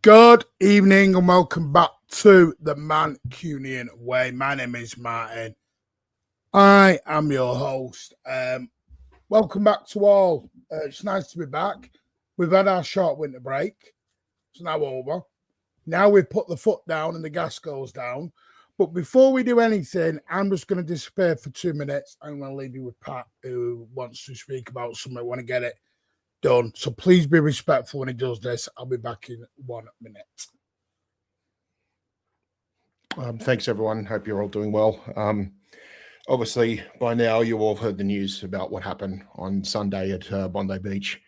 Good evening and welcome back to the Mancunian Way. My name is Martin. I am your host. Welcome back to all. It's nice to be back. We've had our short winter break. It's now over. Now we've put the foot down and the gas goes down. But before we do anything, I'm just going to disappear for 2 minutes. I'm going to leave you with Pat, who wants to speak about something. I want to get it done. So please be respectful when he does this. I'll be back in 1 minute. Thanks, everyone. Hope you're all doing well. Obviously, by now, you all heard the news about what happened on Sunday at Bondi Beach.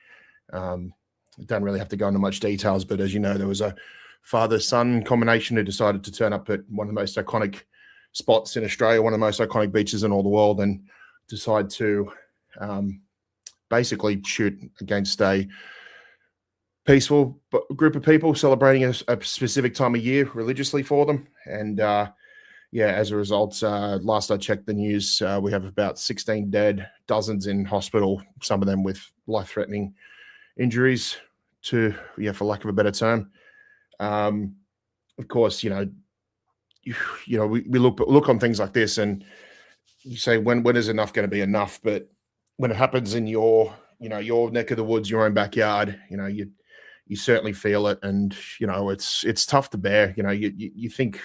Don't really have to go into much details, but as you know, there was a father-son combination who decided to turn up at one of the most iconic spots in Australia, one of the most iconic beaches in all the world, and decide to basically shoot against a peaceful group of people celebrating a specific time of year religiously for them. And yeah, as a result, last I checked the news, we have about 16 dead, dozens in hospital, some of them with life-threatening injuries for lack of a better term. Of course, we look on things like this and you say, when is enough going to be enough? But when it happens in your neck of the woods, your own backyard, you certainly feel it. And, it's tough to bear. You think,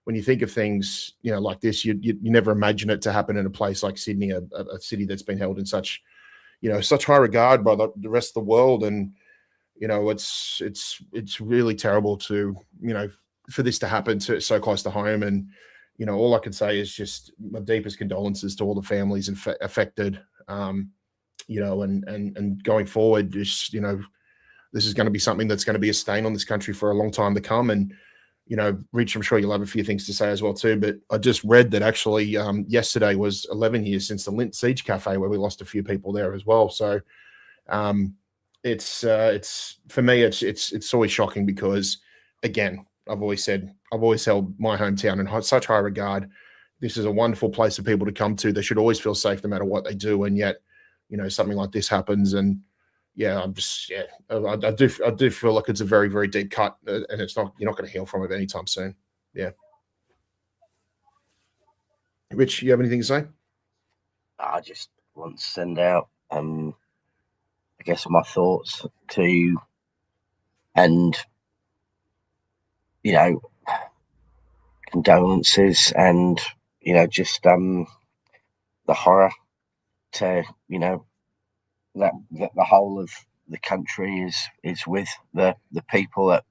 when you think of things, like this, you never imagine it to happen in a place like Sydney, a city that's been held in such high regard by the rest of the world. And, it's really terrible to, for this to happen so close to home. And, all I can say is just my deepest condolences to all the families affected. And going forward, just, this is going to be something that's going to be a stain on this country for a long time to come. And, Rich, I'm sure you'll have a few things to say as well too, but I just read that actually yesterday was 11 years since the Lint Siege Cafe, where we lost a few people there as well. So it's for me, it's always shocking because, again, I've always held my hometown in such high regard. This is a wonderful place for people to come to. They should always feel safe no matter what they do. And yet, something like this happens. And yeah, I do feel like it's a very, very deep cut, and you're not going to heal from it anytime soon. Yeah. Rich, you have anything to say? I just want to send out, I guess, my thoughts to, and, condolences and, just the horror to, that the whole of the country is with the people at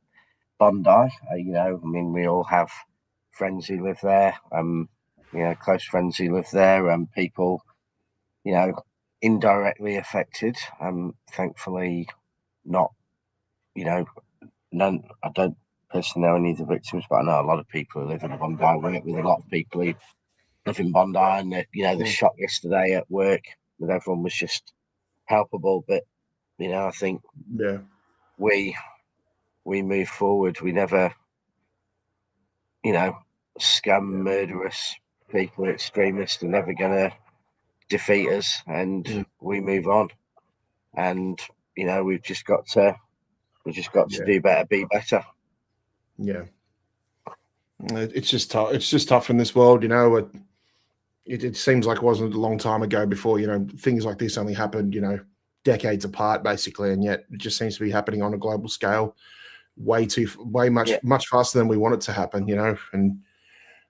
Bondi. You know, I mean, we all have friends who live there. You know, close friends who live there, and people, you know, indirectly affected. Thankfully, not. You know, none. I don't personally know any of the victims, but I know a lot of people who live in Bondi. I work with a lot of people who live in Bondi, and you know, the shock yesterday at work with everyone was just palpable. But you know, I think we move forward. We never, you know, scum, murderous people, extremists are never going to defeat us, and we move on. And you know, we've just got to do better, be better. Yeah, it's just tough. It's just tough in this world, you know. It seems like it wasn't a long time ago before, you know, things like this only happened, you know, decades apart, basically, and yet it just seems to be happening on a global scale, much faster than we want it to happen, you know. And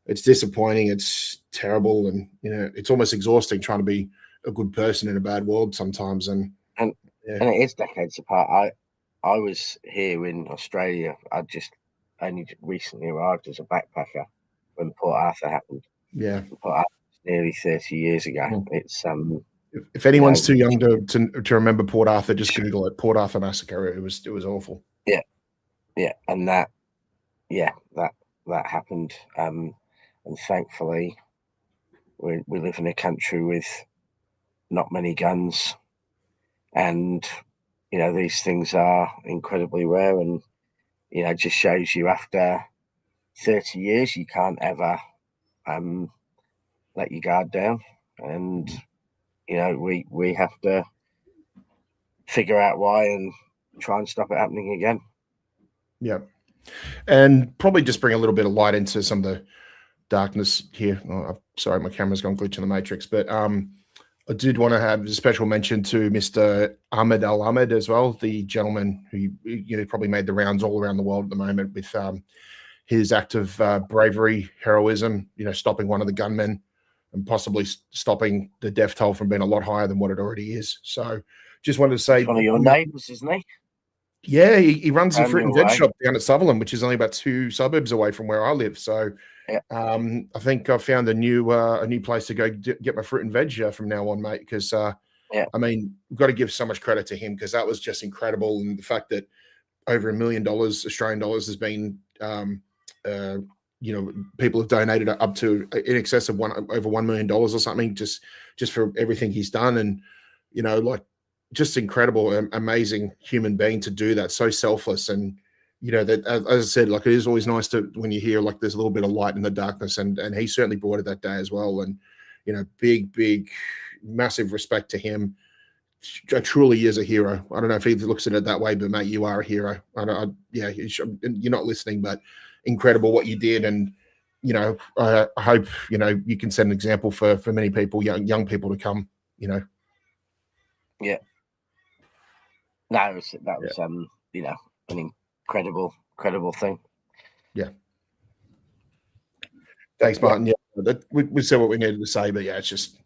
it's disappointing. It's terrible, and you know, it's almost exhausting trying to be a good person in a bad world sometimes. And it is decades apart. I was here in Australia. I just only recently arrived as a backpacker when Port Arthur happened. Yeah, Port Arthur was nearly 30 years ago. It's if anyone's too young to remember Port Arthur, just Google it. Port Arthur massacre. It was awful. Yeah, and that happened. And thankfully, we live in a country with not many guns, and you know, these things are incredibly rare, and you know, it just shows you after 30 years you can't ever let your guard down, and you know, we have to figure out why and try and stop it happening again. Yeah, and probably just bring a little bit of light into some of the darkness here. Oh, sorry, my camera's gone glitch in the matrix, but I did want to have a special mention to Mr. Ahmed Al Ahmed as well, the gentleman who, you know, probably made the rounds all around the world at the moment with his act of bravery, heroism, you know, stopping one of the gunmen and possibly stopping the death toll from being a lot higher than what it already is. So just wanted to say, he's one of your neighbours, isn't he? Yeah, he runs a fruit and veg shop down at Sutherland, which is only about 2 suburbs away from where I live. So I think I found a new place to go get my fruit and veg from now on, mate. Because I mean, we've got to give so much credit to him, because that was just incredible, and the fact that over $1 million Australian dollars has been, you know, people have donated up to in excess of over $1 million or something, just for everything he's done, and you know, like, just incredible, amazing human being to do that, so selfless. And you know, that, as I said, like, it is always nice to when you hear like there's a little bit of light in the darkness, and he certainly brought it that day as well. And you know, big massive respect to him. Truly is a hero. I don't know if he looks at it that way, but mate, you are a hero. You're not listening, but incredible what you did. And you know, I hope, you know, you can set an example for many people, young people to come, you know. Yeah. No, that was you know, an incredible thing. Yeah. Thanks, Martin. Yeah, we said what we needed to say, but yeah, it's just.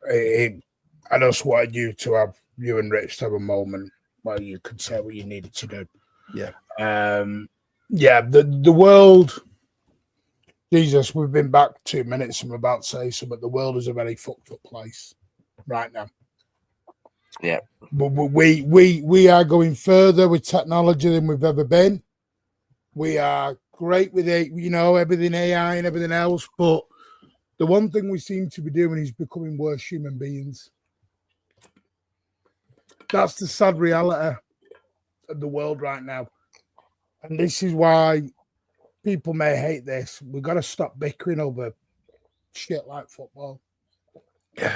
I just wanted you and Rich to have a moment where you could say what you needed to do. Yeah. The world. Jesus, we've been back 2 minutes. I'm about to say something, but the world is a very fucked up place right now. Yeah. But we are going further with technology than we've ever been. We are great with it, you know, everything AI and everything else. But the one thing we seem to be doing is becoming worse human beings. That's the sad reality of the world right now. And this is why people may hate this. We've got to stop bickering over shit like football. Yeah.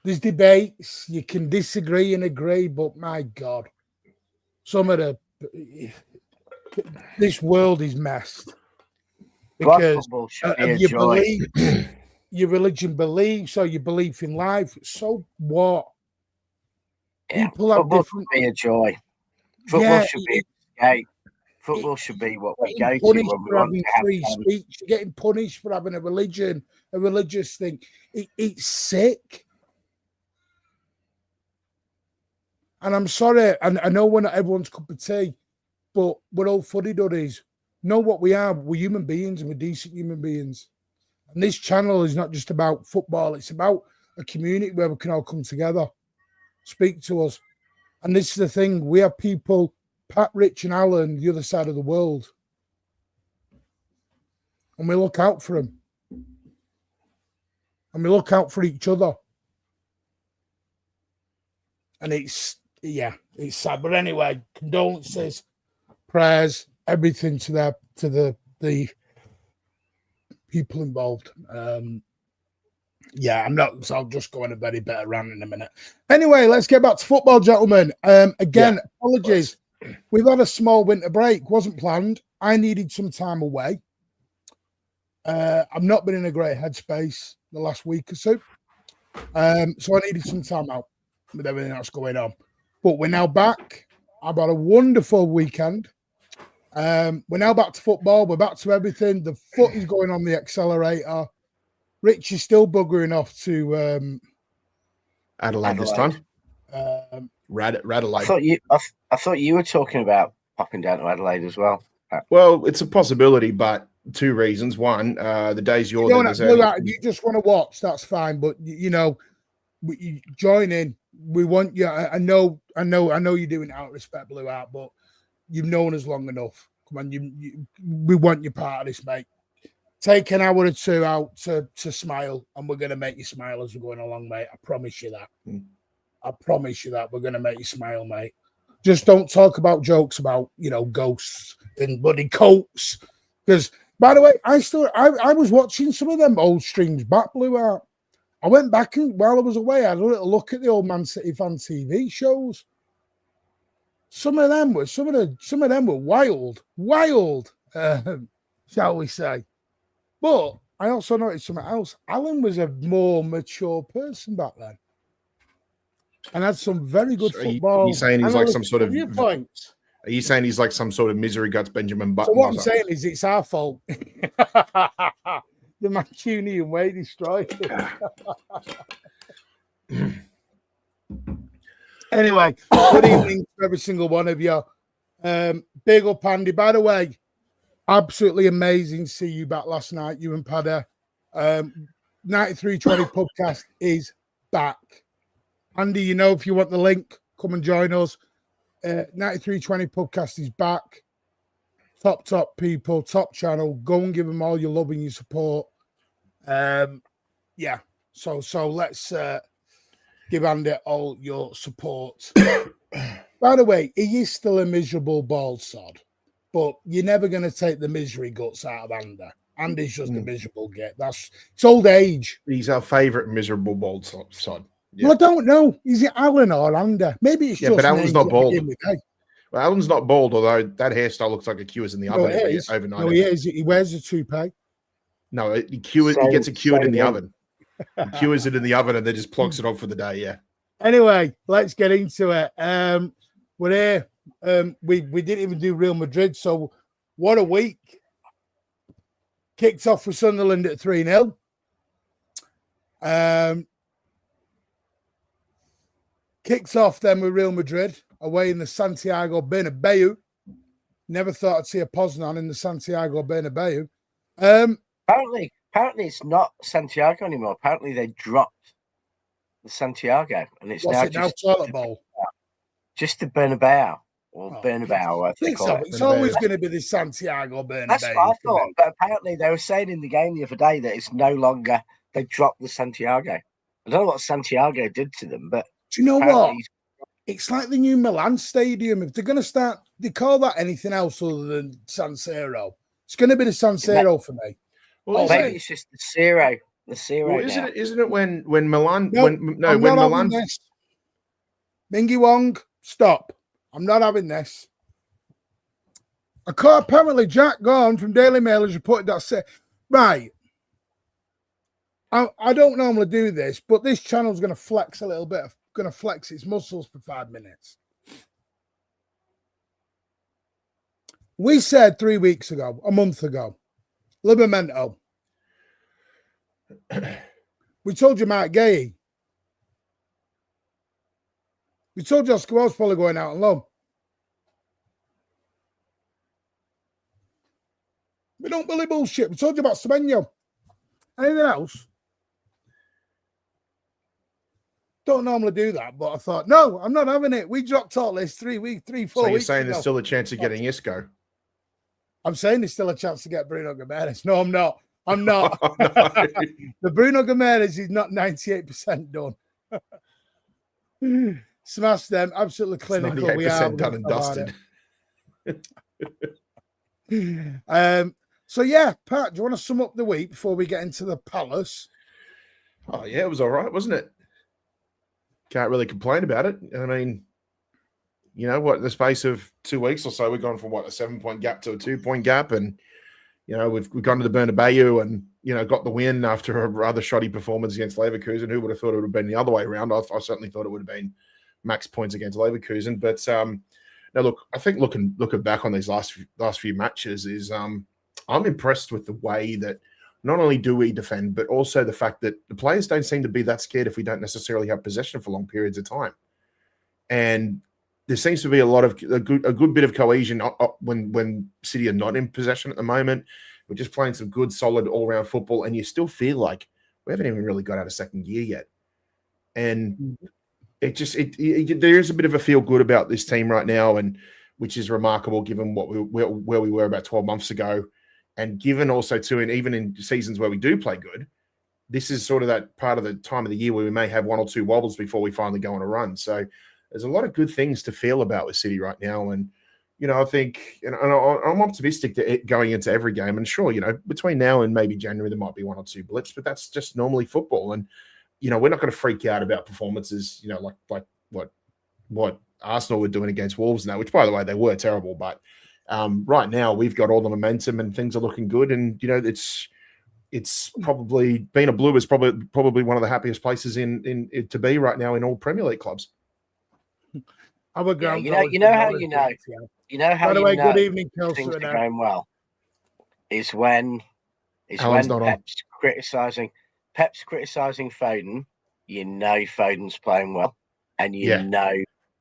There's debates. You can disagree and agree, but my God, this world is messed. Because of your beliefs, your religion beliefs, or your belief in life. So what? Yeah. People have different. Should be a joy. Football should be a escape. Football should be what we go to when we want to have free speech. You're getting punished for having a religion, a religious thing. It's sick. And I'm sorry, and I know we're not everyone's cup of tea, but we're all fuddy-duddies. Know what we are? We're human beings, and we're decent human beings. And this channel is not just about football. It's about a community where we can all come together, speak to us. And this is the thing. We have people, Pat, Rich, and Alan, the other side of the world. And we look out for them. And we look out for each other. And it's sad. But anyway, condolences, prayers, everything to the people involved. I'll just go on a very better rant in a minute. Anyway, let's get back to football, gentlemen. Apologies. We've had a small winter break, wasn't planned. I needed some time away. I've not been in a great headspace the last week or so. So I needed some time out with everything that's going on. But we're now back. I've had a wonderful weekend. We're now back to football. We're back to everything. The foot is going on the accelerator. Rich is still buggering off to Adelaide this time. Radelaide. I thought you were talking about popping down to Adelaide as well. Well, it's a possibility, but 2 reasons. One, the day's yours. You just want to watch, that's fine. But you join in. We want you. I know you're doing it out of respect, Blue Art, but you've known us long enough. Come on, we want you part of this, mate. Take an hour or 2 out to smile, and we're going to make you smile as we're going along, mate. I promise you that. I promise you that we're going to make you smile, mate. Just don't talk about jokes about, ghosts and bloody coats. Because, by the way, I was watching some of them old streams back, Blue Art. I went back and while I was away, I had a little look at the old Man City fan TV shows. Some of them were wild, shall we say? But I also noticed something else. Alan was a more mature person back then, and had some very good football. Are you saying he's like some sort of viewpoints? Are you saying he's like some sort of misery guts Benjamin Button? So what I'm saying is, it's our fault. The Mancunian way destroyed it. Anyway, good evening to every single one of you. Big up, Andy. By the way, absolutely amazing to see you back last night, you and Padda. 9320 podcast is back. Andy, if you want the link, come and join us. 9320 podcast is back. Top people, top channel. Go and give them all your love and your support. So let's give Andy all your support. By the way, he is still a miserable bald sod, but you're never going to take the misery guts out of Andy. Andy's just a miserable git. It's old age. He's our favourite miserable bald sod. Yeah. Well, I don't know. Is it Alan or Andy? Maybe it's just. But Alan's not bald. Well, Alan's not bald, although that hairstyle looks like a cures in the oven overnight. No, he is. He wears a toupee. No, he gets it cured in the oven. He cures it in the oven and then just plonks it on for the day. Yeah. Anyway, let's get into it. We're here. We didn't even do Real Madrid, so what a week. Kicked off with Sunderland at 3-0. Kicked off then with Real Madrid away in the Santiago Bernabeu. Never thought I'd see a Poznan in the Santiago Bernabeu. Apparently it's not Santiago anymore. Apparently they dropped the Santiago, and it's now toilet bowl. Just the Bernabeu or Bernabeu. It's always going to be the Santiago Bernabeu. That's what I thought. But apparently they were saying in the game the other day that it's no longer. They dropped the Santiago. I don't know what Santiago did to them, but do you know what? It's like the new Milan Stadium. If they're going to start, they call that anything else other than San Siro. It's going to be the San Siro for me. Well, maybe it's just the Siro. The Siro. Well, isn't it when Milan? No, when Milan. Mingy Wong, stop! I'm not having this. Apparently, Jack Gorn from Daily Mail has reported that. Right. I don't normally do this, but this channel's going to flex a little bit. Going to flex its muscles for 5 minutes. We said 3 weeks ago, a month ago, Libamento. We told you Mark Gay. We told you Oscar Wilde's probably going out on loan. We don't believe bullshit. We told you about Semenyo. Anything else? Don't normally do that, but I thought, no, I'm not having it. We dropped all this 4 weeks So you're weeks saying ago. there's still a chance of getting Isco? I'm saying there's still a chance to get Bruno Gomes. No, I'm not. I'm not. Oh, no. The Bruno Gomes is not 98% done. Smash them. Absolutely clinical. It's 98% we are done and dusted. So, yeah, Pat, do you want to sum up the week before we get into the Palace? Oh, yeah, it was all right, wasn't it? Can't really complain about it. I mean, you know what, in the space of 2 weeks or so, we've gone from, a 7-point gap to a 2-point gap. And, you know, we've gone to the Bernabeu and, you know, got the win after a rather shoddy performance against Leverkusen. Who would have thought it would have been the other way around? I certainly thought it would have been max points against Leverkusen. But, now, look, I think looking back on these last few matches is I'm impressed with the way that not only do we defend, but also the fact that the players don't seem to be that scared if we don't necessarily have possession for long periods of time. And there seems to be a good bit of cohesion when City are not in possession at the moment. We're just playing some good, solid, all-round football, and you still feel like we haven't even really got out of second gear yet. And there is a bit of a feel good about this team right now, and which is remarkable given where we were about 12 months ago. And given also too, and even in seasons where we do play good, this is sort of that part of the time of the year where we may have 1 or 2 wobbles before we finally go on a run. So there's a lot of good things to feel about with City right now. And, you know, I think, and I'm optimistic that going into every game. And sure, you know, between now and maybe January, there might be 1 or 2 blips, but that's just normally football. And, you know, we're not going to freak out about performances, you know, like what Arsenal were doing against Wolves now, which, by the way, they were terrible. But right now we've got all the momentum and things are looking good. And, you know, it's probably being a Blue is probably one of the happiest places in to be right now in all Premier League clubs. You know how By the way, good evening, things are going well is when Pep's criticising Foden. You know Foden's playing well, and you know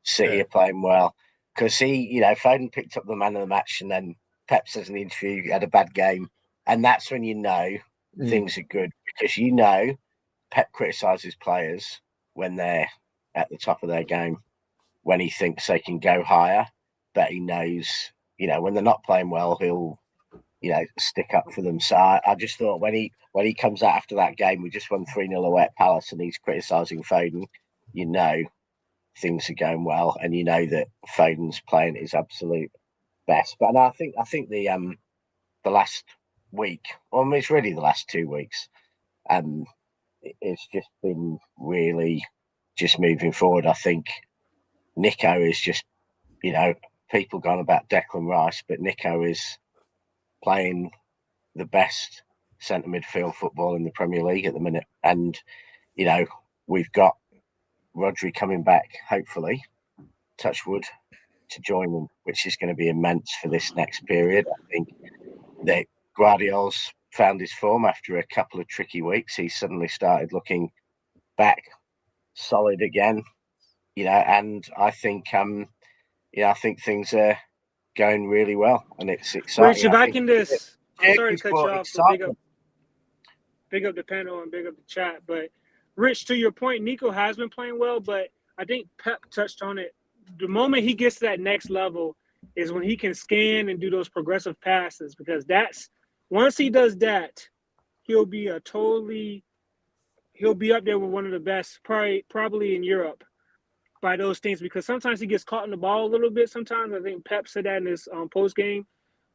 City are playing well because Foden picked up the man of the match, and then Pep says in the interview he had a bad game, and that's when you know things are good because you know Pep criticises players when they're at the top of their game, when he thinks they can go higher, but he knows, you know, when they're not playing well, he'll, you know, stick up for them. So I just thought when he comes out after that game, we just won 3-0 away at Palace, and he's criticising Foden, you know, things are going well, and you know that Foden's playing his absolute best. But I think the last week, or it's really the last 2 weeks, it's just been really just moving forward. I think Nico is just, you know, people gone about Declan Rice, but Nico is playing the best centre midfield football in the Premier League at the minute. And, you know, we've got Rodri coming back, hopefully, touch wood, to join them, which is going to be immense for this next period. I think that Guardiola's found his form after a couple of tricky weeks. He suddenly started looking back solid again, you know, and I think I think things are going really well, and it's exciting. Rich, if I can just, I'm sorry to cut you off, but big up the panel and big up the chat. But Rich, to your point, Nico has been playing well, but I think Pep touched on it. The moment he gets to that next level is when he can scan and do those progressive passes, because that's once he does that, he'll be up there with one of the best, probably in Europe, by those things, because sometimes he gets caught in the ball a little bit. Sometimes I think Pep said that in his post game,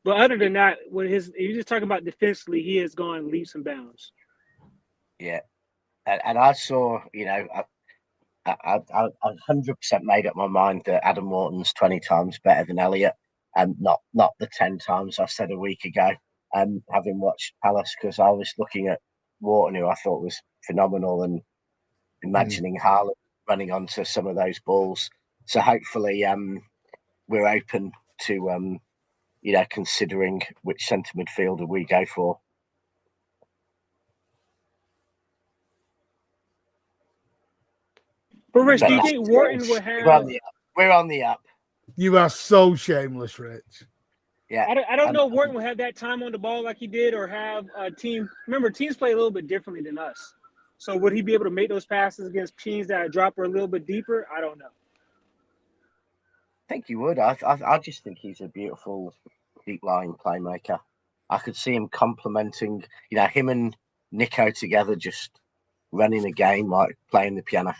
but other than that, if you're just talking about defensively, he has gone leaps and bounds. Yeah, and I saw, you know, I 100% made up my mind that Adam Wharton's 20 times better than Elliott, and not the 10 times I said a week ago. Having watched Palace, because I was looking at Wharton, who I thought was phenomenal, and imagining Haaland running onto some of those balls. So hopefully, we're open to considering which centre midfielder we go for. But Rich, do you think Wharton would have? We're on the up. You are so shameless, Rich. Yeah. I don't know if Wharton will have that time on the ball like he did, or have a team. Remember, teams play a little bit differently than us. So would he be able to make those passes against teams that drop her a little bit deeper? I don't know. I think he would. I just think he's a beautiful deep line playmaker. I could see him complementing, him and Nico together, just running a game like playing the piano.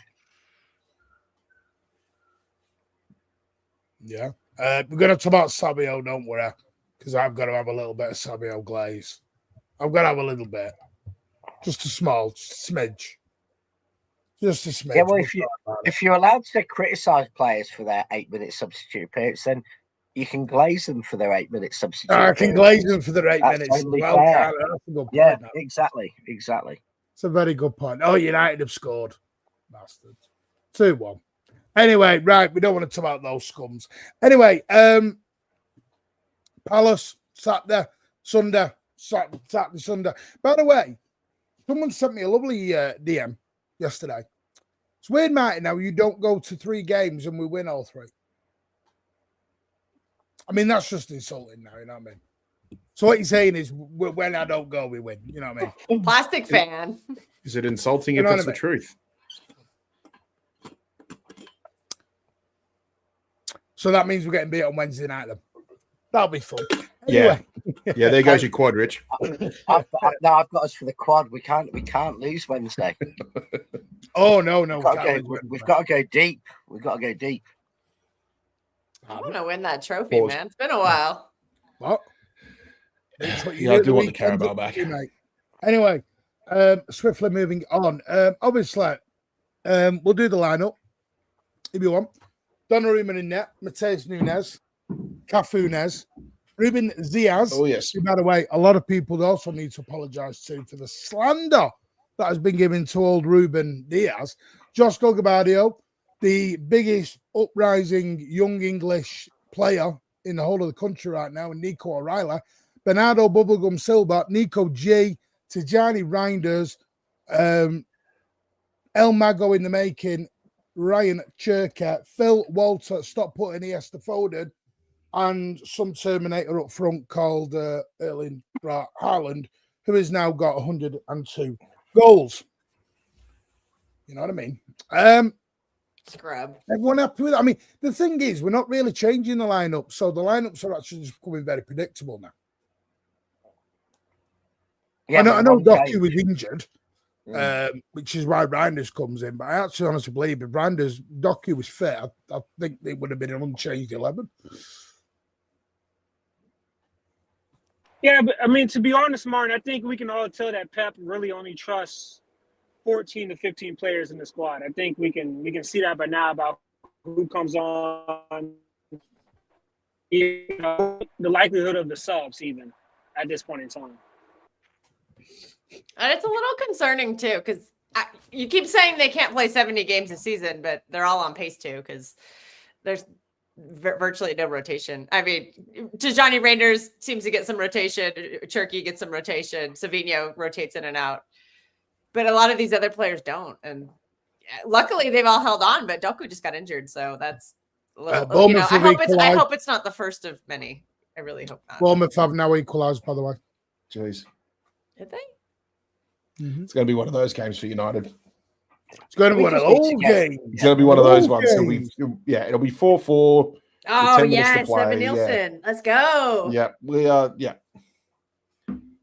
Yeah. We're going to talk about Sabio, don't worry, because I've got to have a little bit of Sabio glaze. I've got to have a little bit. Just a small, just a smidge. Just a smidge. Yeah, well, if you're allowed to criticise players for their 8-minute substitute appearance, then you can glaze them for their 8-minute substitute I can glaze them for their 8 minutes. Totally well, fair. that's a good point. Yeah, exactly. It's a very good point. Oh, United have scored. Bastards. 2-1. Anyway, right, we don't want to talk about those scums. Anyway, Palace, Saturday, Sunday. By the way, someone sent me a lovely DM yesterday. It's weird, Martin, now you don't go to 3 games and we win all 3. I mean, that's just insulting now, you know what I mean? So what you're saying is when I don't go, we win. You know what I mean? Plastic fan. Is it insulting if it's the truth? So that means we're getting beat on Wednesday night then. That'll be fun. Anyway. Yeah, there goes your quad, Rich. I've got us for the quad. We can't lose Wednesday. Oh no. We've got to go deep. We've got to go deep. I want to win that trophy, man. It's been a while. What? Yeah, I do want the Carabao back. Anyway, swiftly moving on. Obviously, we'll do the lineup if you want. Donnarumma in net, Mateus Nunes, Cafunes, Ruben Diaz. Oh, yes. Who, by the way, a lot of people also need to apologise to for the slander that has been given to old Ruben Diaz. Josko Gabardio, the biggest uprising young English player in the whole of the country right now, and Nico O'Reilly, Bernardo Bubblegum Silva, Nico G, Tijani Reinders, El Mago in the making, Ryan Cherka, Phil Walter, stop putting Iniesta Foden, and some Terminator up front called Erling Haaland, who has now got 102 goals. You know what I mean? Scrub. Everyone happy with it? I mean, the thing is, we're not really changing the lineup, so the lineups are actually just becoming very predictable now. Yeah, I know Doku was injured, which is why Reinders comes in, but I actually honestly believe if Doku was fit, I think they would have been an unchanged 11. Yeah, but I mean, to be honest, Martin, I think we can all tell that Pep really only trusts 14 to 15 players in the squad. I think we can see that by now about who comes on, the likelihood of the subs even at this point in time. And it's a little concerning too, because you keep saying they can't play 70 games a season, but they're all on pace to, because there's virtually no rotation. I mean, Tijani Reinders seems to get some rotation. Cherky gets some rotation. Savinho rotates in and out. But a lot of these other players don't. And luckily they've all held on, but Doku just got injured. So that's a little, I hope it's not the first of many. I really hope not. Bournemouth have now equalised, by the way. Jeez. Did they? Mm-hmm. It's going to be one of those games for United. It's going to be one of those games. It's going to be one of those ones. So it'll be 4-4. Oh, yes, Evan Nielsen. Yeah. Let's go. Yeah, we are. Yeah.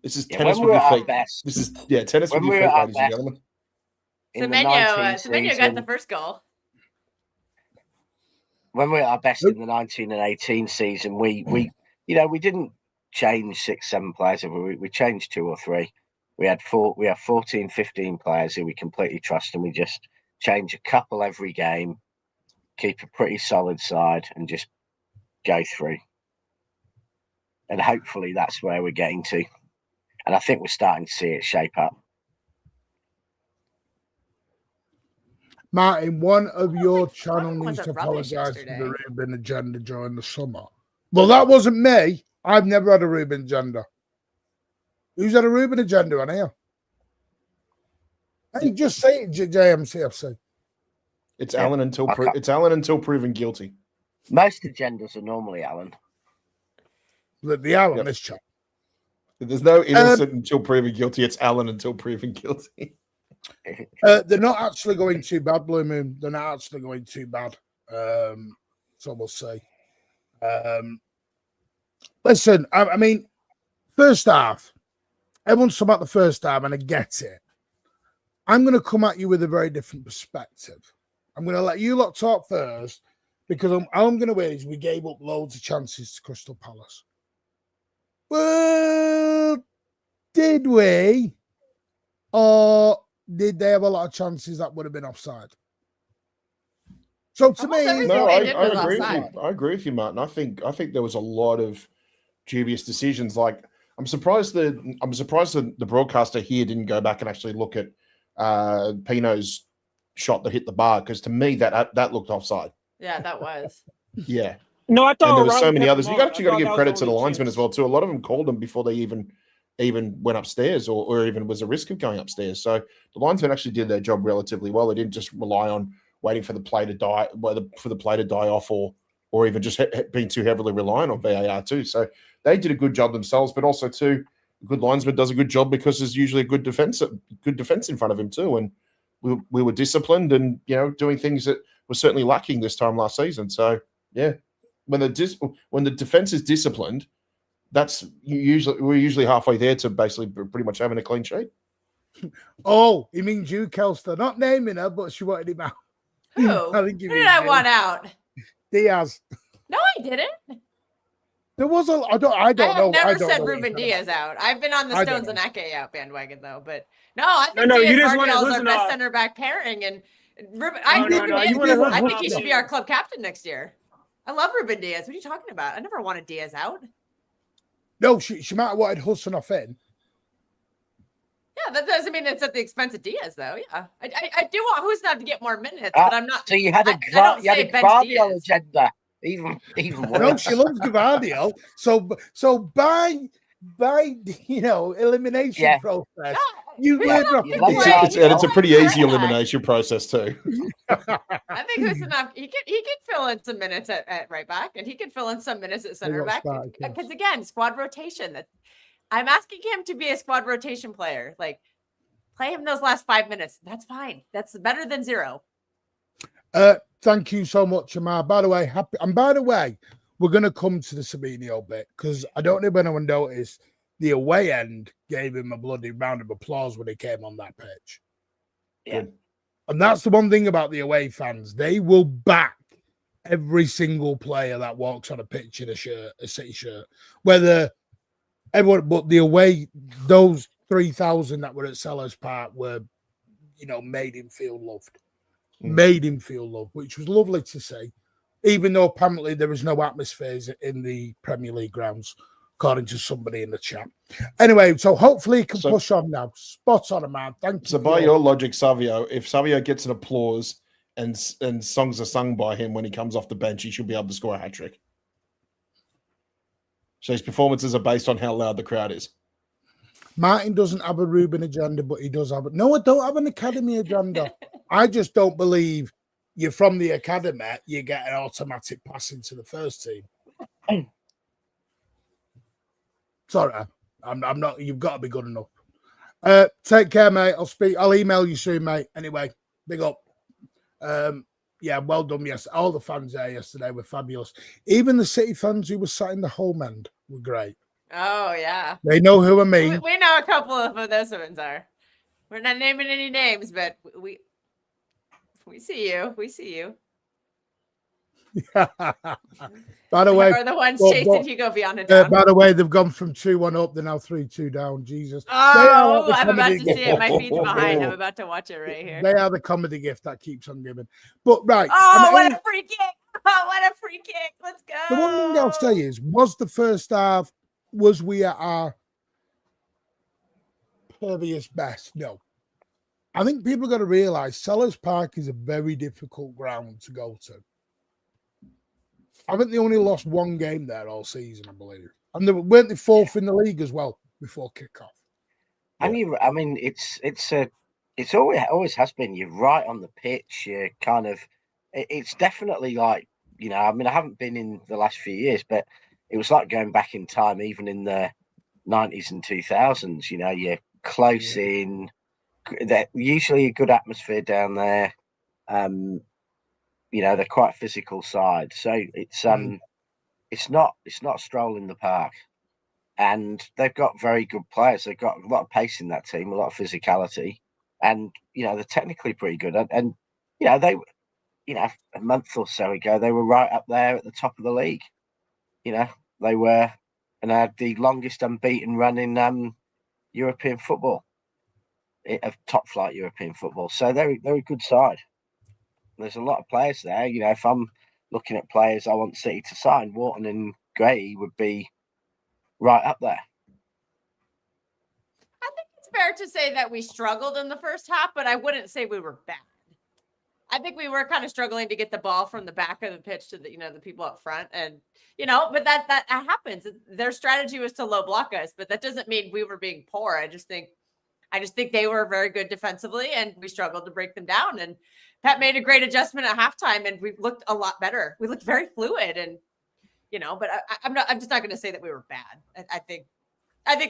This is tennis with your feet. This is tennis with your feet, ladies and gentlemen. Semenyo got the first goal. When we were at our best in the 19 and 18 season, we didn't change 6-7 players. We changed 2 or 3. We have 14, 15 players who we completely trust, and we just change a couple every game, keep a pretty solid side, and just go through. And hopefully that's where we're getting to. And I think we're starting to see it shape up. Martin, one of your channel needs to apologise for the Ruben agenda during the summer. Well, that wasn't me. I've never had a Ruben agenda. Who's had a Ruben agenda on here? Hey, just say it, JMCFC. It's Alan until proven guilty. Most agendas are normally Alan. They are on this chat. There's no innocent until proven guilty. It's Alan until proven guilty. They're not actually going too bad, Blue Moon. They're not actually going too bad. So we'll see. Listen, I mean, first half, everyone's talking about the first half, and I get it. I'm going to come at you with a very different perspective. I'm going to let you lot talk first, because all I'm going to wait is we gave up loads of chances to Crystal Palace. Well, did we? Or did they have a lot of chances that would have been offside? So to me, no, I agree with you. I agree with you, Martin. I think there was a lot of dubious decisions. Like I'm surprised the broadcaster here didn't go back and actually look at Pino's shot that hit the bar, because to me that looked offside. Yeah, that was. Yeah. No, I thought. And there were so many others. You actually got to give credit to the linesmen as well too. A lot of them called them before they even went upstairs, or even was a risk of going upstairs. So the linesmen actually did their job relatively well. They didn't just rely on waiting for the play to die, off, or even just being too heavily reliant on VAR too. So they did a good job themselves, but also too, a good linesman does a good job because there's usually a good defense in front of him too. And we were disciplined and doing things that were certainly lacking this time last season. So yeah, when the defense is disciplined, we're usually halfway there to basically pretty much having a clean sheet. Oh, he means you, Kelster. Not naming her, but she wanted him out. Who? Who did I want out? Diaz. No, I didn't. There was a. I don't know. I have never said Ruben Diaz out. I've been on the Stones and Ake out bandwagon though, but no, I think Diaz Martial is our best center back pairing, and Ruben. I think he should be our club captain next year. I love Ruben Diaz. What are you talking about? I never wanted Diaz out. No, she might have wanted Hudson off in. Yeah, that doesn't mean it's at the expense of Diaz, though. Yeah, I do want Hudson to get more minutes, but I'm not. So you had a Gvardiol agenda, even worse. No, she loves Gvardiol. So by elimination process, it's a pretty easy elimination process too. I think Hudson he can fill in some minutes at right back, and he can fill in some minutes at center back. Because again, squad rotation. I'm asking him to be a squad rotation player. Like, play him those last 5 minutes. That's fine. That's better than 0. Thank you so much, Amar. By the way, we're going to come to the Sabinho bit, because I don't know if anyone noticed, the away end gave him a bloody round of applause when he came on that pitch. Yeah. And that's the one thing about the away fans. They will back every single player that walks on a pitch in a City shirt. Whether everyone, but the away, those 3,000 that were at Sellers Park were, made him feel loved. Made him feel loved, which was lovely to see. Even though apparently there is no atmospheres in the Premier League grounds, according to somebody in the chat. Anyway, so hopefully he can push on now. Spot on, man. Thank you. So by your logic, Savio, if Savio gets an applause and songs are sung by him when he comes off the bench, he should be able to score a hat-trick. So his performances are based on how loud the crowd is. Martin doesn't have a Ruben agenda, but he does have it. No, I don't have an academy agenda. I just don't believe you're from the academy, you get an automatic pass into the first team. Sorry, I'm not. You've got to be good enough. Take care, mate. I'll email you soon, mate. Anyway, big up. Yeah, well done. Yes, all the fans there yesterday were fabulous. Even the City fans who were sat in the home end were great. Oh yeah, they know who I mean. We know a couple of who those ones are. We're not naming any names, but we see you. We see you. By the way, are the ones chasing Hugo Viana down. By the way, they've gone from 2-1 up. They're now 3-2 down. Jesus. Oh, I'm about to see it. My feet's behind. I'm about to watch it right here. They are the comedy gift that keeps on giving. But right. Oh, what a free kick! Oh, what a free kick! Let's go. The one thing I'll say is, was the first half, was we at our pervious best? No. I think people got to realize Sellers Park is a very difficult ground to go to. I think they only lost one game there all season, I believe. And they weren't the fourth in the league as well before kickoff. And I mean, it's it's always has been. You're right on the pitch. You're kind of. It's definitely like, you know. I mean, I haven't been in the last few years, but it was like going back in time, even in the 90s and 2000s. You know, you're close in. They're usually a good atmosphere down there. You know, they're quite a physical side, so it's not a stroll in the park. And they've got very good players. They've got a lot of pace in that team, a lot of physicality, and you know they're technically pretty good. And you know a month or so ago they were right up there at the top of the league. You know they were, and had the longest unbeaten run in European football, of top flight European football. So they're a good side. There's a lot of players there. You know, if I'm looking at players I want City to sign, Wharton and Gray would be right up there. I think it's fair to say that we struggled in the first half, but I wouldn't say we were bad. I think we were kind of struggling to get the ball from the back of the pitch to the people up front, and but that happens. Their strategy was to low block us, but that doesn't mean we were being poor. I just think they were very good defensively, and we struggled to break them down. And Pep made a great adjustment at halftime, and we looked a lot better. We looked very fluid, and but I'm just not going to say that we were bad. I think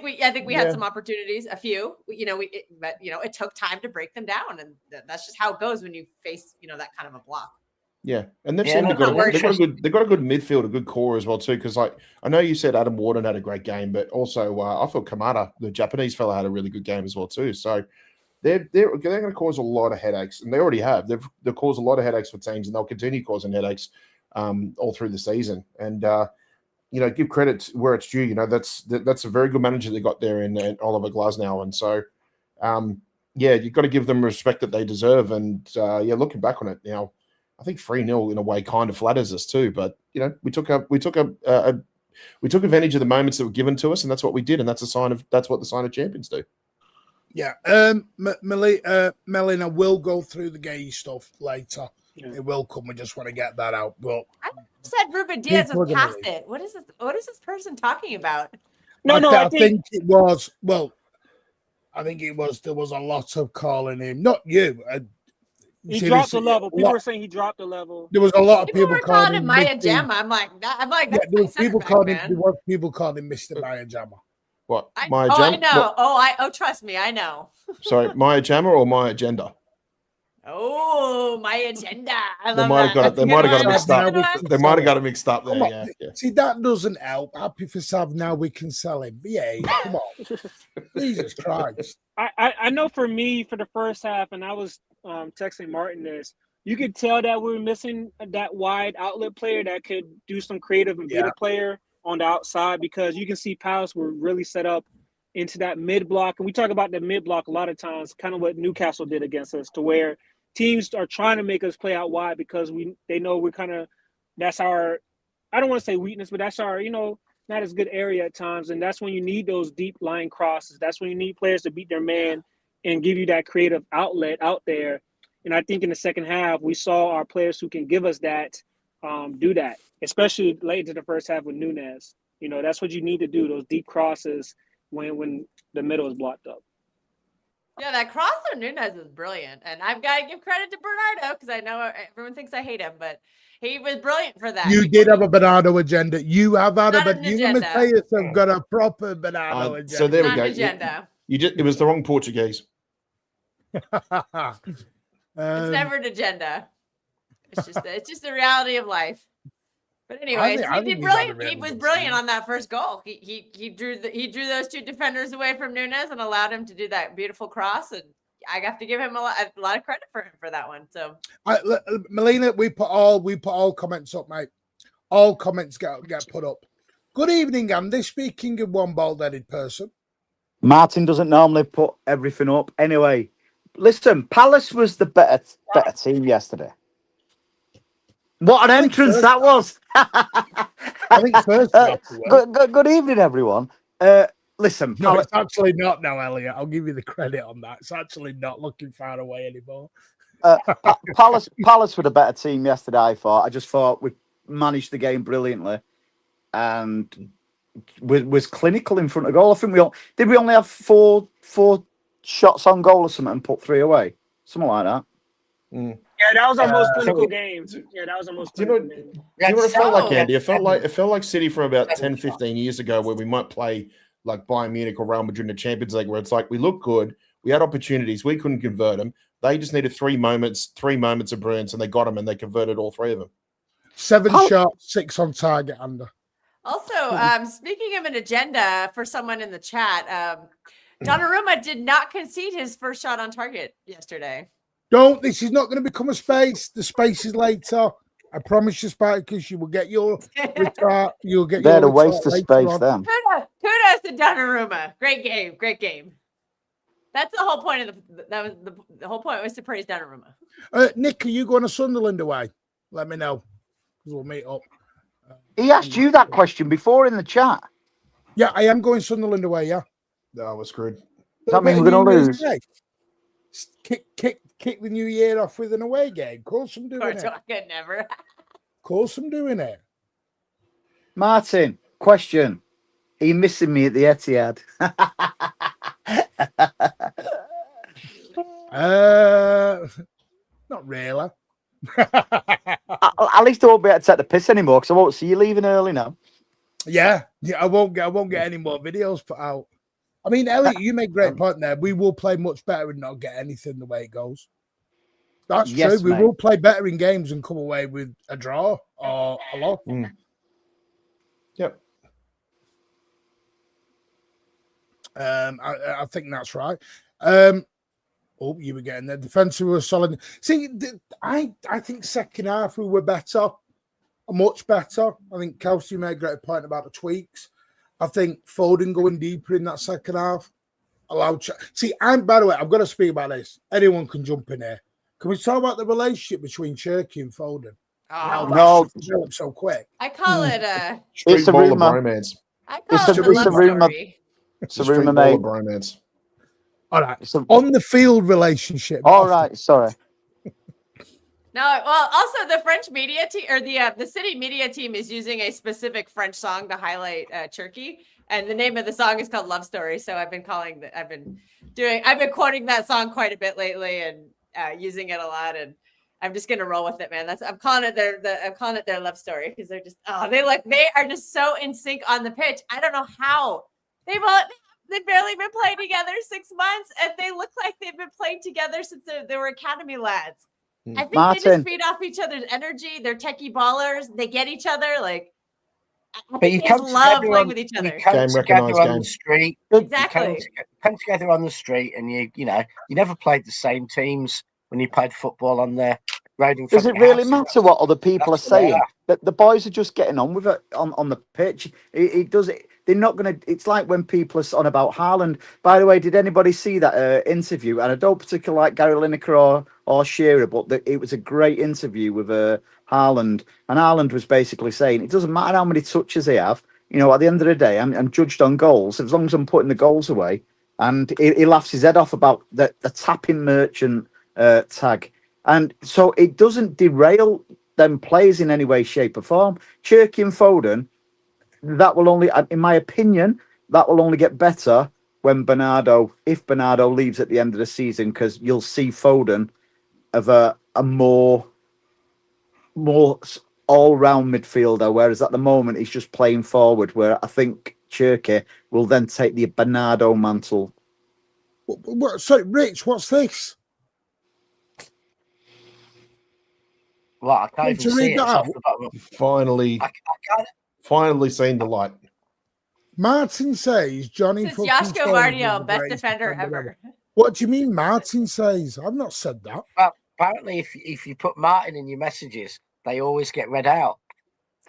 we had some opportunities, a few. But it took time to break them down, and that's just how it goes when you face that kind of a block. Yeah, and they've got a good midfield, a good core as well too. Because I know you said Adam Wharton had a great game, but also I thought Kamada, the Japanese fella, had a really good game as well too. So they're going to cause a lot of headaches, and they already have. They've caused a lot of headaches for teams, and they'll continue causing headaches all through the season. And give credit where it's due. That's a very good manager they got there in Oliver Glasnow, and so you've got to give them respect that they deserve. And looking back on it now, I think 3-0 in a way kind of flatters us too. But we took advantage of the moments that were given to us, and that's what we did, and that's what the sign of champions do. Yeah, Melina will go through the gay stuff later. Yeah. It will come. We just want to get that out. But I said Ruben Diaz has passed it. What is this? What is this person talking about? I think it was. Well, I think it was. There was a lot of calling him. Not you. He dropped the level. People were saying he dropped the level. There was a lot of people calling him Maya Jama. I'm like, that's there was people calling him. There was people calling him Mr. Maya Jama. What? Maya Jama? I know. What? Trust me, I know. Sorry, Maya Jama or my agenda? Oh, my agenda. They might have got it mixed up. They might have got it mixed up there. Yeah. See, that doesn't help. Happy for Sav, now we can sell him. Yeah, come on. Jesus Christ. I know for me, for the first half, and I was texting Martin this, you could tell that we were missing that wide outlet player that could do some creative and be a player on the outside, because you can see Palace were really set up into that mid block. And we talk about the mid block a lot of times, kind of what Newcastle did against us, to where teams are trying to make us play out wide because they know we're kind of, that's our, I don't want to say weakness, but that's our, not as good area at times. And that's when you need those deep line crosses. That's when you need players to beat their man and give you that creative outlet out there. And I think in the second half, we saw our players who can give us that, do that, especially late into the first half with Nunez. That's what you need to do, those deep crosses when the middle is blocked up. Yeah, that cross on Nunez is brilliant. And I've got to give credit to Bernardo, because I know everyone thinks I hate him, but he was brilliant for that. You did have a Bernardo agenda. You have had you and Matthias have got a proper Bernardo agenda. So there we go. Agenda. It was the wrong Portuguese. It's never an agenda. It's just the reality of life. But anyways, he did brilliant. He was brilliant on that first goal. He drew those two defenders away from Nunez and allowed him to do that beautiful cross. And I have to give him a lot of credit for him for that one. So, Melina, we put all comments up, mate. All comments get put up. Good evening, Andy. Speaking of one bald-headed person, Martin doesn't normally put everything up. Anyway, listen, Palace was the better team yesterday. What an entrance that was! I think first. Good evening, everyone. Listen, no, it's actually not now, Elliot. I'll give you the credit on that. It's actually not looking far away anymore. Palace were the better team yesterday, I thought. I just thought we managed the game brilliantly and was clinical in front of goal. I think we only have four shots on goal or something and put 3 away, something like that. Mm. Yeah, that was our most clinical so- game. Yeah, that was our most Do you know? clinical game. Do you know what it felt like, Oh. Andy? It felt like City from about 10, 7 15 years ago, where we might play like Bayern Munich or Real Madrid in the Champions League, where it's like we look good, we had opportunities, we couldn't convert them. They just needed 3 moments of brilliance, and they got them, and they converted all 3 of them. 7 How- shots, 6 on target under. Also, speaking of an agenda for someone in the chat, Donnarumma did not concede his first shot on target yesterday. This is not going to become a space. The space is later. I promise you, Spartacus, you will get your retard. You'll get They're your a waste of later space, on. then. Kudos to Donnarumma. Great game. Great game. That's the whole point of the whole point was to praise Donnarumma. Nick, are you going to Sunderland away? Let me know, because we'll meet up. He asked you that question before in the chat. Yeah, I am going Sunderland away, yeah. No, we're screwed. Does that mean we're going to lose? Kick the new year off with an away game. Of course I'm doing it. Of Good, never. course I'm doing it. Martin, question. Are you missing me at the Etihad? Not really. At least I won't be able to take the piss anymore because I won't see you leaving early now. Yeah, I won't get any more videos put out. I mean, Elliot, you make a great point there. We will play much better and not get anything the way it goes. That's Yes, true. We mate. will play better in games and come away with a draw or a loss. Yep. I think that's right. You were getting there. Defensive was solid. See, I think second half we were better, much better. I think Kelsey made a great point about the tweaks. I think Foden going deeper in that second half allowed. By the way, I've got to speak about this. Anyone can jump in here. Can we talk about the relationship between Cherky and Foden? Oh, No. Developed so quick. I call it It's a ball of rumor. bromance. I call It's it a the love rumor. story. It's a Street rumor, ball mate. of bromance. All right. It's a- On the field relationship. All right, sorry. No, well, also the French media team or the city media team is using a specific French song to highlight Turkey, and the name of the song is called "Love Story." So I've been quoting that song quite a bit lately and using it a lot, and I'm just gonna roll with it, man. I'm calling it their love story because they're just they are just so in sync on the pitch. I don't know how they've barely been playing together 6 months, and they look like they've been playing together since they were academy lads. I think they Martin. just feed off each other's energy. They're techie ballers. They get each other. Like, I But you think they come just love together playing on, with each you other. come Game together recognised on game. the street. Exactly. You come together on the street, and you never played the same teams when you played football on the road in front Does of it your really house. matter what other people are That's what they saying? are. That the boys are just getting on with it on the pitch. It does it. They're not going to. It's like when people are on about Haaland. By the way, did anybody see that interview? And I don't particularly like Gary Lineker or Shearer, but it was a great interview with Haaland. And Haaland was basically saying it doesn't matter how many touches they have. You know, at the end of the day, I'm judged on goals. As long as I'm putting the goals away. And he laughs his head off about the tapping merchant tag. And so it doesn't derail them players in any way, shape, or form. Cherky and Foden, that will only, in my opinion, that will only get better when if Bernardo leaves at the end of the season, because you'll see Foden of a more all-round midfielder, whereas at the moment he's just playing forward, where I think Cherky will then take the Bernardo mantle. Sorry, Rich, what's this? Well, I can't To even read see it. that It's off out? the bottom. Finally, I can't. finally seen the light. Martin says Johnny Since fucking Joshko Stones was Vardio, the best greatest defender defender ever. What do you mean Martin says? I've not said that. Well, apparently, if you put Martin in your messages, they always get read out.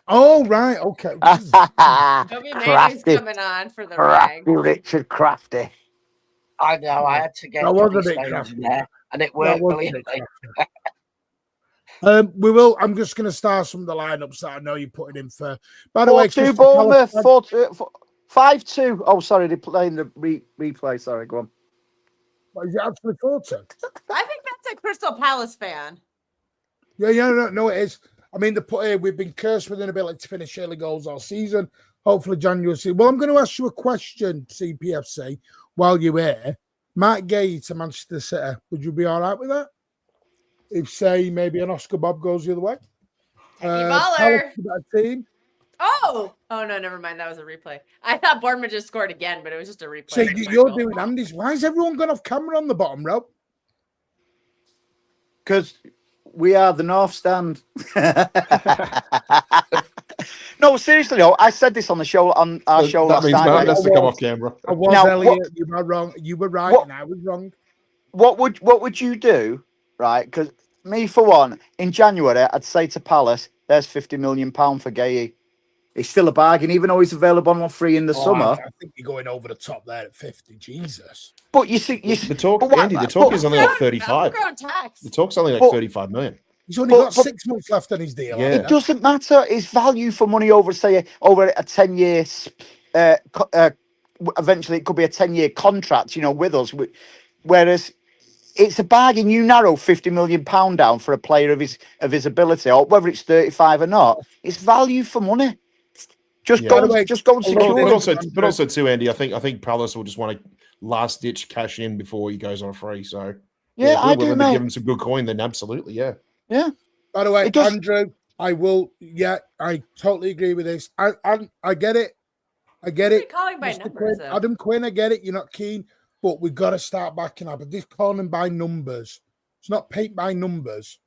Oh, right. Okay. Toby Manu's Crafty, coming on for the rag. Richard Crafty. I know. I had to get That Johnny was a bit Stones crafty. in there, and it That worked was a bit brilliantly. We will. I'm just going to start some of the lineups that I know you put it in for. By the way, 4-2 Crystal Bournemouth, Palace- 5-2. Oh, sorry, they're playing the replay. Sorry, go on. What, is it actually 4-2? I think that's a Crystal Palace fan. Yeah, no, it is. I mean, we've been cursed with inability to finish early goals all season. Hopefully, January will see. Well, I'm going to ask you a question, CPFC, while you're here. Matt Gay to Manchester City. Would you be all right with that? If, say, maybe an Oscar Bob goes the other way? Baller. Palace to that team. Oh no, never mind. That was a replay. I thought Bournemouth just scored again, but it was just a replay. So you're doing Andy's. Why is everyone going off camera on the bottom row? Because we are the North Stand. No, seriously, though, I said this on the show our show that last means night. Matt has to come off camera. I was Now, Elliot. You were wrong. You were right, and I was wrong. What would you do, right? Because me, for one, in January, I'd say to Palace, "There's £50 million for Gay. He's still a bargain, even though he's available on free in the summer." I think you're going over the top there at 50. Jesus. But you see, The talk, Andy, the talk is only like 35. The talk's only like 35 million. He's only got 6 months left on his deal. Yeah. It doesn't matter. It's value for money over, say, over a 10-year. Eventually, it could be a 10-year contract, with us. Whereas it's a bargain. You narrow £50 million down for a player of his ability, or whether it's 35 or not. It's value for money. Just go and secure it. But also too, Andy, I think Palace will just want to last ditch cash in before he goes on a free. So yeah, if I we're do, willing mate. to give him some good coin, then absolutely, yeah. Yeah. By the way, Andrew, I will. Yeah, I totally agree with this. I get it. I get it. Calling by numbers, though? Adam Quinn, I get it. You're not keen, but we've got to start backing up. But this calling by numbers. It's not paint by numbers.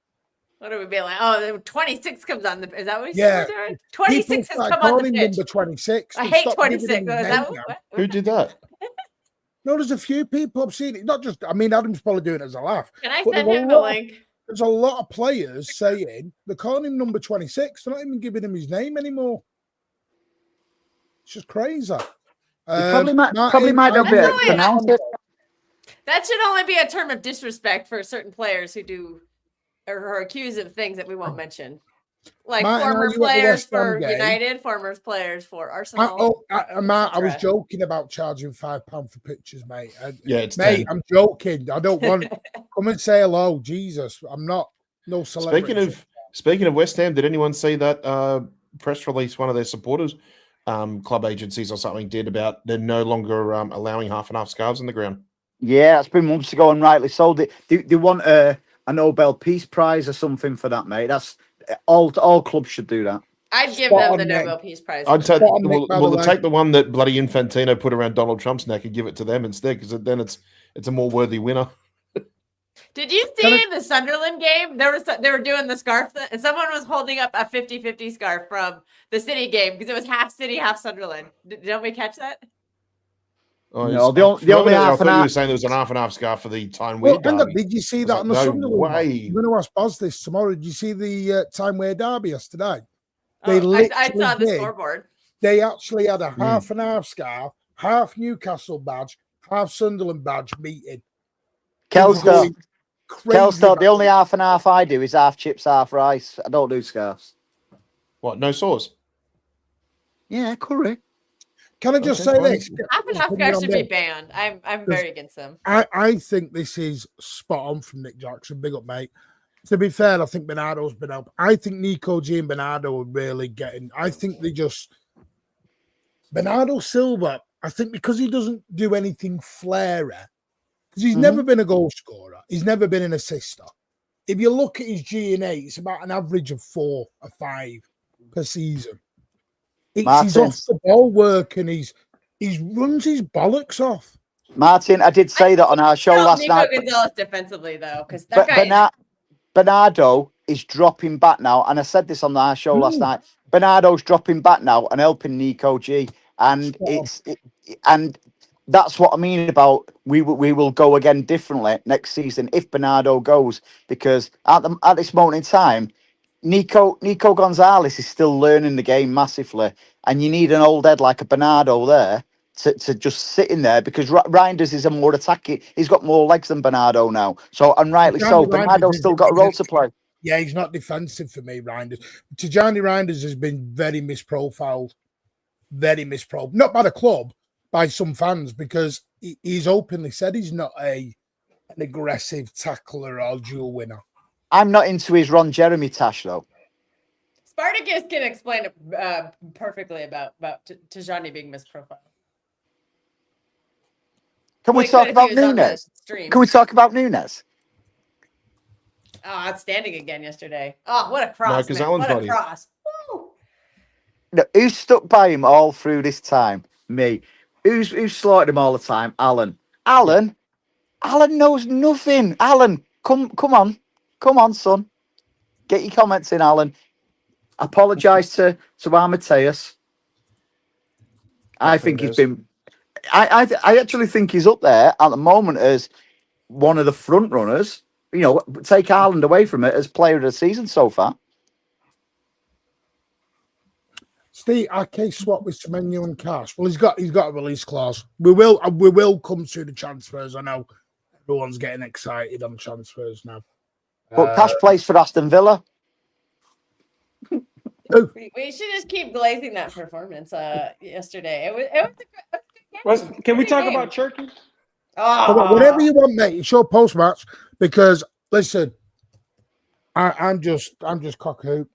What are we being like? Oh, 26 comes on the. Is that what he's doing? 26 has come on the pitch. Number 26. I hate 26. Is that Who did that? No, there's a few people I've seen it. Not just. I mean, Adam's probably doing it as a laugh. Can I send him the link? There's a lot of players saying they're calling him number 26. They're not even giving him his name anymore. It's just crazy. Probably might not be pronounced it. That should only be a term of disrespect for certain players who do or are accused of things that we won't mention. Like former players for United, former players for Arsenal. Matt, I was joking about charging £5 for pictures, mate. It's mate. 10. I'm joking. I don't want. Come and say hello, Jesus. I'm not no celebrity. Speaking of West Ham, did anyone see that press release? One of their supporters, club agencies or something, did about they're no longer allowing half and half scarves on the ground. Yeah, it's been months ago and rightly so. They want a Nobel Peace Prize or something for that, mate. That's all clubs should do that. I'd give them the Nobel Peace Prize. I'd take take the one that bloody Infantino put around Donald Trump's neck and give it to them instead, because then it's a more worthy winner. Did you see in the Sunderland game? They were doing the scarf, and someone was holding up a 50-50 scarf from the City game because it was half City, half Sunderland. Don't we catch that? Oh, no, the only half and half. You were saying there was an half and half scarf for the Time Weird derby. Did you see that on the Sunderland? I'm going to ask Boz this tomorrow. Did you see the Time Weird derby yesterday? I saw the scoreboard. They actually had a half and half scarf, half Newcastle badge, half Sunderland badge meeting. Kelstar, the only half and half I do is half chips, half rice. I don't do scarves. What? No sauce? Yeah, curry. Can I just say this? Half and half scarves should be banned. I'm very against them. I think this is spot on from Nick Jackson. Big up, mate. To be fair, I think Bernardo's been up. I think Nico G and Bernardo are really getting. I think they just Bernardo Silva. I think because he doesn't do anything flary, because he's never been a goal scorer. He's never been an assister. If you look at his G&A, it's about an average of 4 or 5 per season. He's off the ball work and he runs his bollocks off. Martin, I did say that on our show last night. Nico Gonzalez defensively though, because that guy. Bernardo is dropping back now, and I said this on our show last night. Bernardo's dropping back now and helping Nico G, and and that's what I mean about we will go again differently next season if Bernardo goes, because at this moment in time, Nico Gonzalez is still learning the game massively, and you need an old head like a Bernardo there to just sit in there, because Reinders is a more attacking. He's got more legs than Bernardo now, so and rightly so. Bernardo's still got a role to play. Yeah, he's not defensive for me, Reinders. Tijani Reinders has been very misprofiled. Not by the club, by some fans, because he's openly said he's not an aggressive tackler or dual winner. I'm not into his Ron Jeremy tash though. Spartacus can explain it perfectly about Tijani being misprofiled. Can we talk about Nunes? Can we talk about Nunes? Oh, outstanding again yesterday. Oh, what a cross, No, 'cause man. Alan's What a not here. cross. Woo! No, who stuck by him all through this time? Me. Who's slaughtered him all the time? Alan. Alan knows nothing. Alan, come on, son. Get your comments in, Alan. Apologise to Amadeus. I think he's been. I actually think he's up there at the moment as one of the front runners. You know, take Ireland away from it as player of the season so far. Steve, our case swap with Semenyo and Cash. Well, he's got a release clause. We will come to the transfers. I know everyone's getting excited on transfers now. But Cash plays for Aston Villa. We should just keep glazing that performance yesterday. It was a good game. Can we talk about Turkey? Oh. Whatever you want, mate. It's your post match because listen, I'm just cock hoop.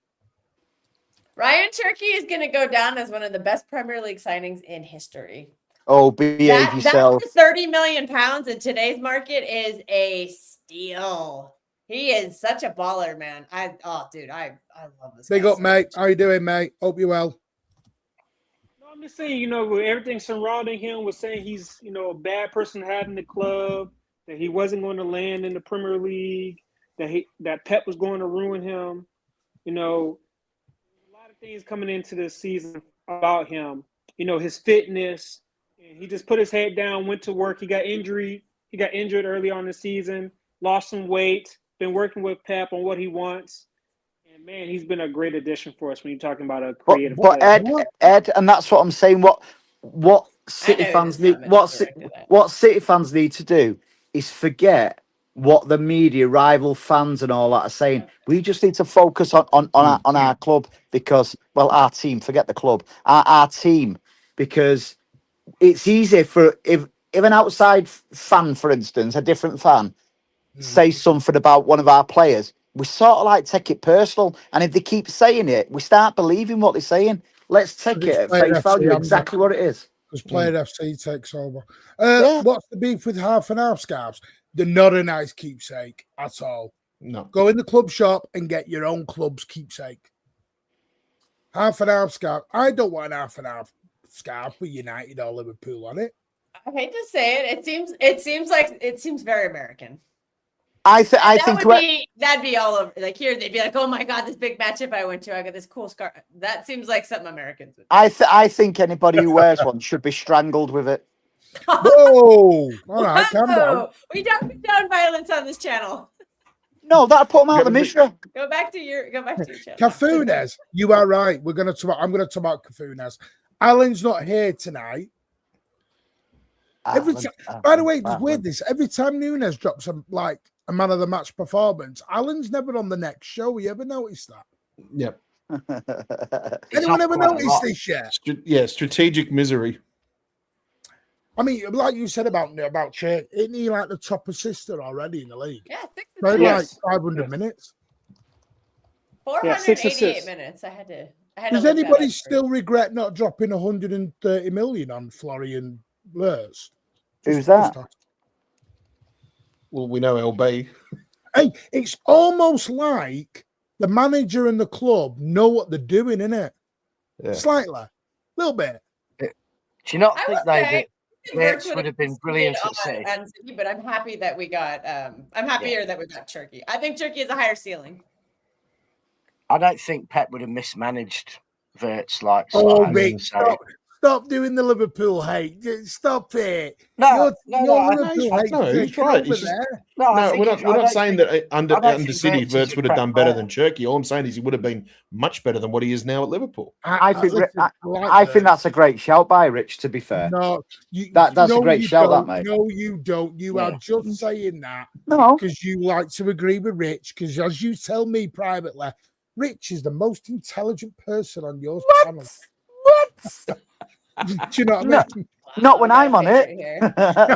Ryan Turkey is going to go down as one of the best Premier League signings in history. Oh, behave yourself. That 30 million pounds in today's market is a steal. He is such a baller, man. I love this. Big up, mate. How you doing, mate? Hope you well. No, I'm just saying, with everything surrounding him, was saying he's, a bad person to have in the club, that he wasn't going to land in the Premier League, that Pep was going to ruin him. There's a lot of things coming into this season about him. His fitness. And he just put his head down, went to work. He got injured early on in the season, lost some weight. Been working with Pep on what he wants, and man, he's been a great addition for us when you're talking about a creative. But Ed, and that's what I'm saying. What City fans need, what City fans need to do is forget what the media, rival fans, and all that are saying. We just need to focus on our club because, well, our team. Forget the club, our team, because it's easy for if an outside fan, for instance, a different fan. Say something about one of our players, we sort of like take it personal, and if they keep saying it, we start believing what they're saying. Let's take it at face value, exactly what it is. Because Player FC takes over. What's the beef with half and half scarves? They're not a nice keepsake at all. No. Go in the club shop and get your own club's keepsake. Half and half scarf. I don't want an half and half scarf with United or Liverpool on it. I hate to say it. It seems very American. I think that'd be all over. Like here, they'd be like, "Oh my god, this big matchup I went to, I got this cool scarf." That seems like something Americans would do. I think anybody who wears one should be strangled with it. Whoa! All right, calm down. We don't condone violence on this channel. No, that'd put them out of the Mishra. Go back to your channel. Cafunes, you are right. I'm gonna talk about Cafunes. Alan's not here tonight. By the way, it's weird. Every time Nunes drops a man of the match performance, Alan's never on the next show. You ever noticed that? Yep. Anyone ever noticed this yet? Strategic misery. I mean, like you said about Che, isn't he like the top assister already in the league? Yeah, 6 Played like 500 minutes. 488 minutes. I had to. Does anybody still regret not dropping 130 million on Florian Wirtz? Who's that? Well, we know LB. Hey, it's almost like the manager and the club know what they're doing, innit? Yeah. Slightly. A little bit. Do you not think that Wirtz would have been brilliant at City? But I'm happy that we got I'm happier that we got Turkey. I think Turkey is a higher ceiling. I don't think Pep would have mismanaged Wirtz like. Rick, stop doing the Liverpool hate. Stop it. No, he's right. We're not saying that under City, Wirtz would have done better than Turkey. All I'm saying is he would have been much better than what he is now at Liverpool. I think that's a great shout by Rich, to be fair. No, that's a great shout, that, mate. No, you don't. You are just saying that no, because you like to agree with Rich, because as you tell me privately, Rich is the most intelligent person on your channel. What? Do you know what I mean? Not when I'm on it.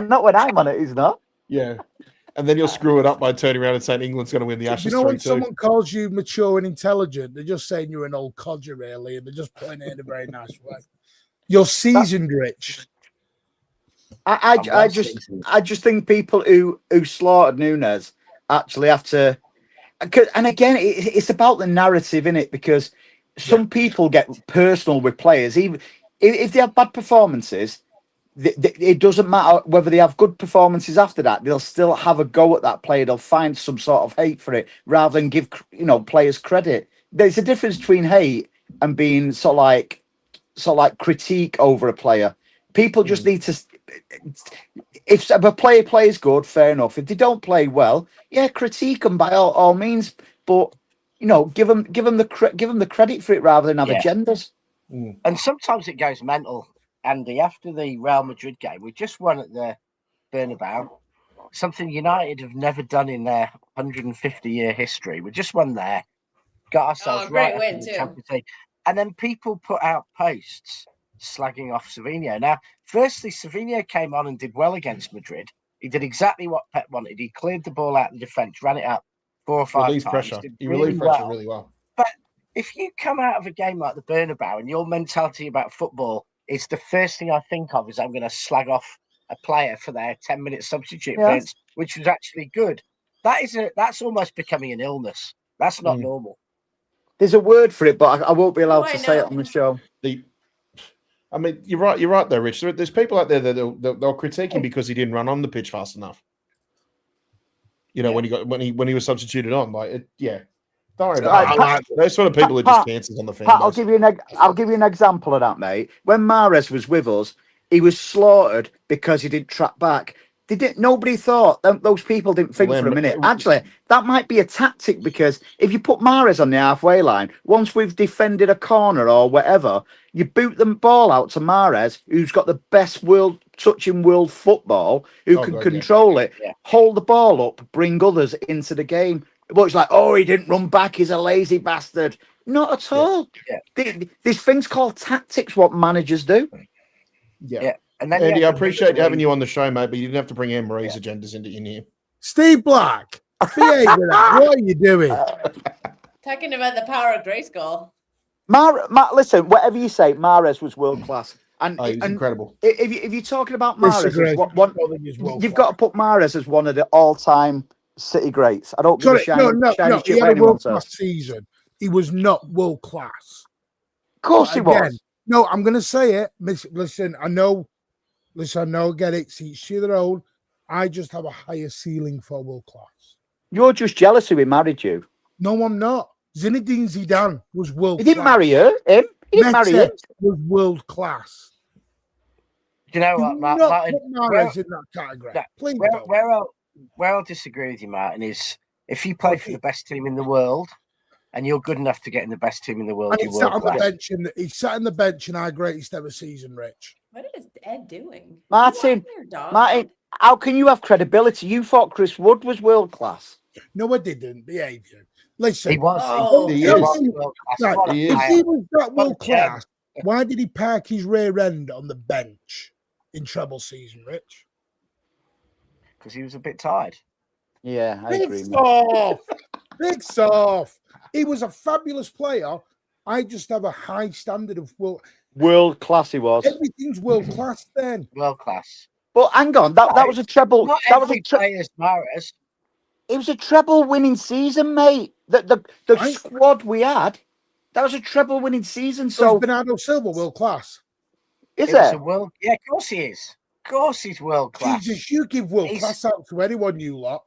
Not when I'm on it, he's not. Yeah. And then you'll screw it up by turning around and saying England's going to win the Ashes. When someone calls you mature and intelligent, they're just saying you're an old codger, really, and they're just putting it in a very nice way. You're seasoned, Rich. I just think people who slaughtered Nunes actually have to. And again, it's about the narrative in it, because some people get personal with players, even if they have bad performances. It doesn't matter whether they have good performances after that; they'll still have a go at that player. They'll find some sort of hate for it, rather than give players credit. There's a difference between hate and being sort of like critique over a player. People just need to. If a player plays good, fair enough. If they don't play well, critique them by all means. But give them the credit for it, rather than have agendas. And sometimes it goes mental. Andy, after the Real Madrid game, we just won at the Bernabeu, something United have never done in their 150-year history. We just won there, got ourselves right up in the Champions League, and then people put out posts slagging off Savinho. Now, firstly, Savinho came on and did well against Madrid. He did exactly what Pep wanted. He cleared the ball out of the defence, ran it up 4 or 5 times. Pressure. He relieved pressure really well. But if you come out of a game like the Bernabeu and your mentality about football is the first thing I think of is I'm going to slag off a player for their 10-minute substitute appearance, which was actually good. That's almost becoming an illness. That's not normal. There's a word for it, but I won't be allowed to say it on the show. I mean, you're right there, Rich. There's people out there that they'll critique him because he didn't run on the pitch fast enough. When he was substituted on, Don't worry about it. Those sort of people are just cancers on the fan. I'll give you an example of that, mate. When Mahrez was with us, he was slaughtered because he didn't track back. Nobody thought, those people didn't think for a minute. Actually, that might be a tactic, because if you put Mahrez on the halfway line, once we've defended a corner or whatever, you boot the ball out to Mahrez, who's got the best world football, who can control it, hold the ball up, bring others into the game. But it's like, he didn't run back, he's a lazy bastard. Not at all. There's things called tactics, what managers do. Yeah. And then Andy, I appreciate having you on the show, mate, but you didn't have to bring Anne-Marie's agendas in here. Steve Black, behave with that. What are you doing? Talking about the power of Grayskull. Listen, whatever you say, Mahrez was world class. And he's incredible. If you're talking about Mahrez, you've got to put Mahrez as one of the all-time City greats. I don't give a shiny he had a world-class season. He was not world-class. Of course he was. No, I'm going to say it. Listen, I know, get it. See their own. I just have a higher ceiling for world-class. You're just jealous who he married you. No, I'm not. Zinedine Zidane was world-class. He didn't marry her, him. He didn't marry him. Was world-class. Do you know what, Martin? Mahrez in that category. Please where I'll disagree with you, Martin, is if you play for the best team in the world and you're good enough to get in the best team in the world, he sat on the bench in our greatest ever season, Rich. What is Ed doing? Martin, how can you have credibility? You thought Chris Wood was world class. No, I didn't. Behave you. Listen, he was. If he was that world class, why did he park his rear end on the bench in treble season, Rich? Because he was a bit tired. Yeah, I agree. Big soft. He was a fabulous player. I just have a high standard of world class. He was. Everything's world class then. World class. But hang on, that was a treble. That was a Mahrez. It was a treble winning season, mate. The squad we had, that was a treble winning season. So Bernardo Silva world class. Is it? Yeah, of course he is. Of course he's world class. Jesus, you give world class out to anyone, you lot.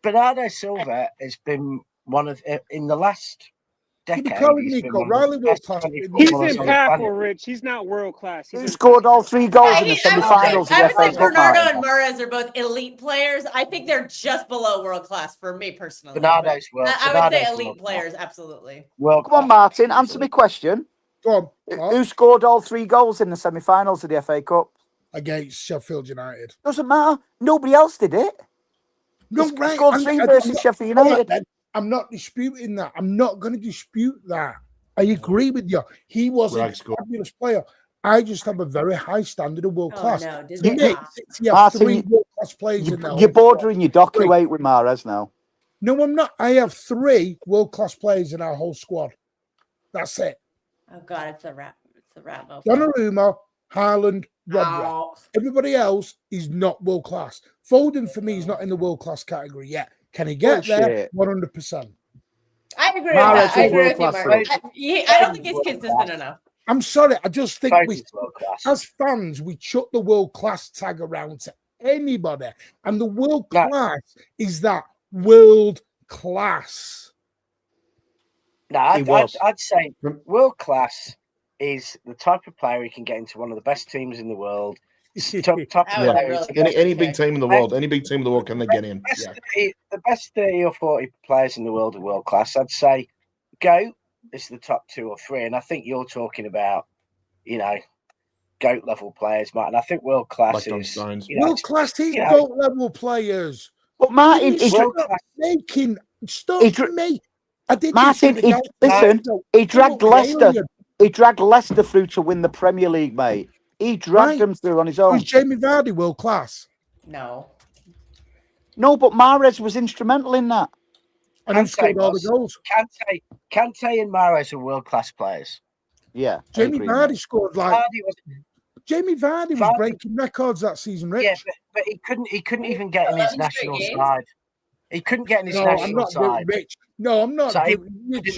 Bernardo Silva has been one of, in the last decade. Riley world class. He's impactful, Rich. He's not world class. He scored all 3 goals in the semi-finals. I would say Bernardo and Mahrez are both elite players. I think they're just below world class for me personally. Bernardo's I would say elite players, absolutely. Well, come on, Martin, answer me question. Go on. Who scored all 3 goals in the semi-finals of the FA Cup? Against Sheffield United. Doesn't matter. Nobody else did it. No, right. Scored 3 versus Sheffield United. I'm not disputing that. I'm not going to dispute that. I agree with you. He was a fabulous player. I just have a very high standard of world class. No, you have 3 world class players in there. You're bordering your docky weight with Mahrez now. No, I'm not. I have 3 world class players in our whole squad. That's it. Oh God, it's a rat. It's a rat. Donnarumma, Haaland, Rodri. Oh. Everybody else is not world class. Foden for me is not in the world class category yet. Can he get there? 100%. I agree with Mahrez that. I is agree with you, world-class, Mark. though. I don't think he's consistent enough. I'm sorry. I just think Foden's world class. as fans, we chuck the world class tag around to anybody. And the world class is that world class. No, I'd say world class is the type of player who can get into one of the best teams in the world. Top Yeah. Any big team in the world, can they get in? The best 30 or 40 players in the world are world class. I'd say GOAT is the top 2 or 3, and I think you're talking about, GOAT level players, Martin. I think world class like is world class is GOAT level players. But Martin, stop me. I did Martin, he dragged Leicester. He dragged Leicester through to win the Premier League, mate. He dragged them through on his own. Was Jamie Vardy world class? No, but Mahrez was instrumental in that. And he scored all the goals. Kante and Mahrez are world class players. Yeah, Jamie Vardy scored Jamie Vardy was breaking records that season, Rich. Yeah, but he couldn't even get in his national side. He couldn't get in his national side. Rich. No, I'm not. So That's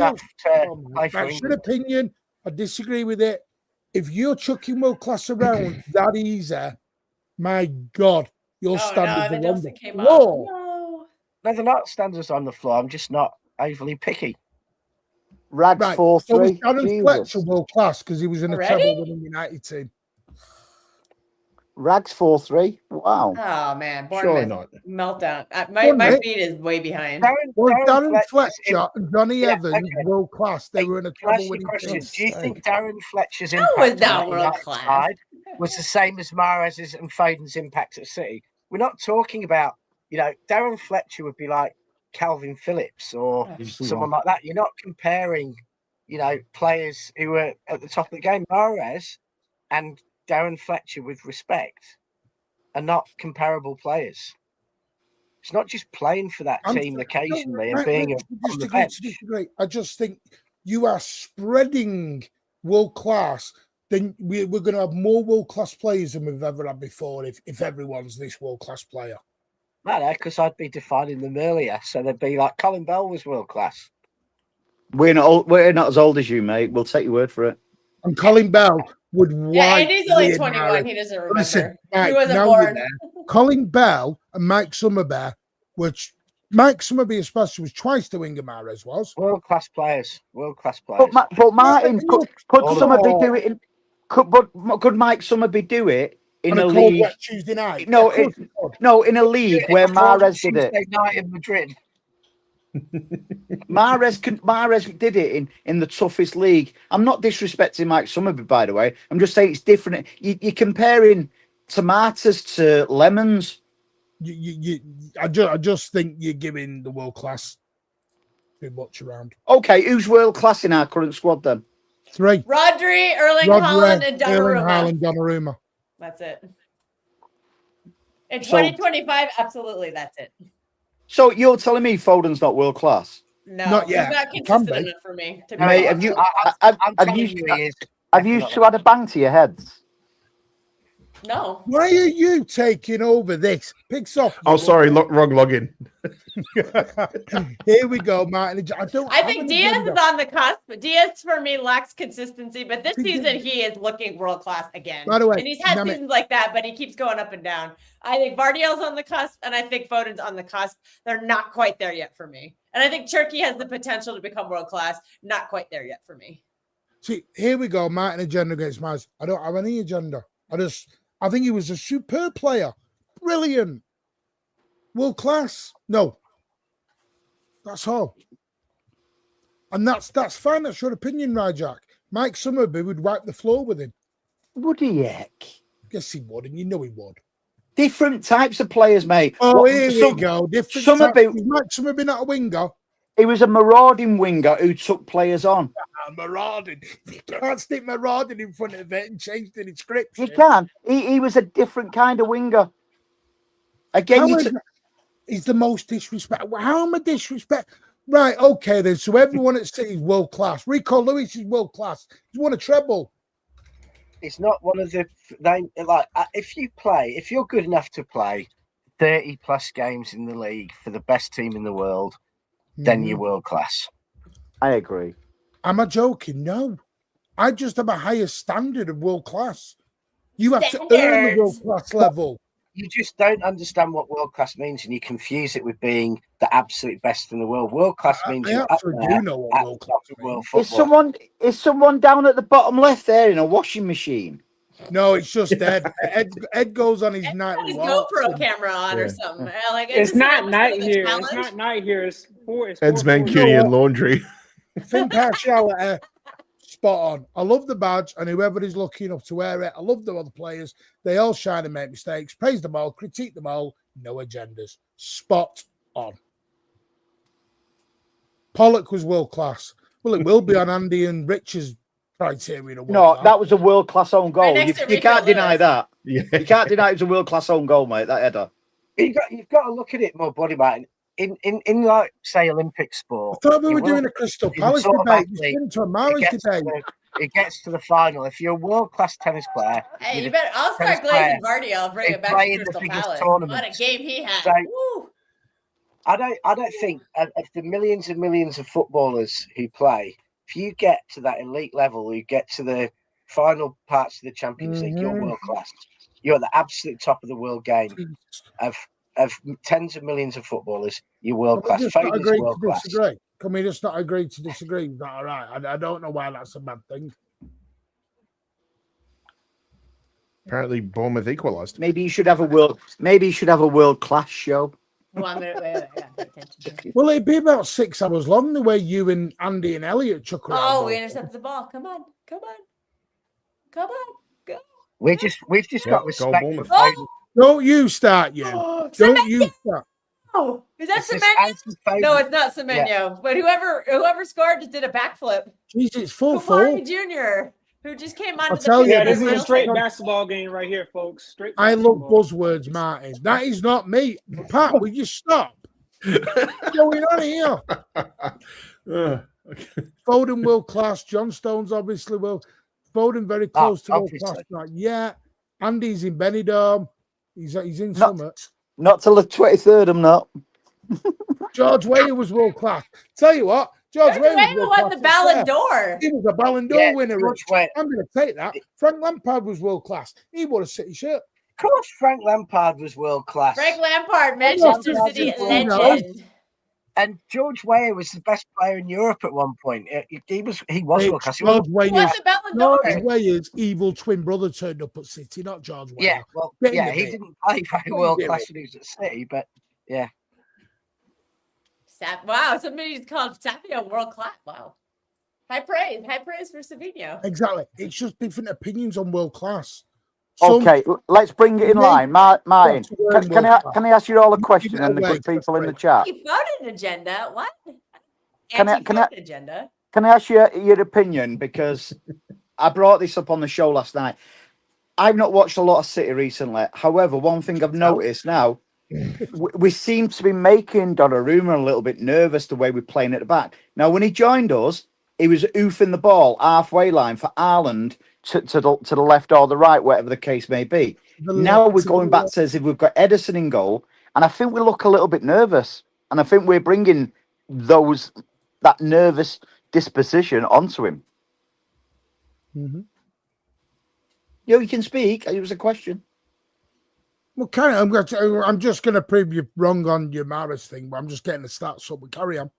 your opinion. I disagree with it. If you're chucking world class around that easy, my God, your standards are on the floor. No, they're not standards on the floor. I'm just not overly picky. Rags 4-3. So was Darren Fletcher world class because he was in a treble winning United team. Rags 4-3. Wow. Oh man, surely not. Meltdown. My feed is way behind. Darren Fletcher and Johnny Evans world class. They were in a treble winning team. Do you think Darren Fletcher's impact was not world class was the same as Mahrez's and Foden's impact at City? We're not talking about, Darren Fletcher would be like Calvin Phillips or someone like that. You're not comparing, players who were at the top of the game. Mahrez and Darren Fletcher, with respect, are not comparable players. It's not just playing for that team occasionally and being on the bench. I just think you are spreading world class. Then we're going to have more world class players than we've ever had before. If everyone's this world class player, no, because I'd be defining them earlier. So they'd be like Colin Bell was world class. We're not as old as you, mate. We'll take your word for it. And Colin Bell would and he's only 21. He doesn't remember. Listen, he wasn't born. Colin Bell and Mike Summerby, which Mike Summerby especially was twice the winger Mahrez was. World class players. But Martin, could Summerby do it? Could Mike Summerby do it in a league? Wet Tuesday night. No, in a league where Mahrez did it. Tuesday night in Madrid. Mahrez did it in the toughest league. I'm not disrespecting Mike Summerby, by the way. I'm just saying it's different. You're comparing tomatoes to lemons. I just think you're giving the world class too much around. Okay, who's world class in our current squad then? 3. Rodri, Erling Haaland, and Donnarumma. That's it. In 2025, absolutely, that's it. So you're telling me Foden's not world class? No, not yet. He's not consistent enough for me. Mate, have you had a bang to your heads? No. Why are you taking over this? Picks off. Oh, sorry, wrong login. Here we go, Martin. I think Diaz is on the cusp. Diaz for me lacks consistency, but this season he is looking world class again. By the way, and he's had seasons like that, but he keeps going up and down. I think Vardiel's on the cusp, and I think Foden's on the cusp. They're not quite there yet for me. And I think Turkey has the potential to become world class. Not quite there yet for me. See, here we go. Martin agenda against Maz. I don't have any agenda. I think he was a superb player. Brilliant. World class. No. That's all. And that's fine. That's your opinion, Rajak. Mike Summerby would wipe the floor with him. Would he, heck? Yes, he would, and you know he would. Different types of players, mate. Oh, here we go. Different Summerby, Mike Summerby not a winger. He was a marauding winger who took players on. Marauding. You can't stick marauding in front of it and change the description. You can. He was a different kind of winger. Again, he's the most disrespect. How am I disrespect? Right, okay then. So everyone at City is world class. Rico Lewis is world class. He's won a treble. It's not one of the if you're good enough to play 30 plus games in the league for the best team in the world, then you're world class. I agree. Am I joking? No. I just have a higher standard of world class. You have to earn the world class level. You just don't understand what world class means, and you confuse it with being the absolute best in the world. World class means I absolutely do know what world class means. Is someone down at the bottom left there in a washing machine? No, it's just Ed. Ed goes on his nightly his walks. GoPro camera on or something. Like, it's not night here. It's not night here. It's Ed's Mancunian laundry. Impartiality, spot on. I love the badge, and whoever is lucky enough to wear it, I love the other players. They all shine and make mistakes. Praise them all, critique them all. No agendas. Spot on. Pollock was world class. Well, it will be on Andy and Rich's criteria. No, that was a world class own goal. Right You can't deny that. You can't deny it was a world class own goal, mate. That header. You've got to look at it more, Body Martin. In like say Olympic sport. I thought we were doing a Crystal Palace debate. It gets to the final. If you're a world class tennis player, hey, you better. I'll start glazing Barty. I'll bring it back to Crystal Palace. What a game he had! So, I don't think of the millions and millions of footballers who play. If you get to that elite level, you get to the final parts of the Champions League, you're world class. You're at the absolute top of the world game of tens of millions of footballers. You're world class. World class. Can we just not agree to disagree? Is that all right? I don't know why that's a bad thing. Apparently, Bournemouth equalised. Maybe you should have a world class show. Well, Well, it'd be about 6 hours long the way you and Andy and Elliot chuck around. Oh, we intercepted the ball. Come on. Go. We've just got respect. Don't you start, you. Don't you start. Oh, is that Semenyo? No, it's not Semenyo. Yeah. But whoever scored just did a backflip. Jeez, it's full. Junior, who just came on. This is a straight basketball game right here, folks. Straight. I love buzzwords, Martin. That is not me. Pat, will you stop? What's going on here? Foden world class. John Stones obviously will. Foden very close to world class. Yeah. Andy's in Benidorm. He's in summer. Not till the 23rd, I'm not. George Weah was world class. Tell you what, George Weah won the Ballon d'Or. He was a Ballon d'Or winner. I'm going to take that. Frank Lampard was world class. He wore a City shirt. Of course, Frank Lampard was world class. Frank Lampard, Manchester City legend. And George Weah was the best player in Europe at one point. He was world class. George Weah's evil twin brother turned up at City, not George Weah. Yeah, well, he didn't play very world class when he was at City, but yeah. Wow, somebody's called Savio world class. Wow. High praise for Savino. Exactly. It's just different opinions on world class. Okay, let's bring it in line. Martin, can I ask you all a question and the good people in the chat? You voted agenda. What? Can I ask you your opinion? Because I brought this up on the show last night. I've not watched a lot of City recently. However, one thing I've noticed now, we seem to be making Donnarumma a little bit nervous the way we're playing at the back. Now, when he joined us, he was oofing the ball halfway line for Ireland to the left or the right, whatever the case may be. Now we're going back to as if we've got Edison in goal, and I think we look a little bit nervous. And I think we're bringing that nervous disposition onto him. Mm-hmm. You can speak. It was a question. Well, I'm just going to prove you wrong on your Maris thing, but I'm just getting the stats up. We carry on.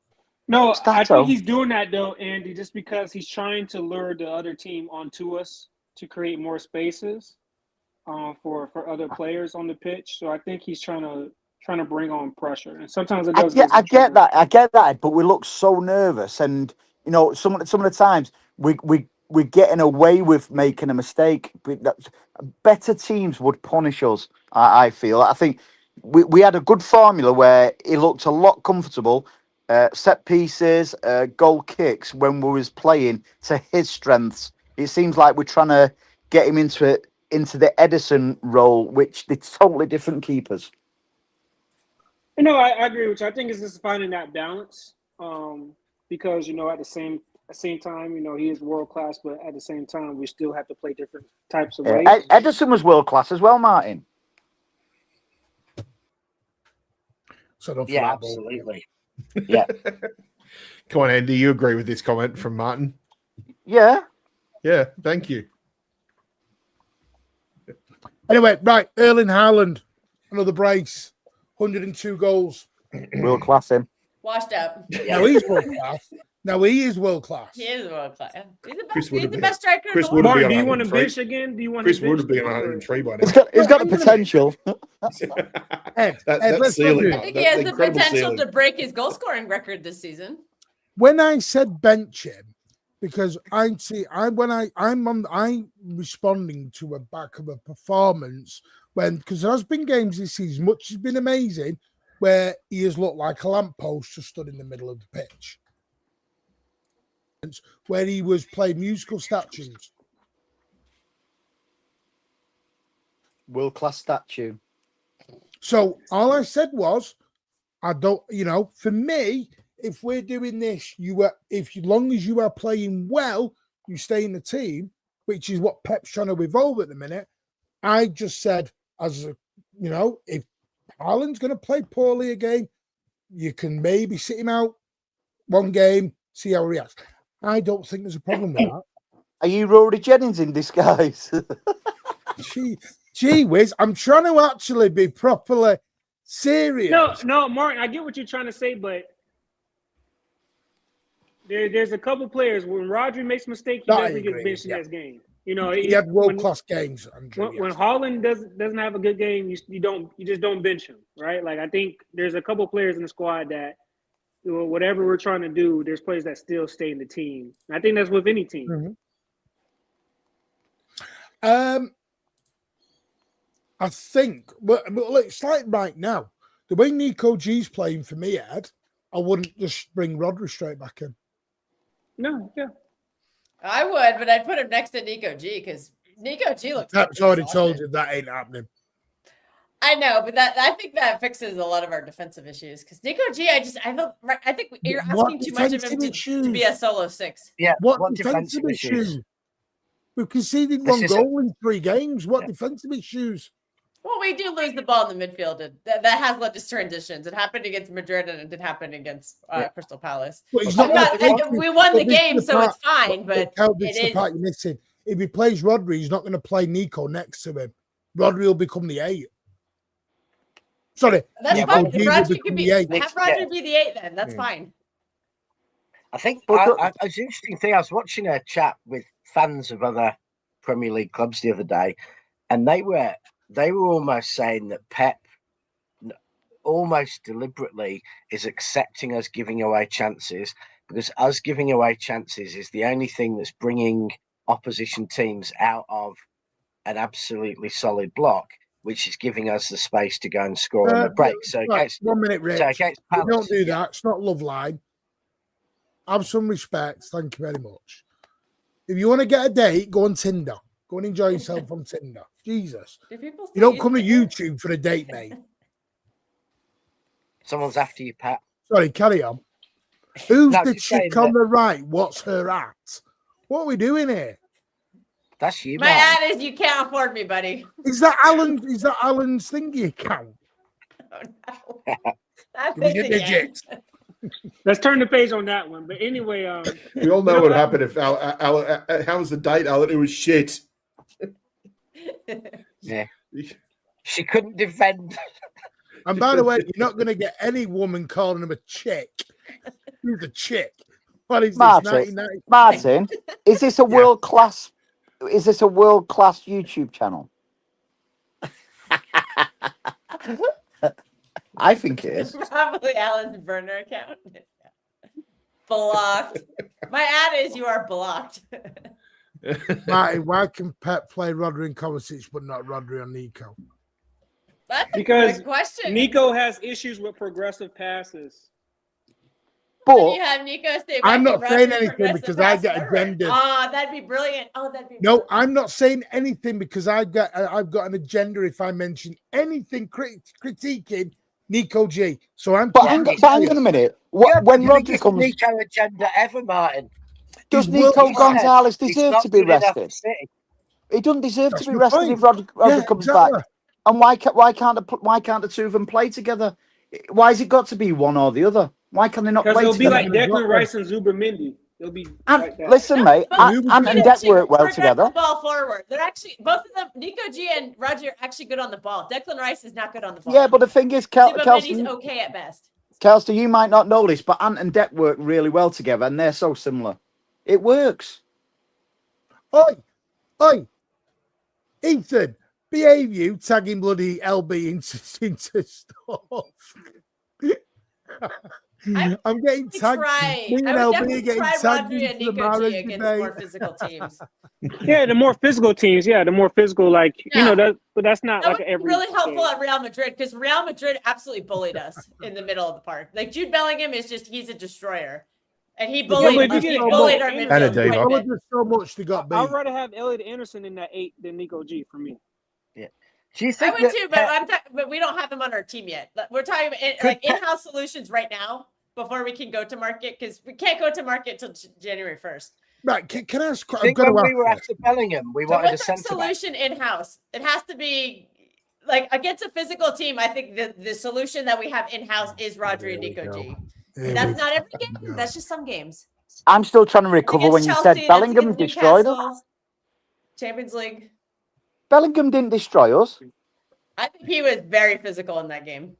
No, I think he's doing that, though, Andy, just because he's trying to lure the other team onto us to create more spaces for other players on the pitch. So I think he's trying to bring on pressure. And sometimes it does. I get that, but we look so nervous. And, some of the times we're getting away with making a mistake. Better teams would punish us, I feel. I think we had a good formula where he looked a lot comfortable. Set pieces, goal kicks when we was playing to his strengths. It seems like we're trying to get him into the Edison role, which they're totally different keepers. I agree with you. I think it's just finding that balance because, at the the same time, he is world class, but at the same time, we still have to play different types of Yeah. ways. Ederson was world class as well, Martin. So Yeah, absolutely. Yeah. Come on, Andy. You agree with this comment from Martin? Yeah. Yeah, thank you. Anyway, right, Erling Haaland, another brace, 102 goals. World class him. Washed up. Now he's world class. Now he is world class. He is world class. Chris He's would the have best striker. Chris in the would have world. Martin, do you on want to 103. bench again? Do you want Chris to would bench have been again, on or- 103 by now. He's got the potential. Ed, That's let's ceiling. not I do think it. he has the incredible potential ceiling. to break his goal scoring record this season. When I said bench him, because I'm responding to a back of a performance because there has been games this season, which has been amazing, where he has looked like a lamppost just stood in the middle of the pitch, where he was playing musical statues. World class statue. So all I said was, I don't, for me, if we're doing this, as long as you are playing well, you stay in the team, which is what Pep's trying to evolve at the minute. I just said, if Haaland's going to play poorly again, you can maybe sit him out one game, see how he reacts. I don't think there's a problem with that. Are you Rory Jennings in disguise? Gee whiz, I'm trying to actually be properly serious. No, Martin, I get what you're trying to say, but there's a couple players when Rodri makes a mistake, he doesn't get benched in this game. He had world class games. Andrew, when Haaland doesn't have a good game, you just don't bench him, right? Like I think there's a couple players in the squad that whatever we're trying to do, there's players that still stay in the team. And I think that's with any team. Mm-hmm. I think, but it's like right now, the way Nico G's playing for me, Ed, I wouldn't just bring Rodri straight back in. No, yeah. I would, but I'd put him next to Nico G because Nico G looks. That's already told you that ain't happening. I know, but I think that fixes a lot of our defensive issues because Nico G, I think you're asking too much of him to be a solo six. Yeah. What defensive issues? We've conceded one goal in 3 games. What defensive issues? Well, we do lose the ball in the midfield. And that has led to transitions. It happened against Madrid and it did happen against Crystal Palace. Well, we won the game, so it's fine. But it's the part you're missing. If he plays Rodri, he's not going to play Nico next to him. Rodri will become the 8. Sorry, that's Nico fine. G Rodri will become the 8. Have Rodri be the 8 then. That's fine. I think it's an interesting thing. I was watching a chat with fans of other Premier League clubs the other day, and they were almost saying that Pep almost deliberately is accepting us giving away chances because us giving away chances is the only thing that's bringing opposition teams out of an absolutely solid block, which is giving us the space to go and score on the break. So against, 1 minute, Rich. So against Palace, don't do that. It's not love line. Have some respect. Thank you very much. If you want to get a date, go on Tinder. Go and enjoy yourself on Tinder. Jesus. You don't come to YouTube for a date, mate. Someone's after you, Pat. Sorry, carry on. Who's the chick on the right? What's her at? What are we doing here? That's you, My ad is you can't afford me, buddy. Is that Alan? Is that Alan's thingy account? Oh, no. That's digits. Let's turn the page on that one. But anyway, we all know what happened if Alan. How was the date, Alan? It was shit. Yeah, she couldn't defend. And by the way, you're not going to get any woman calling him a chick. Who's a chick? What is Martin, this? Martin, is this a world class? Is this a world class YouTube channel? I think it is. Probably Alan's burner account. Blocked. My ad is you are blocked. Martin, why can Pep play Rodri and Kovacic but not Rodri and Nico? That's because a good question. Nico has issues with progressive passes. But you have Nico stay back I'm not and saying Rodri anything progressive because pass I get forward. agenda. Oh, that'd be brilliant. No, I'm not saying anything because I've got an agenda if I mention anything critiquing Nico G. So I'm. But hang on a minute. When Rodri comes, Nico agenda ever, Martin. Does He's Nico world class. Gonzalez He's deserve not to be good enough for rested? City. He doesn't deserve That's to be my rested point. if Rodri Yeah, comes exactly. back. And why can't the two of them play together? Why has it got to be one or the other? Why can they not Because play it'll be together? like Declan Rice and Zubermindy. It'll be And like that. listen, mate, But Ant and they Deck actually work well progress together. the ball forward. They're actually both of them. Nico G and Roger are actually good on the ball. Declan Rice is not good on the ball. Yeah, but the thing is, Zubermindy's okay at best. Kelsey, you might not know this, but Ant and Deck work really well together, and they're so similar. It works. Oi, Ethan, behave you, tagging bloody LB into stuff. I'm getting tagged. Try. Me and I would LB are definitely getting try tagged Rodri and into the Nico G marriage against debate. more physical teams. Yeah, the more physical teams. Yeah, the more physical, like that. But that's not That like would be every really helpful game. at Real Madrid because Real Madrid absolutely bullied us in the middle of the park. Like Jude Bellingham he's a destroyer, and he bullied our Anderson, And a midfield diva. quite a bit. There's so much they got beat. I'd rather have Elliot Anderson in that 8 than Nico G for me. Yeah. Do you I think would too, but we don't have him on our team yet. We're talking about in-house solutions right now before we can go to market because we can't go to market till January 1st. Right? Can I ask? I think when we were after Bellingham, we wanted a centre solution in-house. It has to be like against a physical team. I think the solution that we have in-house is Rodri and Nico G. That's not every game. That's just some games. I'm still trying to recover when Chelsea, you said Bellingham destroyed us. Champions League. Bellingham didn't destroy us. I think he was very physical in that game.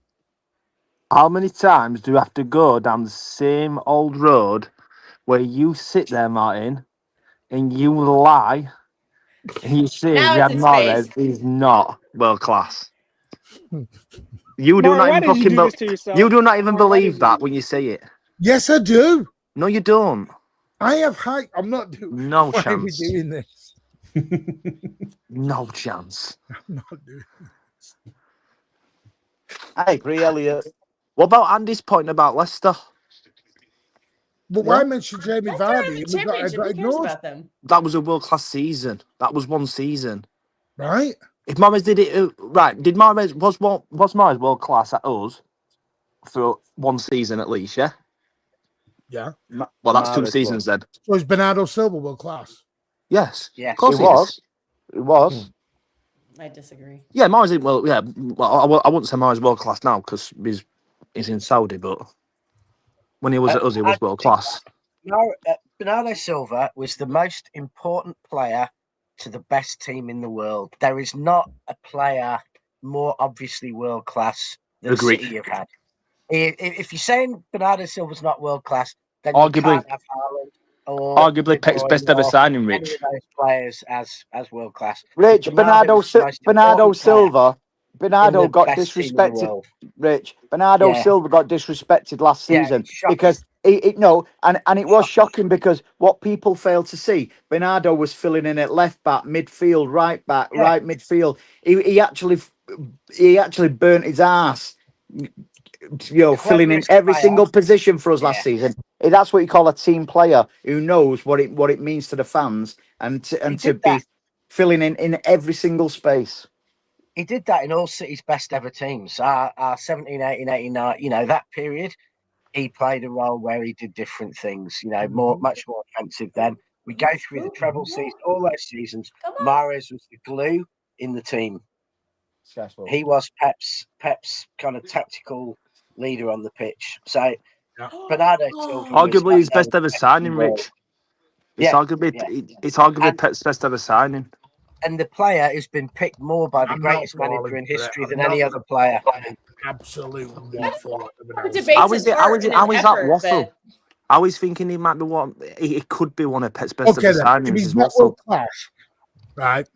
How many times do you have to go down the same old road where you sit there, Martin, and you lie and you say Riyad Mahrez is not world class? You do not even you do not even believe that when you say it. Yes, I do. No, you don't. I have high. I'm not doing. No Why chance. are we doing this? No chance. I'm not doing. I agree, Elliot. What about Andy's point about Leicester? But why mention Jamie Vardy? Who cares about them? That was a world class season. That was one season, right? If Mahrez did it right, did Mahrez was Mahrez world class at us for one season at least? Yeah. Yeah. Well, that's two seasons then. So is Bernardo Silva world class? Yes. Yes, of course it was. It was. I disagree. Yeah, Mahrez isn't well. Yeah, well, I wouldn't say Mahrez world class now because he's in Saudi, but when he was at us, he was world class. Bernardo Silva was the most important player to the best team in the world. There is not a player more obviously world class than City have had. If you're saying Bernardo Silva's not world class, then you can't have Haaland or arguably Pep's best ever signing, Rich. Any of those players as world class. Rich, Bernardo Silva. Bernardo got disrespected. Rich, Bernardo Silva got disrespected last season because it was shocking because what people fail to see, Bernardo was filling in at left back, midfield, right back, right midfield. He actually burnt his ass, filling in every single position for us last season. That's what you call a team player who knows what it means to the fans and to be filling in every single space. He did that in all City's best ever teams. Our 17, 18, 89, that period, he played a role where he did different things, much more offensive then. We go through the treble season, all those seasons. Mahrez was the glue in the team. He was Pep's kind of tactical leader on the pitch. So Bernardo Silva arguably his best ever signing, Rich. It's arguably Pep's best ever signing. And the player has been picked more by the greatest manager in history than any other player. Absolute waffle. How is that waffle? I was thinking he might be one. It could be one of Pep's best ever signings. If he's not world class, right?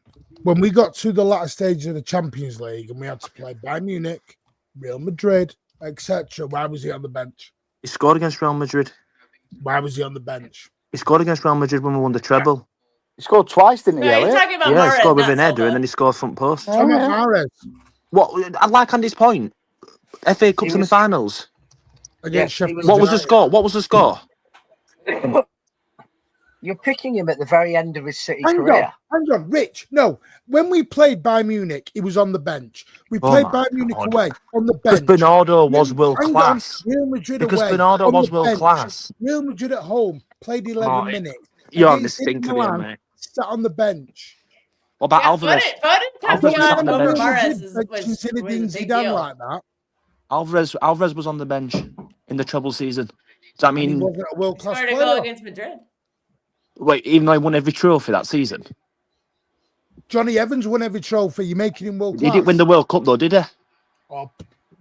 When we got to the latter stage of the Champions League and we had to play Bayern Munich, Real Madrid, etc., why was he on the bench? He scored against Real Madrid. Why was he on the bench? He scored against Real Madrid when we won the treble. He scored twice, didn't he? You're talking about Mahrez, he scored with an Silva. header and then he scored front post. Mahrez. What? I like Andy's point. FA Cup semi-finals. What was the score? What was the score? You're picking him at the very end of his City career. Hang on, Rich. No, when we played Bayern Munich, he was on the bench. We played Bayern Munich away on the bench. Because Bernardo was world class. Real Madrid because away, Bernardo was world class. Real Madrid at home played 11 minutes. You're on the against Inter stinker here, Milan, mate. sat on the bench. What about Yeah, Alvarez? Foden Alvarez coming was on on the over bench. Mahrez was Zinedine a big Zidane deal. like that, Alvarez was on the bench in the treble season. Does that and he mean wasn't a world class Scored a goal player. against Madrid. wait? Even though he won every trophy that season, Johnny Evans won every trophy. You're making him world he class. didn't win the World Cup though, did he? Oh,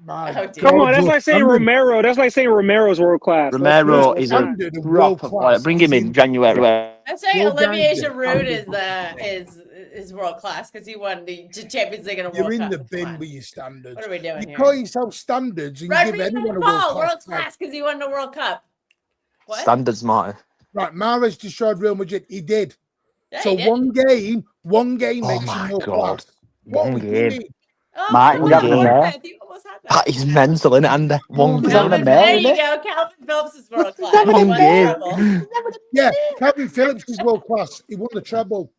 my Oh, dear. Come on, that's God, like saying standard- Romero. That's like saying Romero's world class. Romero That's is not- a standard of world proper class. player. Bring him in January. I'd say Your Olivier guys are Giroud is world class because he won the Champions League and a You're World in Cup. the Come bin on. with your standards. What are we doing You here? call yourself standards and you give Rodrigo anyone a de Paul, world world class. class because he won the World Cup. What? Standards, Martin. Right, Mahrez destroyed Real Madrid. He did. Yeah, So he did. one game Oh makes my him world God. class. What One we game. doing? Oh, Martin, come you on, having a mare? Bournemouth, you almost had that. That is mental, isn't it, Andy? One He's having a game. mare, There isn't you it? go. Calvin Phillips is world class. He One won the game. treble. Yeah, Calvin Phillips is world class. He won the treble.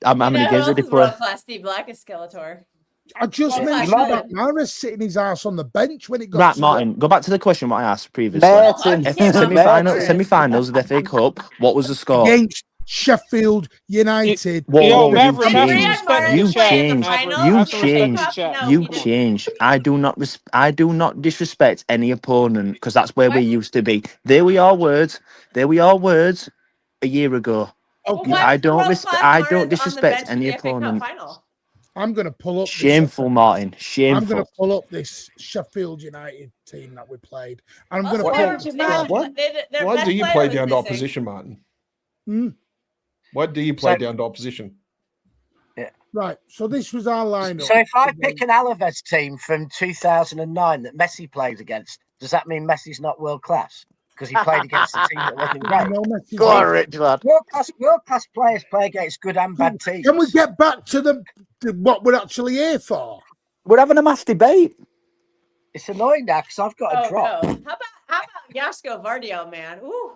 How many You know games who did he else is play? world class? Steve Black is Skeletor. I just Well, mentioned Martin- about Mahrez sitting his ass on the bench when it got Right, to Martin, go back to the question what I asked previously. Martin. Semi-finals of the FA Cup, what was the score? against Sheffield United. Whoa, Yo, whoa, Maverick, you have some changed. respect in You the chat. changed. Maverick, You have some respect in the changed. chat. No, You he didn't. changed. I do not disrespect any opponent because that's where we What? used to be. There we are words. There we are words a year ago. Okay, Why I was the don't world respect. class I Mahrez don't on the disrespect bench for any the FA Cup opponent. final? I'm going to pull up Shameful, Martin. I'm Shameful. going to pull up this Sheffield United team that we played, and I'm Also, going to their- pull their- What? their Why best do you player play was down to missing. opposition, Martin? Hmm? Why do you play So- down to opposition? right. So this was our lineup. So if I pick an Alaves team from 2009 that Messi played against, does that mean Messi's not world class? Because he played against a team that wasn't great. No Messi's Go on, not. Rich lad. World class players play against good and bad teams. Can we get back to what we're actually here for? We're having a mass debate. It's annoying now because I've got a Oh drop. no! How about Jasko Vardio, man? Ooh,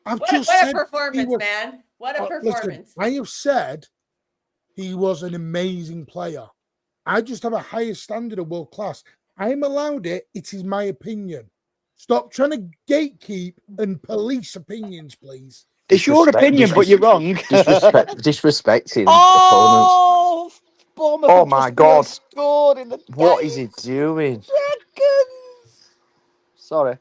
I've what just a said he performance, was- man! What a Listen, performance! I have said he was an amazing player. I just have a higher standard of world class. I am allowed it. It is my opinion. Stop trying to gatekeep and police opinions, please. It's your opinion, but you're wrong. Disrespecting opponents. Oh, Bournemouth Oh have my just God. scored in the What is he doing? seconds. Sorry.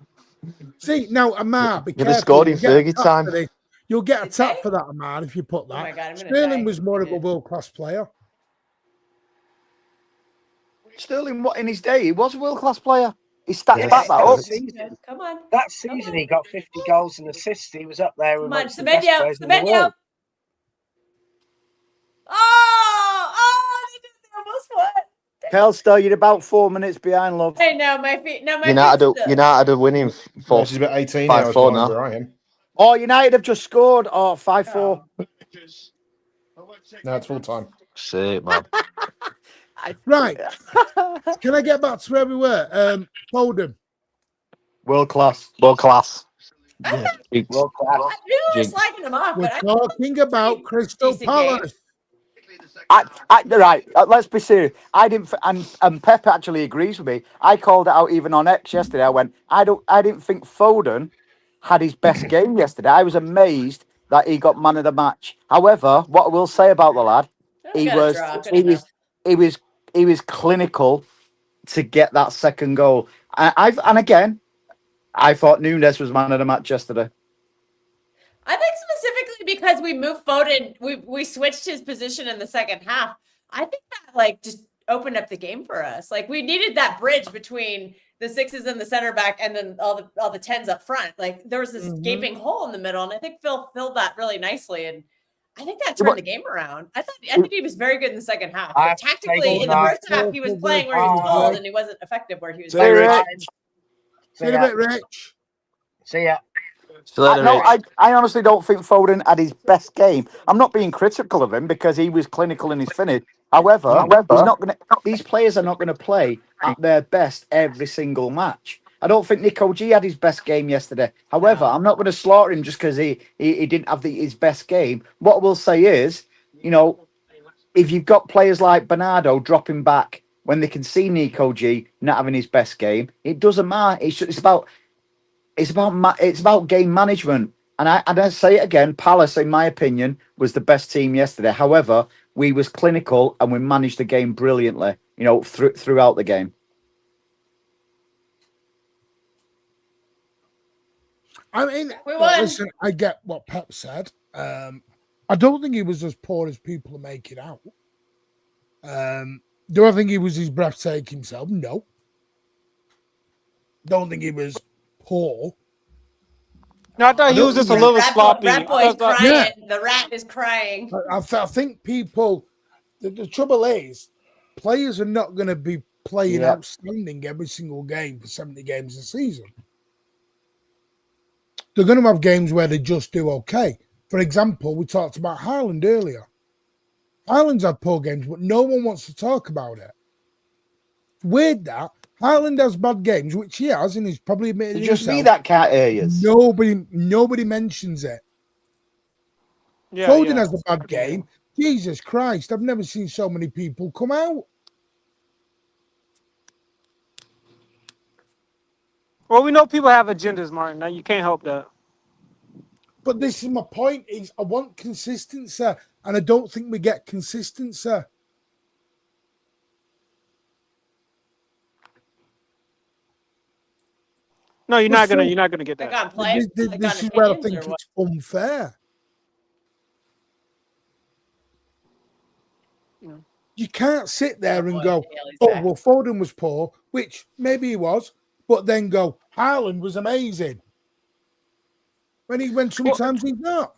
See, now, Amar, be You'd have careful. scored in You'll get a Fergie tap time. for this. You'll get a Did tap they? for that, Amar, if you put that. Oh my God, I'm gonna Sterling die. was more of a Did. world-class player. Sterling, what in his day? He was a world class player. His stats Yes. back that up. Season. Come on, That season he got 50 goals and assists. He was up there come on, amongst the best Semenyo, players in the Semenyo. world. Oh, they almost won. Kelster, you're about 4 minutes behind, love. Hey, no, my feet. No, my United feet. are winning Well, she's about 18 5-4 hours behind now. where I am. Oh, United have just scored. Oh, 5-4. No, it's full time. Shit, man. Right. Can I get back to where we were? Foden. World class. World class. Yeah. World class. I knew I was Jig. slacking them off, We're but talking about Crystal decent game. Palace. Right, let's be serious. I didn't, and Pep actually agrees with me. I called it out even on X yesterday. I went, I didn't think Foden had his best game yesterday. I was amazed that he got man of the match. However, what I will say about the lad, he got a was, draw, good he was clinical to get that second goal. And again, I thought Nunes was man of the match yesterday. I think specifically because we moved Foden, we switched his position in the second half. I think that like just opened up the game for us. Like we needed that bridge between the sixes and the center back, and then all the tens up front. Like there was this gaping hole in the middle, and I think Phil filled that really nicely. And I think that turned the game around. I think he was very good in the second half. But tactically, in the first half, he was playing where he was told, and he wasn't effective where he was. See you, See in a ya. bit, Rich. See ya. I honestly don't think Foden had his best game. I'm not being critical of him because he was clinical in his finish. However, he's not going to. These players are not going to play at their best every single match. I don't think Nico G had his best game yesterday. However, I'm not going to slaughter him just because he didn't have his best game. What I will say is, if you've got players like Bernardo dropping back when they can see Nico G not having his best game, it doesn't matter. It's about game management. And I say it again, Palace, in my opinion, was the best team yesterday. However, we was clinical and we managed the game brilliantly, you know, throughout the game. I mean, listen, I get what Pep said. I don't think he was as poor as people are making out. Do I think he was his breathtaking himself? No. Don't think he was poor. No, I thought he was just a little sloppy. Rat boy's crying. Yeah. The rat is crying. I think people. The trouble is, players are not going to be playing outstanding every single game for 70 games a season. They're going to have games where they just do okay. For example, we talked about Haaland earlier. Haaland's had poor games, but no one wants to talk about it. It's weird that Haaland has bad games, which he has, and he's probably admitted it just himself. me that can't hear you. Nobody mentions it. Yeah, Foden has a bad game. Jesus Christ, I've never seen so many people come out. Well, we know people have agendas, Martin. Now you can't help that. But this is my point: is I want consistency, and I don't think we get consistency. No, you're not gonna get that. This is where I think it's unfair. Yeah. You can't sit there and go, "Oh, well, Foden was poor," which maybe he was, but then go, "Haaland was amazing." When sometimes he's not.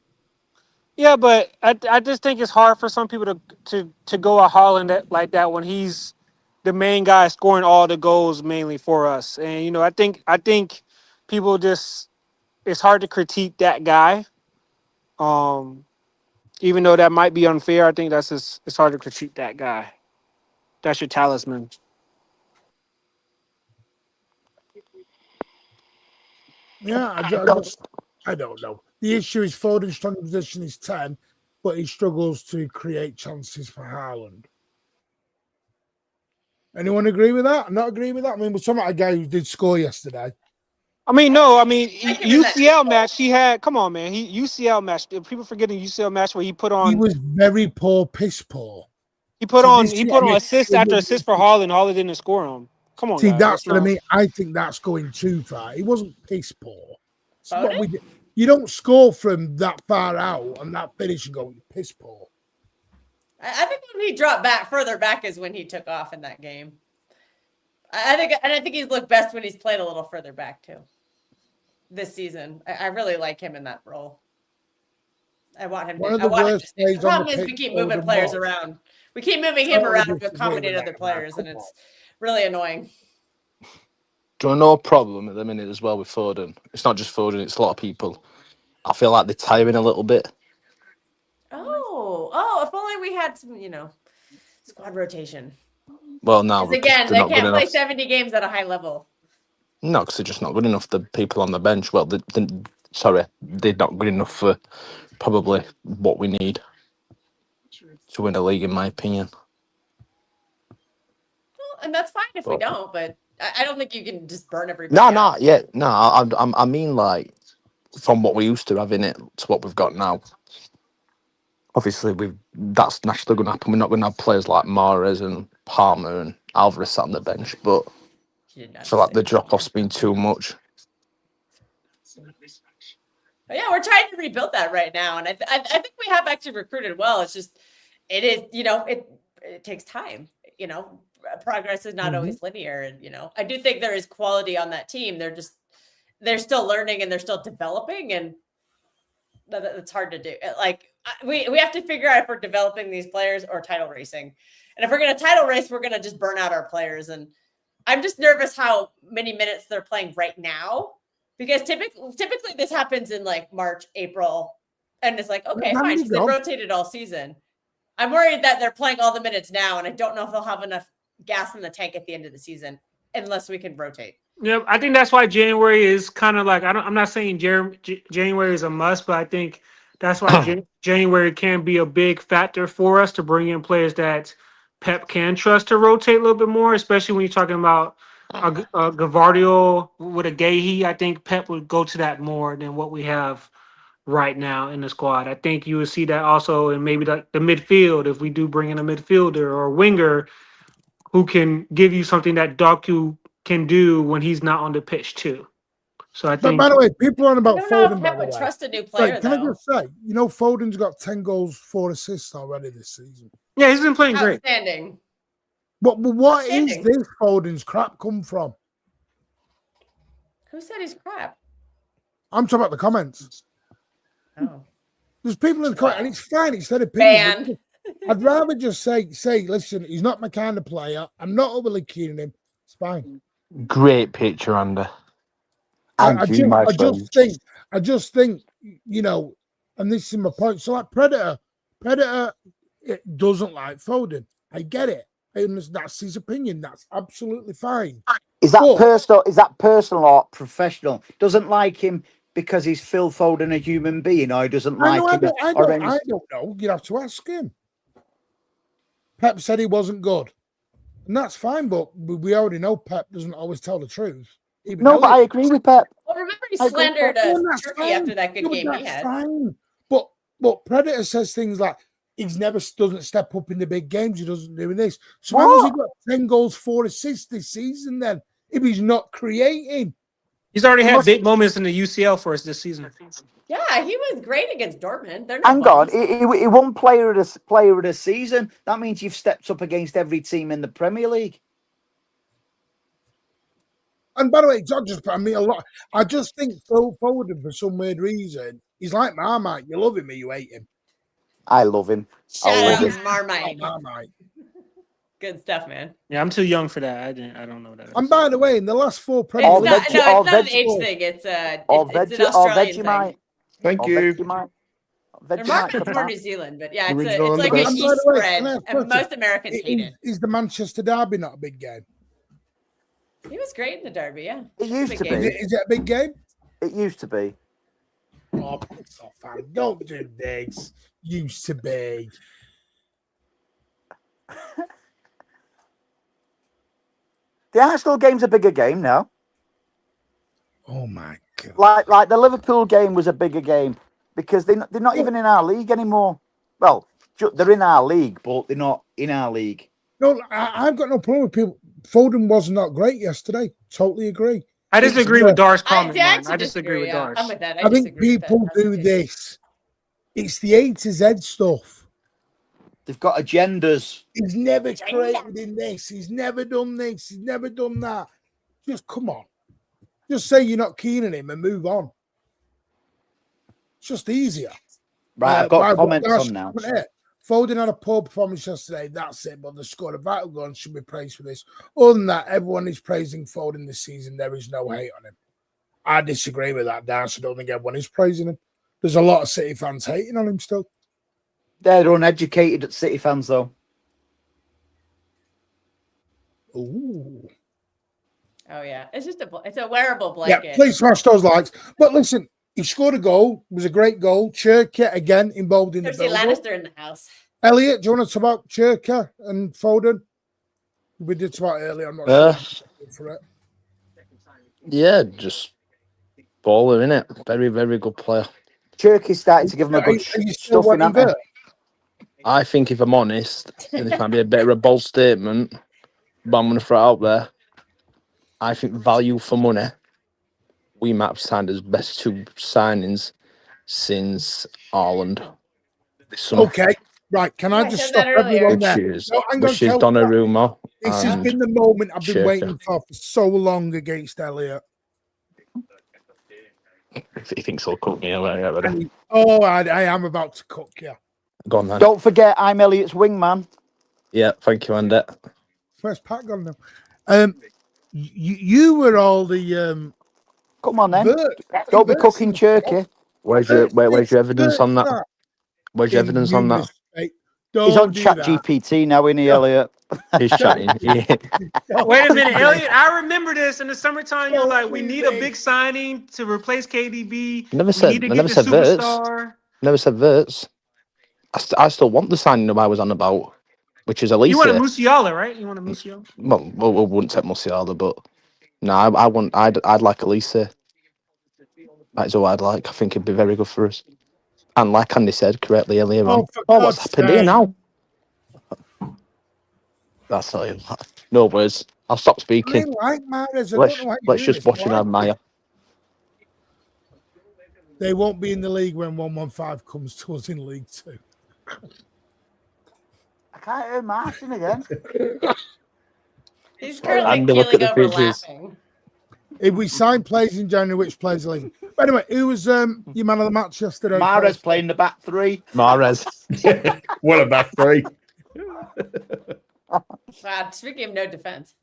Yeah, but I just think it's hard for some people to go at Haaland like that when he's the main guy scoring all the goals mainly for us. And you know, I think people just, it's hard to critique that guy. Even though that might be unfair, I think it's hard to critique that guy. That's your talisman. Yeah, I don't know. The issue is Foden's strong position is 10, but he struggles to create chances for Haaland. Anyone agree with that? Not agree with that? I mean, we're talking about a guy who did score yesterday. UCL match he had. Come on, man. UCL match. People forgetting UCL match where he put on. He was very poor, piss poor. He put on assist after assist for Haaland. Haaland didn't score him. Come on, guys. That's what I mean. I think that's going too far. He wasn't piss poor. You don't score from that far out and that finish and go piss poor. I think when he dropped further back is when he took off in that game. I think he's looked best when he's played a little further back too. This season, I really like him in that role. I want him to. The problem is we keep moving players around. We keep moving him around to accommodate other players, and it's really annoying. Do you know a problem at the minute as well with Foden? It's not just Foden; it's a lot of people. I feel like they're tiring a little bit. Oh! If only we had some, squad rotation. Well, now again, they can't play 70 games at a high level. No, because they're just not good enough. The people on the bench, well, they're not good enough for probably what we need to win a league, in my opinion. Well, and that's fine if we don't, but I don't think you can just burn everybody. I mean, like, from what we used to having it to what we've got now. Obviously, that's naturally going to happen. We're not going to have players like Mahrez and Palmer and Alvarez sat on the bench, but I feel like the drop-off's been too much. Yeah, we're trying to rebuild that right now, and I think we have actually recruited well. It's just, it is, it takes time. Progress is not always linear, and I do think there is quality on that team. They're still learning and they're still developing, and that's hard to do. Like we have to figure out if we're developing these players or title racing, and if we're going to title race, we're going to just burn out our players. And I'm just nervous how many minutes they're playing right now, because typically this happens in like March, April, and it's like, okay, fine, they rotated all season. I'm worried that they're playing all the minutes now, and I don't know if they'll have enough gas in the tank at the end of the season unless we can rotate. Yeah, I think that's why January is kind of like, I'm not saying January is a must, but I think that's why January can be a big factor for us to bring in players that Pep can trust to rotate a little bit more, especially when you're talking about a Gavardio with a Gahey. I think Pep would go to that more than what we have right now in the squad. I think you would see that also in maybe the midfield if we do bring in a midfielder or a winger who can give you something that Doku can do when he's not on the pitch too. So I But think. by the way, people are on I about don't know if Foden. Pep would trust a new player, Can I though. just say, Foden's got 10 goals, 4 assists already this season. Yeah, he's been playing great. Outstanding. But what is this Foden's crap come from? Who said he's crap? I'm talking about the comments. Oh. There's people in the comments, and it's fine. It's their opinion. Banned. I'd rather just say, listen, he's not my kind of player. I'm not overly keen on him. It's fine. Great picture, Andy. I just think, and this is my point. So like Predator it doesn't like Foden. I get it. That's his opinion. That's absolutely fine. Is that personal? Is that personal or professional? Doesn't like him because he's Phil Foden, a human being, or he doesn't like him? I don't know. You'd have to ask him. Pep said he wasn't good, and that's fine. But we already know Pep doesn't always tell the truth. No, but I agree with Pep. Well, remember he slandered Turkey after that good game he had. Fine. But Predator says things like he's never doesn't step up in the big games. He doesn't do this. So how has he got 10 goals, 4 assists this season then? If he's not creating, he's already had big moments in the UCL for us this season. Yeah, he was great against Dortmund. Hang on, he won player of the season. That means you've stepped up against every team in the Premier League. And by the way, it's not just I mean a lot. I just think Phil Foden, for some weird reason, he's like Marmite. You love him or you hate him. I love him. Shout out Marmite. Marmite. Good stuff, man. Yeah, I'm too young for that. I don't know that. And by the way, in the last 4 Premier League, it's not an age thing. It's an Australian thing. Thank you. They're marketed for New Zealand, but yeah, it's like an East spread, and most Americans hate it. Is the Manchester Derby not a big game? He was great in the Derby, yeah. It used to be. Is it a big game? It used to be. Oh, piss off, fam. Don't do this. Used to be. The Arsenal game's a bigger game now. Oh my god! Like the Liverpool game was a bigger game because they're not even in our league anymore. Well, they're in our league, but they're not in our league. No, I've got no problem with people. Foden was not great yesterday. Totally agree. I disagree with Dar's comment. I disagree with Dar's. I'm with that. I think people do this. It's the A to Z stuff. They've got agendas. He's never created in this. He's never done this. He's never done that. Just come on. Just say you're not keen on him and move on. It's just easier. Right, I've got comments on now. Foden had a poor performance yesterday. That's it. But they scored a vital goal and should be praised for this. Other than that, everyone is praising Foden this season. There is no hate on him. I disagree with that, Dan. So I don't think everyone is praising him. There's a lot of City fans hating on him still. They're uneducated City fans, though. Ooh. Oh, yeah. It's just it's a wearable blanket. Yeah, please smash those likes. But listen, he scored a goal. It was a great goal. Churka, again, involved in the build-up. Lannister in the house. Elliot, do you want to talk about Churka and Foden? We did talk earlier. I'm not sure for it. Yeah, just baller, innit? Very, very good player. Churky's starting to give him a good stuff in that. I think, if I'm honest, and this might be a bit of a bold statement, but I'm going to throw it out there. I think value for money, we might have signed as best 2 signings since Ireland this summer. Okay, right. Can I just stop everyone there? Which is Donnarumma. This has been the moment I've been waiting for so long against Elliot. He thinks he'll cook me. I am about to cook you. Go on, then. Don't forget, I'm Elliot's wingman. Yeah, thank you, Andy. Where's Pat gone now? You were all the come on then. Don't be cooking Churky. Where's your evidence on that? Where's your evidence on that? He's on ChatGPT now, isn't he, Elliot? He's chatting. Wait a minute, Elliot. I remember this in the summertime. You're like, we need a big signing to replace KDB. I never said Verts. Never said Verts. I still want the signing that I was on about, which is Elise. You want a Musiala, right? You want a Musiala? Well, we wouldn't take Musiala, but no, I'd like Elise. That is who I'd like. I think he'd be very good for us. And like Andy said correctly earlier on, for what's God's happened here sake. now? That's not it. No words. I'll stop I speaking. like Mahrez. I don't know why you're Let's doing just this. watch and Why? admire. They won't be in the league when 115 comes to us in League Two. I can't hear Martin again. He's currently And look at keeling the over fridges. laughing. If we sign players in January, which players are leaving? But anyway, who was your man of the match yesterday? Mahrez playing the back three. Mahrez. What a back three. Wow, speaking of no defense.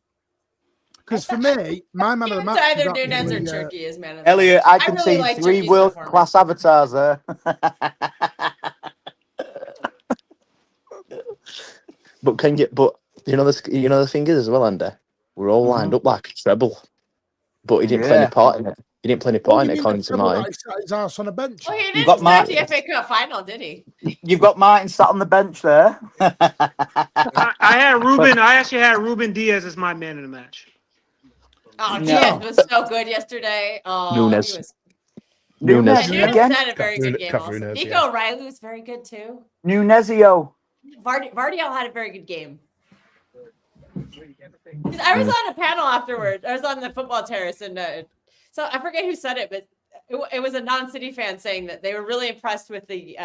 Because for me, my man of the Give it match to either was Nunez or actually, Turkey as man of the Elliot, match. I can really see like 3 Turkey's world-class avatars there. But you know the thing is as well, Andy. We're all lined up like a treble, but he didn't play any part in it. He didn't play any part in it, according to Martin. He sat his ass on a bench. Well, he You didn't got start Martin. the FA Cup final, did he? You've got Martin sat on the bench there. I had Ruben. I actually had Ruben Diaz as my man in the match. Oh, No. Diaz was so good yesterday. Oh, Nunez. he was. Nunes. And Nunez again. had a very good game. Also. Nunez, Nico yeah. O'Reilly was very good too. Nunezio. Vardiel had a very good game. 'Cause I was on a panel afterwards. I was on the football terrace, and so I forget who said it, but it was a non-City fan saying that they were really impressed with the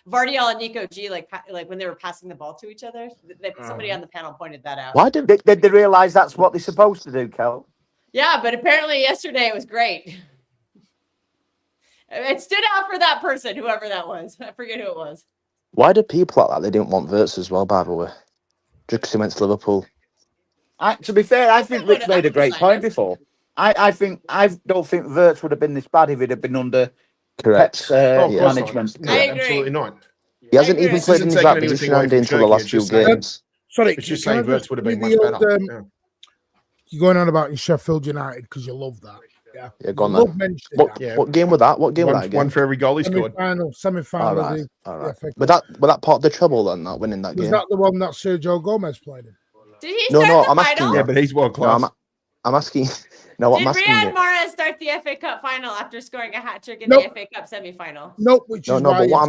Vardiel and Nico G, like when they were passing the ball to each other. Somebody on the panel pointed that out. Why did Did they realise that's what they're supposed to do, Kel? Yeah, but apparently yesterday it was great. It stood out for that person, whoever that was. I forget who it was. Why did people like that? They didn't want Wirtz as well, by the way. Just because he went to Liverpool. To be fair, I think Rich made a great I point know. before. I don't think Wirtz would have been this bad if he'd have been under Correct. Pep's Oh, of course management. not. I Yeah, agree. absolutely not. He hasn't I agree. even This played in isn't his taking right anything position away and from until the Turkey, last it's few just saying- games. Sorry, It's just can I saying Wirtz would have been give much you better. the You're going on about in Sheffield United because you love that. Yeah, Yeah, go on love then. mentioning that. Yeah. What game was that? What game was that One again? for every goal he scored. Semi-final. All of right, the all right. FA But Cup. that part of the treble then, that winning that Was game. that the one that Sergio Gomez played in? Did he No, start the I'm asking final? you. Yeah, but he's world No, class. I'm asking. No, what I'm Did asking Riyad you. Mahrez start the FA Cup final after scoring a hat trick in Nope. the FA Cup semi-final? Nope, which No, is no. why But what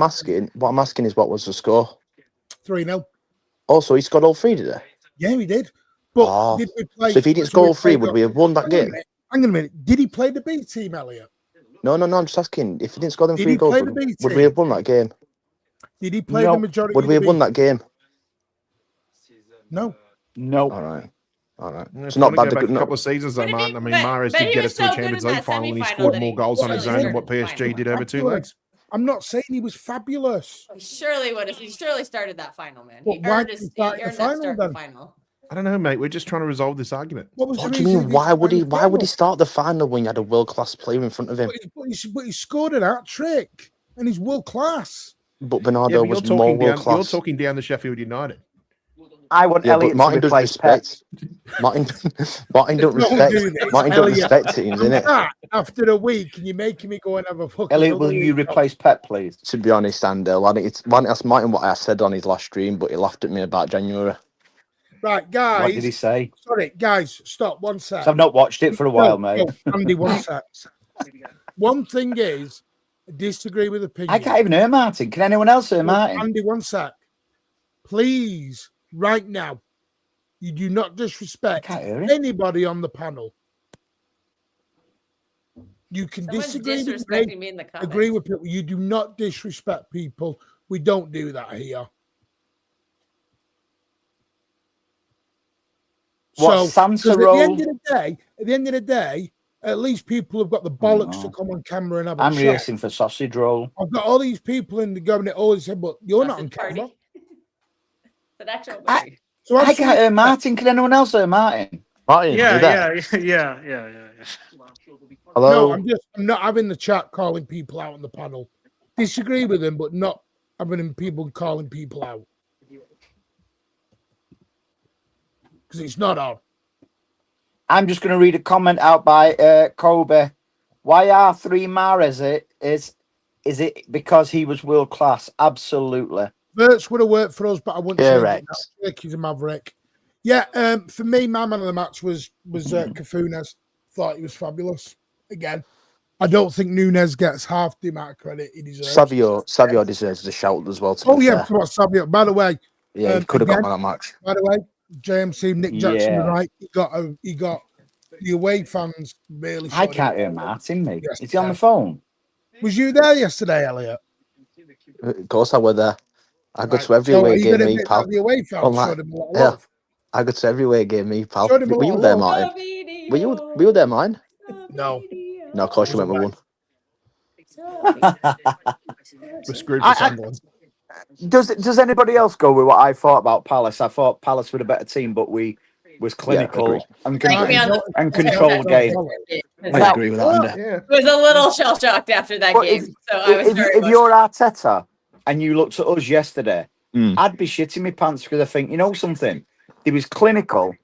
I'm asking is what was the score? 3-0. Also, he scored all three, did he? Yeah, he did. But Oh. did we play? So if he didn't so score we all three, played would we have won that game? Hang on a minute. Did he play the B team, Elliot? No. I'm just asking. If he didn't score them Did 3 he goals, play the would B we team? have won that game? Did he play No. the majority? Would we of have the won B that game? No. No. All right. It's So not bad. Go back a No, couple of seasons though, But if he- Martin. I mean, but- Mahrez but did he get was us to a so good Champions in League that final, and he semi-final scored that more he goals on his surely own than what started the PSG final. did over 2 Fabulous. legs. I'm not saying he was fabulous. He surely would have. He surely started that final, man. Well, He why earned, did he he start the earned final that start then? the final. I don't know, mate. We're just trying to resolve this argument. What was what the do you reason? mean? he Why didn't would he? start the Why would he final? start the final when you had a world class player in front of him? But he scored an hat trick, and he's world class. But Yeah, Bernardo but was more world you're class. talking down the Sheffield United. I want Yeah, but Elliot to Martin does replace Pep. respect. Martin don't Don't respect. do this, Martin don't Elliot. respect teams, I'm innit? back after a week, and you're making me go and have a fucking. Elliot, will you replace Pep, please? To be honest, Andel, I think it's ask Martin what I said on his last stream, but he laughed at me about January. Right, guys. What did he say? Sorry, guys. Stop. 1 sec. 'Cause I've not watched it for a while, mate. No, Andy, 1 sec. One thing is, I disagree with opinion. I can't even hear Martin. Can anyone else hear No, Martin? Andy, 1 sec. Please, right now, you do not disrespect I can't hear him. anybody on the panel. You can Someone's disagree with disrespecting me, me in the comments. agree with people. You do not disrespect people. We don't do that here. What, So, Sansa 'cause at roll? the end of the day, at least people have got the bollocks to come on camera and have a I'm chat. racing for sausage roll. I've got all these people in the government always say, but you're not on Sausage party. camera. It's an actual I- party. So I have some can't hear respect. Martin. Can anyone else hear Martin? Martin, you there? Yeah. Hello. No, I'm not having the chat calling people out on the panel. Disagree with them, but not having people calling people out. Because it's not on. I'm just going to read a comment out by Kobe. Why are 3 Mahrez? Is it because he was world class? Absolutely. Verts would have worked for us, but I wouldn't change Correct. it now. He's a maverick. Yeah, for me, my man of the match was Cafunas. Thought he was fabulous. Again, I don't think Nunes gets half the amount of credit he deserves. Savio deserves a shout as well. Oh yeah, come on, Savio. By the way, yeah, he could have got man of the match. By the way, JMC Nick Jackson was Yeah. right. He got the away fans really. I can't hear Martin, mate. Is he on the phone? Was you there yesterday, Elliot? Of course, I were there. I go to every away game, me, pal. The away fans showed him a lot of love. I go to every away game, me, pal. Showed him a Were lot you of there, love. Martin? Were you there, mine? No. No, of course you went with one. We're screwed for Sunderland. Does anybody else go with what I thought about Palace? I thought Palace were the better team, but we was clinical and controlled game. I agree with that, Andy. I was a little shell shocked after that game. If you're Arteta and you looked at us yesterday, I'd be shitting my pants because I think, you know something, he was clinical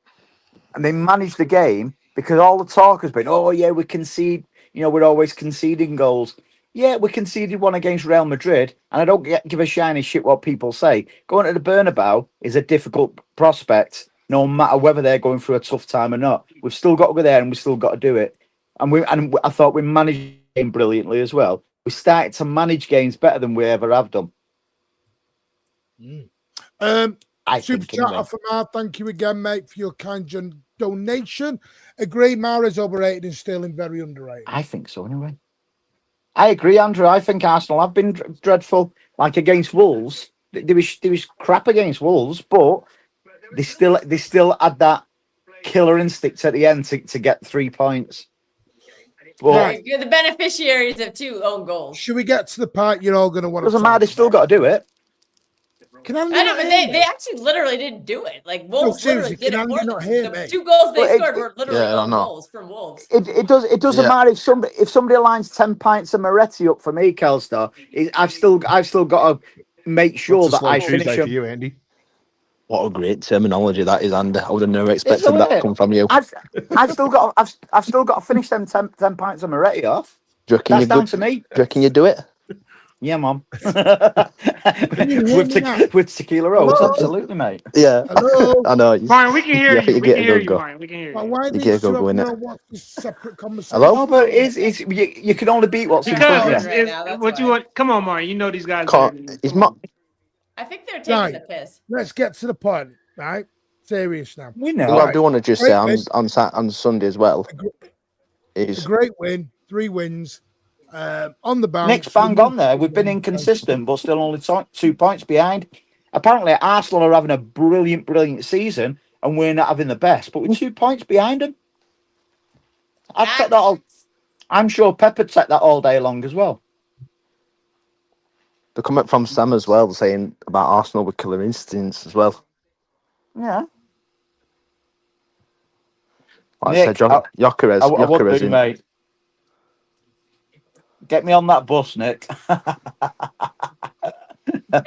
and they managed the game because all the talk has been, oh yeah, we concede, we're always conceding goals. Yeah, we conceded one against Real Madrid, and I don't give a shiny shit what people say. Going to the Bernabeu is a difficult prospect, no matter whether they're going through a tough time or not. We've still got to go there, and we've still got to do it. And I thought we managed the game brilliantly as well. We started to manage games better than we ever have done. Super chat from Mar. Thank you again, mate, for your kind donation. Agree, Mar is overrated and Sterling very underrated. I think so, anyway. I agree, Andrew. I think Arsenal have been dreadful. Like against Wolves, there was crap against Wolves, but they still had that killer instinct at the end to get 3 points. But you're the beneficiaries of 2 own goals. Should we get to the part you're all going to want to? Doesn't matter. They still got to do it. I know, but they actually literally didn't do it. Like Wolves literally did it for them. The 2 goals they scored were literally own goals from Wolves. It doesn't matter if somebody lines 10 pints of Moretti up for me, Kelstar. I've still got to make sure that I finish Tuesday them. for you, Andy. What a great terminology that is, Andy. I would have never expected that to come from you. I've still got to finish them 10 pints of Moretti off. That's down to me. Do you reckon you do it? Yeah, Mom. with tequila rolls, absolutely, mate. Yeah. Hello? I know. Fine, we can hear you. We can hear you. Why You get a good go in it. Separate conversation? Hello? No, but you can only beat what's in front of you. What you want? Come on, Mario. You know these guys. He's not. I think they're taking the piss. Let's get to the point, right? Serious now. We know. Well, I do want to just say on Sunday as well. It's a great win, 3 wins. On the bounce. Nick's bang on there. We've been inconsistent, but still only 2 points behind. Apparently, Arsenal are having a brilliant season, and we're not having the best. But we're 2 points behind them. I'd take that all. I'm sure Pep would take that all day long as well. The comment from Sam as well, saying about Arsenal with killer instincts as well. Yeah. Like I said, Jokeres in. Mate. Get me on that bus, Nick. Yeah,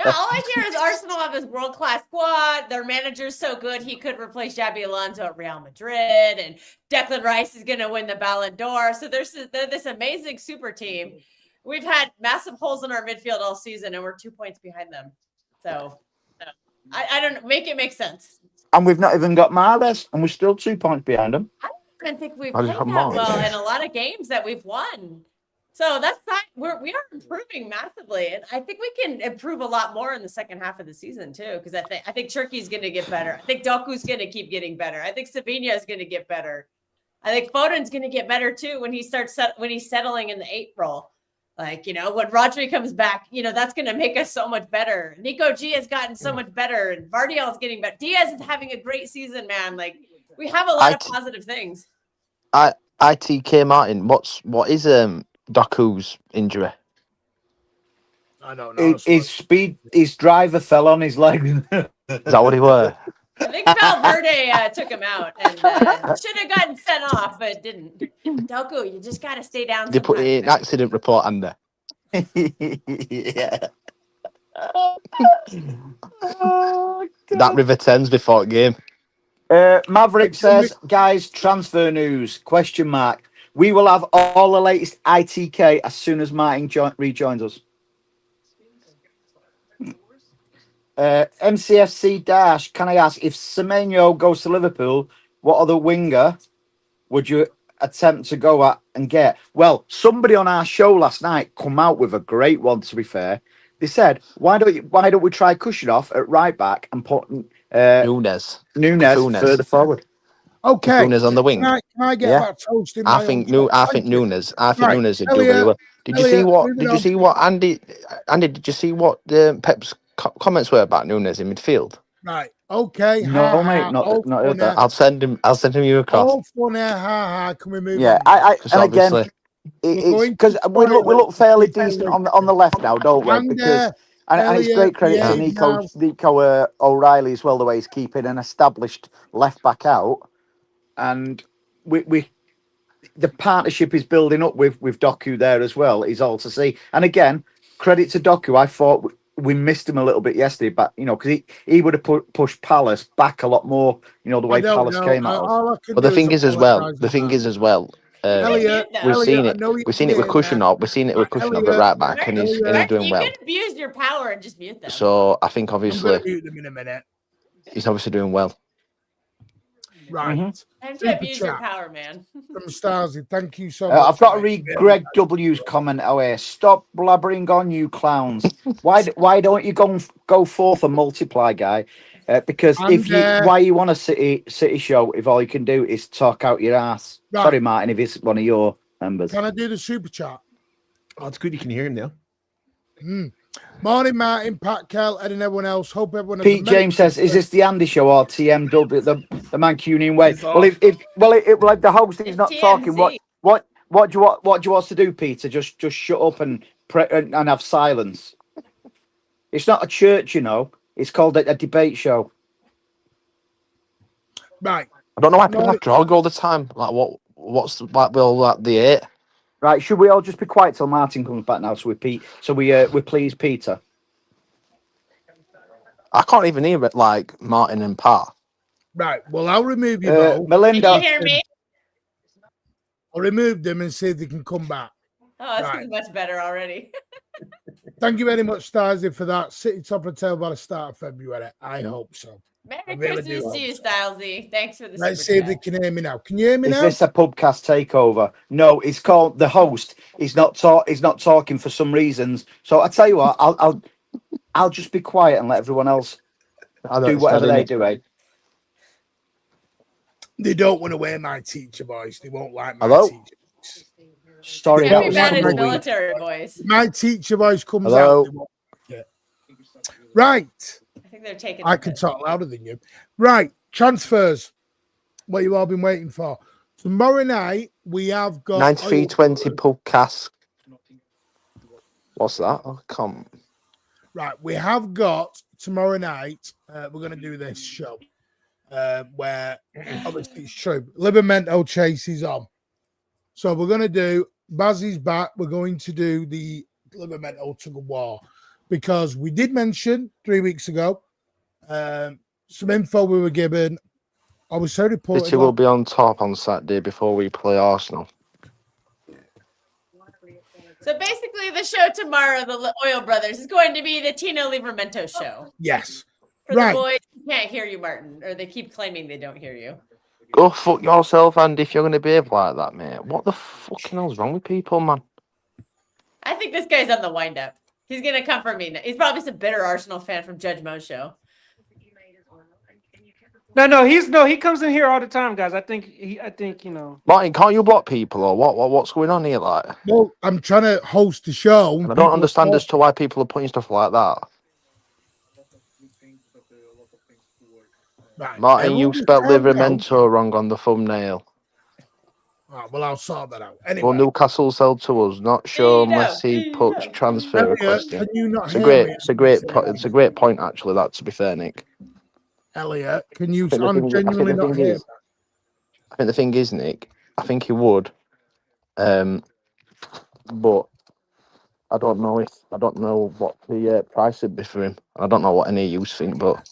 all I hear is Arsenal have this world-class squad. Their manager's so good, he could replace Xabi Alonso at Real Madrid. And Declan Rice is going to win the Ballon d'Or. So they're this amazing super team. We've had massive holes in our midfield all season, and we're 2 points behind them. So I don't make it make sense. And we've not even got Mahrez, and we're still 2 points behind them. I don't think we've played that well in a lot of games that we've won. So that's not we are improving massively, and I think we can improve a lot more in the second half of the season too. Because I think Turkey's going to get better. I think Doku's going to keep getting better. I think Savinha is going to get better. I think Foden's going to get better too when he's settling in the 8 role. Like when Rodri comes back, that's going to make us so much better. Nico G has gotten so much better, and Vardiel is getting better. Diaz is having a great season, man. Like we have a lot of positive things. ITK Martin, what is Doku's injury? I don't know. His driver fell on his leg. Is that what he were? I think Valverde took him out and should have gotten sent off, but didn't. Doku, you just got to stay down. They put an accident report under. Yeah. That River Thames before game. Maverick says, guys, transfer news, ? We will have all the latest ITK as soon as Martin rejoins us. MCFC Dash, can I ask if Semenyo goes to Liverpool, what other winger would you attempt to go at and get. Well, somebody on our show last night come out with a great one. To be fair, they said, "Why don't we try Kushnerov at right back and put Nunes further forward?" Okay. Nunes on the wing. Can I get back to hosting my own show? I think Nunes would do Elliot, really well. Did you see what Andy? Did you see what Pep's comments were about Nunes in midfield? Right. Okay. No, mate, not heard that. I'll send him you across. All funny, Can we move? Yeah, on? and again, it's because we look fairly decent on the left now, don't we? Because and it's great credit to Nico O'Reilly as well, the way he's keeping an established left back out, and we the partnership is building up with Doku there as well. Is all to see. And again, credit to Doku. I thought we missed him a little bit yesterday, but because he would have pushed Palace back a lot more. The way Palace came out. But the thing is as well. Elliot, we've seen it with Kushnerov. We've seen it with Kushnerov at right back, and he's doing well. You can abuse your power and just mute them. So I think obviously mute them in a minute. He's obviously doing well. Right. Time to abuse your power, man. From Starzy, thank you so much. I've got to read Greg W's comment away. Stop blabbering on, you clowns. Why don't you go forth and multiply, guy? Because why you want a city show if all you can do is talk out your ass? Right. Sorry, Martin, if it's one of your members. Can I do the super chat? Oh, it's good you can hear him now. Morning, Martin, Pat, Kel, and everyone else. Hope everyone. Pete James says, "Is this the Andy show or TMW, the Mancunian way?" Well, if the host is not talking, what do you want us to do, Peter? Just shut up and have silence. It's not a church, It's called a debate show. Right. I don't know why people have to argue all the time. Like what's the 8? Right, should we all just be quiet till Martin comes back now? So we please Peter. I can't even hear it like Martin and Pat. Right, well I'll remove you both. Melinda, can you hear me? I'll remove them and see if they can come back. Oh, that's much better already. Thank you very much, Starzy, for that. City top of the table by the start of February. I hope so. Merry Christmas to you, Stylesy. Thanks for the Let's see if they can hear me now. Can you hear me now? Is this a pubcast takeover? No, it's called the host. He's not talking for some reasons. So I tell you what, I'll just be quiet and let everyone else do whatever they do. They don't want to wear my teacher voice. They won't like my teacher voice. Sorry, that was his military voice. My teacher voice comes out. Right. I think they're taking. I can talk louder than you. Right. Transfers. What you all been waiting for. Tomorrow night we have got 9320 podcast. What's that? I can't. Right. We have got tomorrow night. We're going to do this show where obviously it's true. Livamento Chase is on. So we're going to do Bazzy's back. We're going to do the Livamento Tug of War because we did mention 3 weeks ago some info we were given. I was so reported. City will be on top on Saturday before we play Arsenal. So basically, the show tomorrow, the Oil Brothers, is going to be the Tino Livramento show. Yes. For the boys who can't hear you, Martin, or they keep claiming they don't hear you. Go fuck yourself, Andy, if you're going to behave like that, mate. What the fucking hell's wrong with people, man? I think this guy's on the wind-up. He's going to come for me. He's probably some bitter Arsenal fan from Judge Mo's show. No, he comes in here all the time, guys. I think Martin, can't you block people or what's going on here, like? Well, I'm trying to host the show. And I don't understand as to why people are putting stuff like that. Right. Martin, you spelled Livramento wrong on the thumbnail. Right, well, I'll sort that out. Anyway. Well, Newcastle sell to us, not sure unless he puts transfer request in. It's a great point, actually. That, to be fair, Nick. Elliot, can you genuinely not hear? I think the thing is, Nick, I think he would, but I don't know what the price would be for him. I don't know what any of you think, but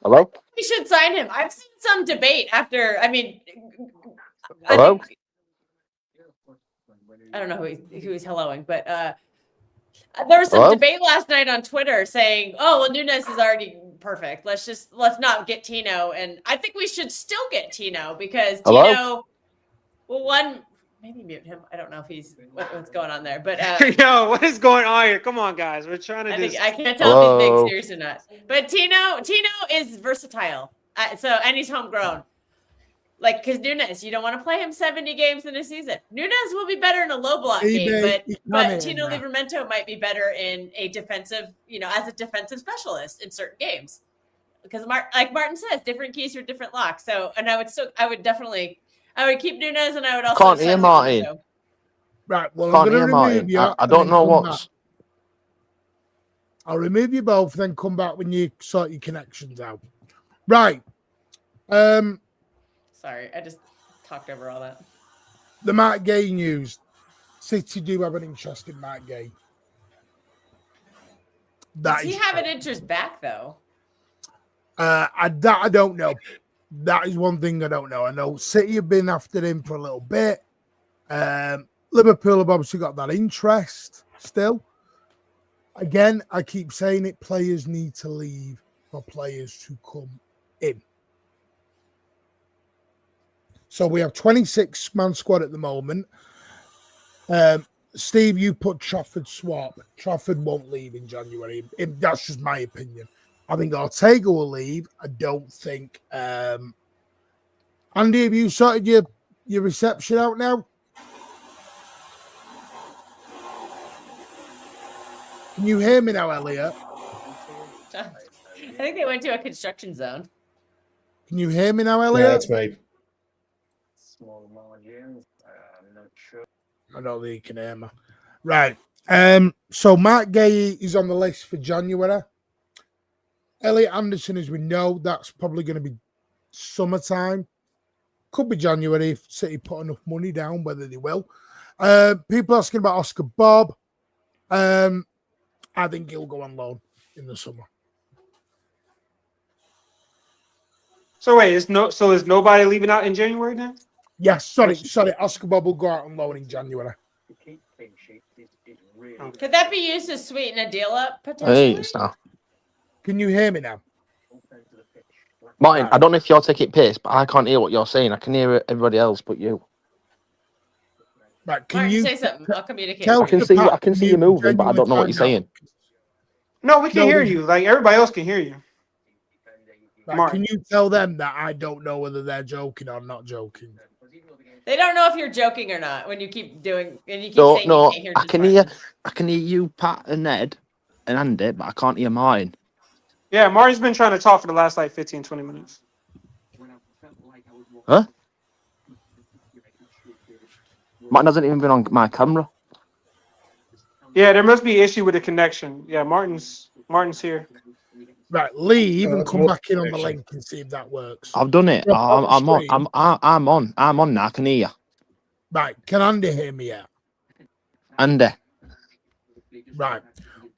hello. We should sign him. I've seen some debate after. I mean, hello. I don't know who he's helloing, but there was some debate last night on Twitter saying, "Oh, well, Nunes is already perfect. Let's not get Tino, and I think we should still get Tino because Hello? Tino. Well, maybe mute him. I don't know if he's what's going on there, but Yo, what is going on here? Come on, guys. We're trying to do. I can't tell if he's being Hello? serious or not. But Tino is versatile, and he's homegrown. Like, because Nunes, you don't want to play him 70 games in a season. Nunes will be better in a low block game, but Tino Livramento might be better in a defensive, as a defensive specialist in certain games. Because like Martin says, different keys for different locks. So, and I would keep Nunes, and I would also Can't hear Martin. Right, well, Can't I'm going hear to remove Martin. you. I don't know what's. I'll remove you both, then come back when you sort your connections out. Right. Sorry, I just talked over all that. The Matt Gay news. City do have an interest in Matt Gay. Does he have an interest back, though? I don't know. That is one thing I don't know. I know City have been after him for a little bit. Liverpool have obviously got that interest still. Again, I keep saying it, players need to leave for players to come in. So we have 26-man squad at the moment. Steve, you put Trafford swap. Trafford won't leave in January. That's just my opinion. I think Ortega will leave. I don't think... Andy, have you sorted your reception out now? Can you hear me now, Elliot? I think they went to a construction zone. Can you hear me now, Elliot? Yeah, that's me. I don't think you can hear me. Right. So Matt Gay is on the list for January. Elliot Anderson, as we know, that's probably going to be summertime. Could be January if City put enough money down, whether they will. People asking about Oscar Bob. I think he'll go on loan in the summer. So wait, is nobody leaving out in January then? Yes, sorry. Oscar Bob will go out on loan in January. Could that be used to sweeten a deal up Hey, potentially? Can you hear me now? Martin, I don't know if you're taking piss, but I can't hear what you're saying. I can hear everybody else but you. Right, Martin, say something. I'll communicate. I can see you moving, but I don't know what you're saying. No, we can hear you. Like everybody else can hear you. Right, can you tell them that I don't know whether they're joking or not joking? They don't know if you're joking or not when you keep doing and you keep saying No, you can't hear. I can hear you, Pat and Ned and Andy, but I can't hear mine. Yeah, Martin's been trying to talk for the last 15, 20 minutes. Huh? Martin hasn't even been on my camera. Yeah, there must be an issue with the connection. Yeah, Martin's here. Right, leave and come back in on the link and see if that works. I've done it. I'm on. I'm on now. I can hear you. Right, can Andy hear me yet? Andy. Right.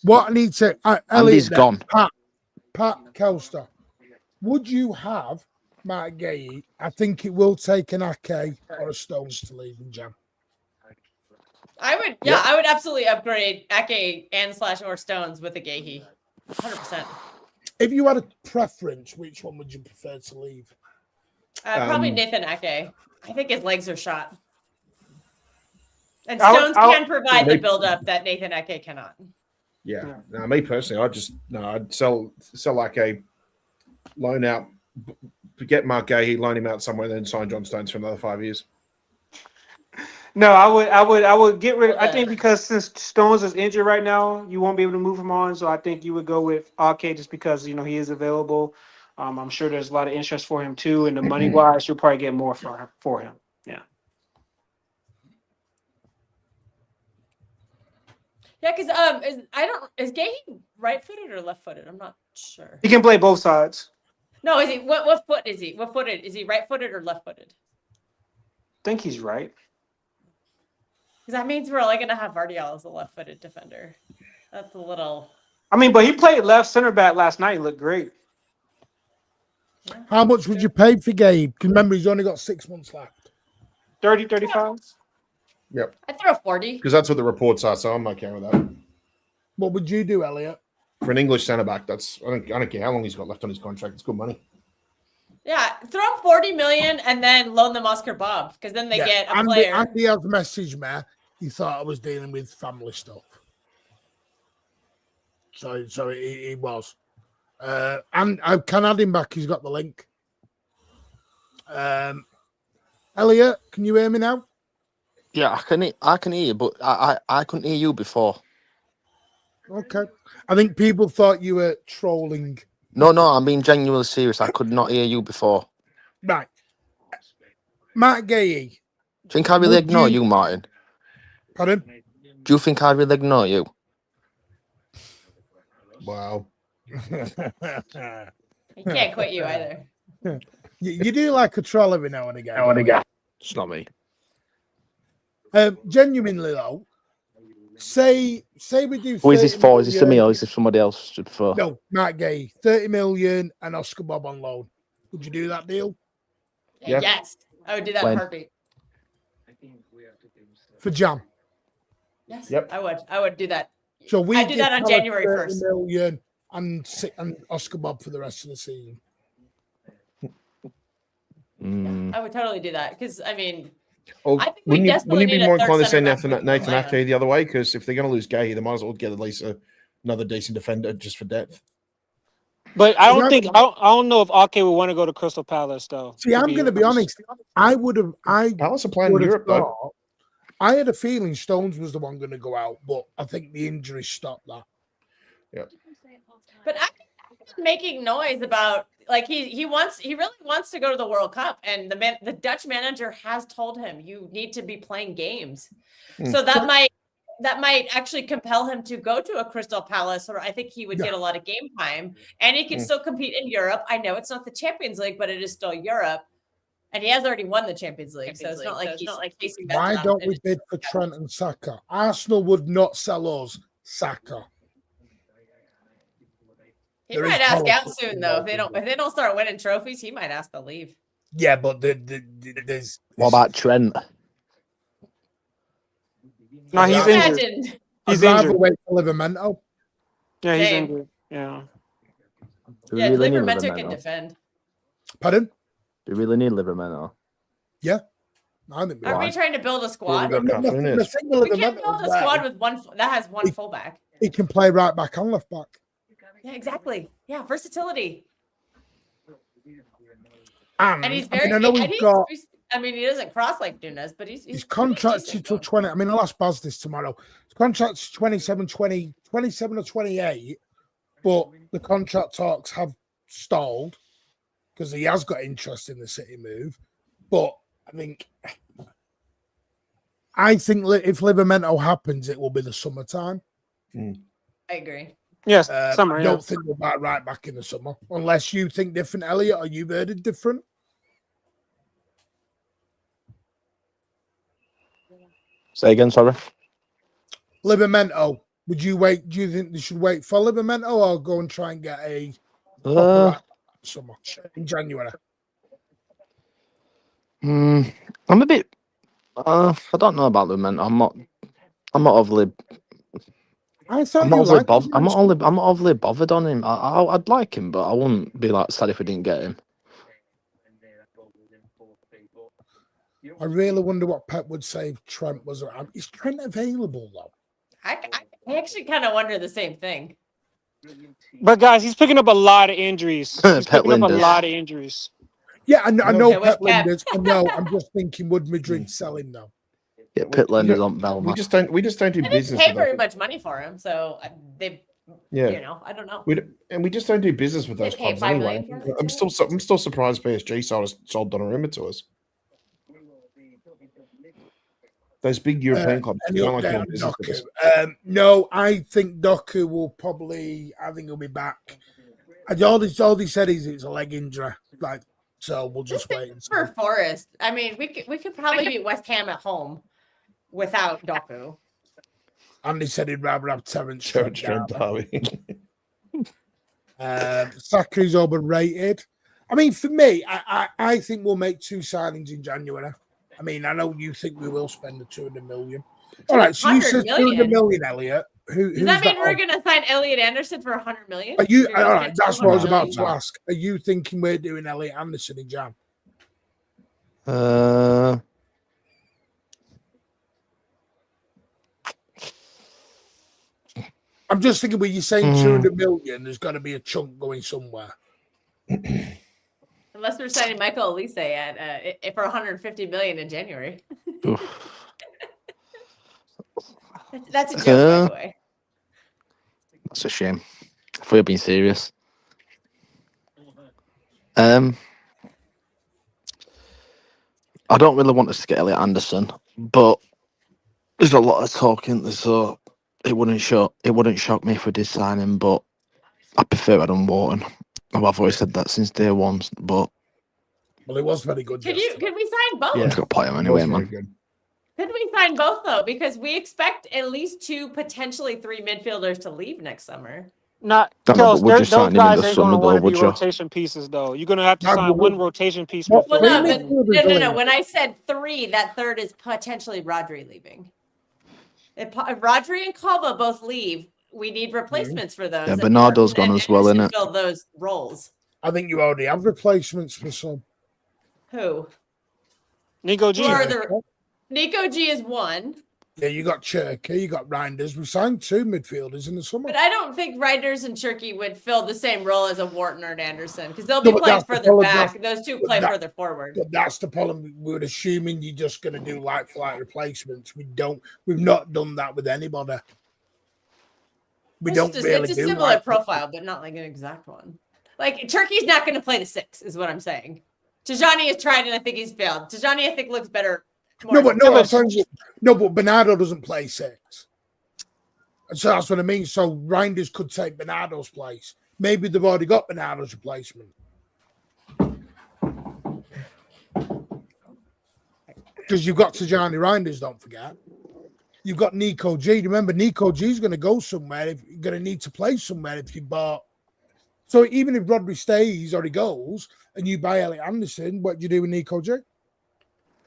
What I need to... Andy's gone. Pat Kelster, would you have Matt Gay? I think it will take an Ake or a Stones to leave in Jan. I would absolutely upgrade Ake and / or Stones with a Gahey. 100%. If you had a preference, which one would you prefer to leave? Probably Nathan Ake. I think his legs are shot. And Stones can provide the build-up that Nathan Ake cannot. Yeah. No, me personally, I'd sell like a loan out, get Mark Gahey, loan him out somewhere, then sign John Stones for another 5 years. No, I would get rid of. I think because since Stones is injured right now, you won't be able to move him on. So I think you would go with Ake just because he is available. I'm sure there's a lot of interest for him too, and the money wise, you'll probably get more for him. Yeah. Yeah, because is Gahey right-footed or left-footed? I'm not sure. He can play both sides. No, is he? What foot is he? What footed? Is he right-footed or left-footed? I think he's right. Because that means we're only going to have Vardial as a left-footed defender. That's a little... I mean, but he played left center back last night. He looked great. Yeah. How much would you pay for Gabe? Because remember, he's only got 6 months left. 30, 35? Yep. I'd throw 40. Because that's what the reports are, so I'm okay with that. What would you do, Elliot? For an English centre back, that's I don't care how long he's got left on his contract. It's good money. Yeah, throw him 40 million and then loan them Oscar Bob because then they get a player. Andy has messaged me. He thought I was dealing with family stuff. So he was. And I can add him back. He's got the link. Elliot, can you hear me now? Yeah, I can hear you, but I couldn't hear you before. Okay. I think people thought you were trolling. No, I'm being genuinely serious. I could not hear you before. Right. Matt Gay. Do you think I really ignore you, Martin? Pardon? Do you think I really ignore you? Wow. He can't quit you either. You do like a troll every now and again. It's not me. Genuinely though, say we do. Who is this for? Is this to me or is this somebody else? No, Matt Gay, 30 million and Oscar Bob on loan. Would you do that deal? Yeah. Yes, I would do that in a heartbeat. For Jam. Yes, Yep. I would do that. So we do that on January 1st. Million and Oscar Bob for the rest of the season. I would totally do that because I mean, Oh, I think we wouldn't desperately you be need more a third inclined to say center back Nathan with Ake the other way? Because if they're going to lose Gay, they might as well get at least another decent defender just for depth. But I don't know if Ake would want to go to Crystal Palace though. See, I'm going to be honest. Palace are playing in Europe though. I had a feeling Stones was the one going to go out, but I think the injury stopped that. Yeah. But Ake's making noise about like he really wants to go to the World Cup, and the Dutch manager has told him you need to be playing games. So that might actually compel him to go to a Crystal Palace, or I think he would get a lot of game time, and he can still compete in Europe. I know it's not the Champions League, but it is still Europe, and he has already won the Champions League, so it's not like he's facing that. Why don't we bid for Trent and Saka? Arsenal would not sell us Saka. He might ask out soon though. If they don't start winning trophies, he might ask to leave. Yeah, but there's what about Trent? No, he's injured. He's injured. Wait for Livermento. Yeah, he's injured. Yeah. Yeah, Livermento can defend. Pardon? Do you really need Livermento? Yeah. I think Are we trying to build a squad? We We can't build a squad with that has one fullback. He can play right back and left back. Yeah, exactly. Yeah, versatility. And he's very. He doesn't cross like Nunes, but he's contracted till 20. I mean, I'll ask Baz this tomorrow. His contract's 27 or 28, but the contract talks have stalled because he has got interest in the City move. But I think if Livermento happens, it will be the summertime. I agree. Yes, summer. I don't think we'll back right back in the summer, unless you think different, Elliot, or you've heard it different. Say again, sorry. Livermento, would you wait? Do you think they should wait for Livermento or go and try and get a summer in January? I'm a bit. I don't know about Livermento. I'm not overly. I'm not overly bothered on him. I'd like him, but I wouldn't be like sad if we didn't get him. I really wonder what Pep would say if Trent was around. Is Trent available though? I actually kind of wonder the same thing. But guys, he's picking up a lot of injuries. He's picking up a lot of injuries. Yeah, I know Pep Linders. I know. I'm just thinking, would Madrid sell him now? Yeah, Pep Linders on Belma. We just don't do business. They didn't pay very much money for him, so they. Yeah, I don't know. We just don't do business with those clubs anyway. I'm still surprised PSG sold Donnarumma to us. Those big European clubs. Don't like doing business with us. No, I think Doku will probably. I think he'll be back. All he said is it's a leg injury. So we'll just wait and see. For Forest, I mean, we could probably beat West Ham at home without Doku. Andy said he'd rather have Terence Darby. Saka's overrated. I mean, for me, I think we'll make 2 signings in January. I mean, I know you think we will spend the 200 million. All right, so you said 200 million, Elliot. Does that mean we're going to sign Elliot Anderson for 100 million? Are you? All right, that's what I was about to ask. Are you thinking we're doing Elliot Anderson in Jan? I'm just thinking when you're saying 200 million, there's got to be a chunk going somewhere. Unless we're signing Michael Elise at for 150 million in January. That's a joke, by the way. That's a shame. If we're being serious. I don't really want us to get Elliot Anderson, but there's a lot of talking, so it wouldn't shock me if we did sign him, but I prefer Adam Wharton. I've always said that since day one, but well, it was very good. Could we sign both? Yeah, got to play him anyway, man. Could we sign both though? Because we expect at least 2, potentially 3 midfielders to leave next summer. Not those guys ain't going to want to be rotation pieces, though. You're going to have to sign one rotation piece. Well, no. When I said 3, that third is potentially Rodri leaving. If Rodri and Calva both leave, we need replacements for those. Yeah, Bernardo's gone as well, innit? Fill those roles. I think you already have replacements for some. Who? Nico G. Nico G is one. Yeah, you got Cherky, you got Reinders. We signed 2 midfielders in the summer. But I don't think Reinders and Cherky would fill the same role as a Wharton or an Anderson because they'll be playing further back. Those 2 play further forward. But that's the problem. We're assuming you're just going to do like-for-like replacements. We've not done that with anybody. It's a similar profile, but not like an exact one. Like Turkey's not going to play the 6, is what I'm saying. Tijani has tried, and I think he's failed. Tijani, I think, looks better. But Bernardo doesn't play 6. And so that's what I mean. So Reinders could take Bernardo's place. Maybe they've already got Bernardo's replacement. Because you've got Tijani Reinders, don't forget. You've got Nico G. Remember, Nico G is going to go somewhere. If you're going to need to play somewhere if you bought. So even if Rodri stays or he goes and you buy Elliot Anderson, what do you do with Nico G?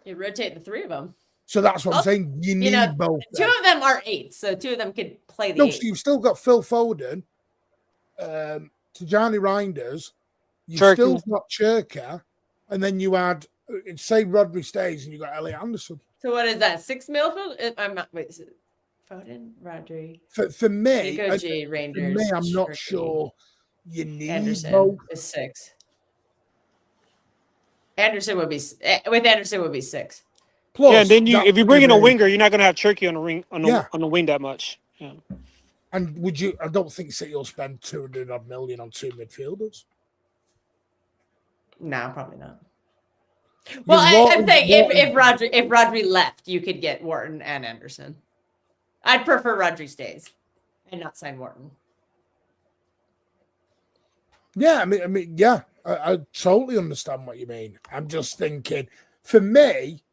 You rotate the 3 of them. So that's what I'm saying. You need both. 2 of them are 8, so 2 of them could play the 8. So you've still got Phil Foden, Tijani Reinders, you've still got Cherka, and then you add, say Rodri stays and you got Elliot Anderson. So what is that? 6 midfield? I'm not. Wait, is it Foden, Rodri? For me, Nico G, Reinders, for me, I'm not sure you need Anderson both. Is 6. Anderson would be 6. Plus, yeah, and then if you bring in a winger, you're not going to have Cherky on the wing that much. Yeah. And I don't think City will spend 200 odd million on 2 midfielders. No, probably not. Well, I'm saying if Rodri left, you could get Wharton and Anderson. I'd prefer Rodri stays and not sign Wharton. Yeah, I mean, yeah, I totally understand what you mean. I'm just thinking, for me,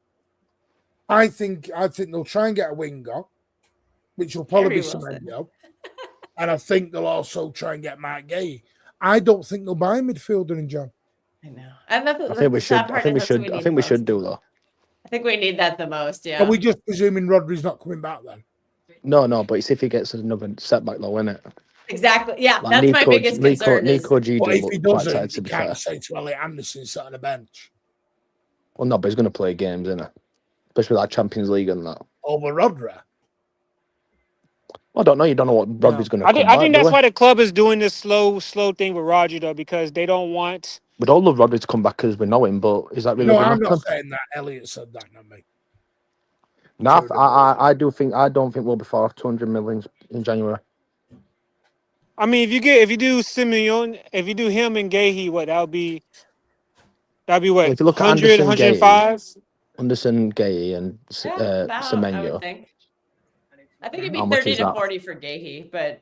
I think they'll try and get a winger, which will probably be Semenyo, and I think they'll also try and get Mark Gay. I don't think they'll buy a midfielder in Jan. I know. I think we should. I think we should do though. I think we need that the most. Yeah. Are we just presuming Rodri's not coming back then? No, but it's if he gets another setback though, isn't it? Exactly. Yeah, like that's my biggest concern. Nico G. But if he doesn't, he can't say to Elliot Anderson sat on the bench. Well, no, but he's going to play games, isn't he? Especially like Champions League and that. Over Rodri? I don't know. You don't know what Rodri's going to do. I think that's why the club is doing this slow thing with Rodri, though, because they don't want... We'd all love Rodri to come back because we know him, but is that really No, I'm not saying that. Elliot said that, not me. No, I don't think we'll be far off 200 million in January. I mean, if you do Simeone, if you do him and Gahey, that'd be what? Well, if you look 100, at 105? Anderson, Gahey, and Semenyo. I think it'd be 30 to 40 for Gahey, but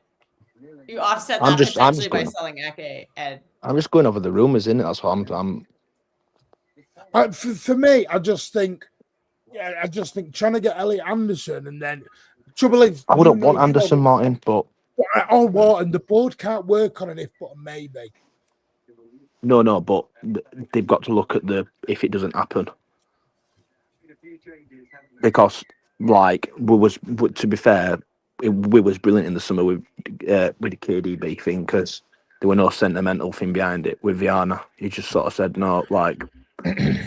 you offset that potentially by selling Ake. I'm just going over the rumours, innit? That's what I'm. For me, I just think trying to get Elliot Anderson and then trouble is I wouldn't want Anderson, Martin, but. Oh, what? And the board can't work on an if but a maybe. No, but they've got to look at if it doesn't happen. because like to be fair, we was brilliant in the summer with the KDB thing because there were no sentimental thing behind it. With Viana, he just sort of said, "No, like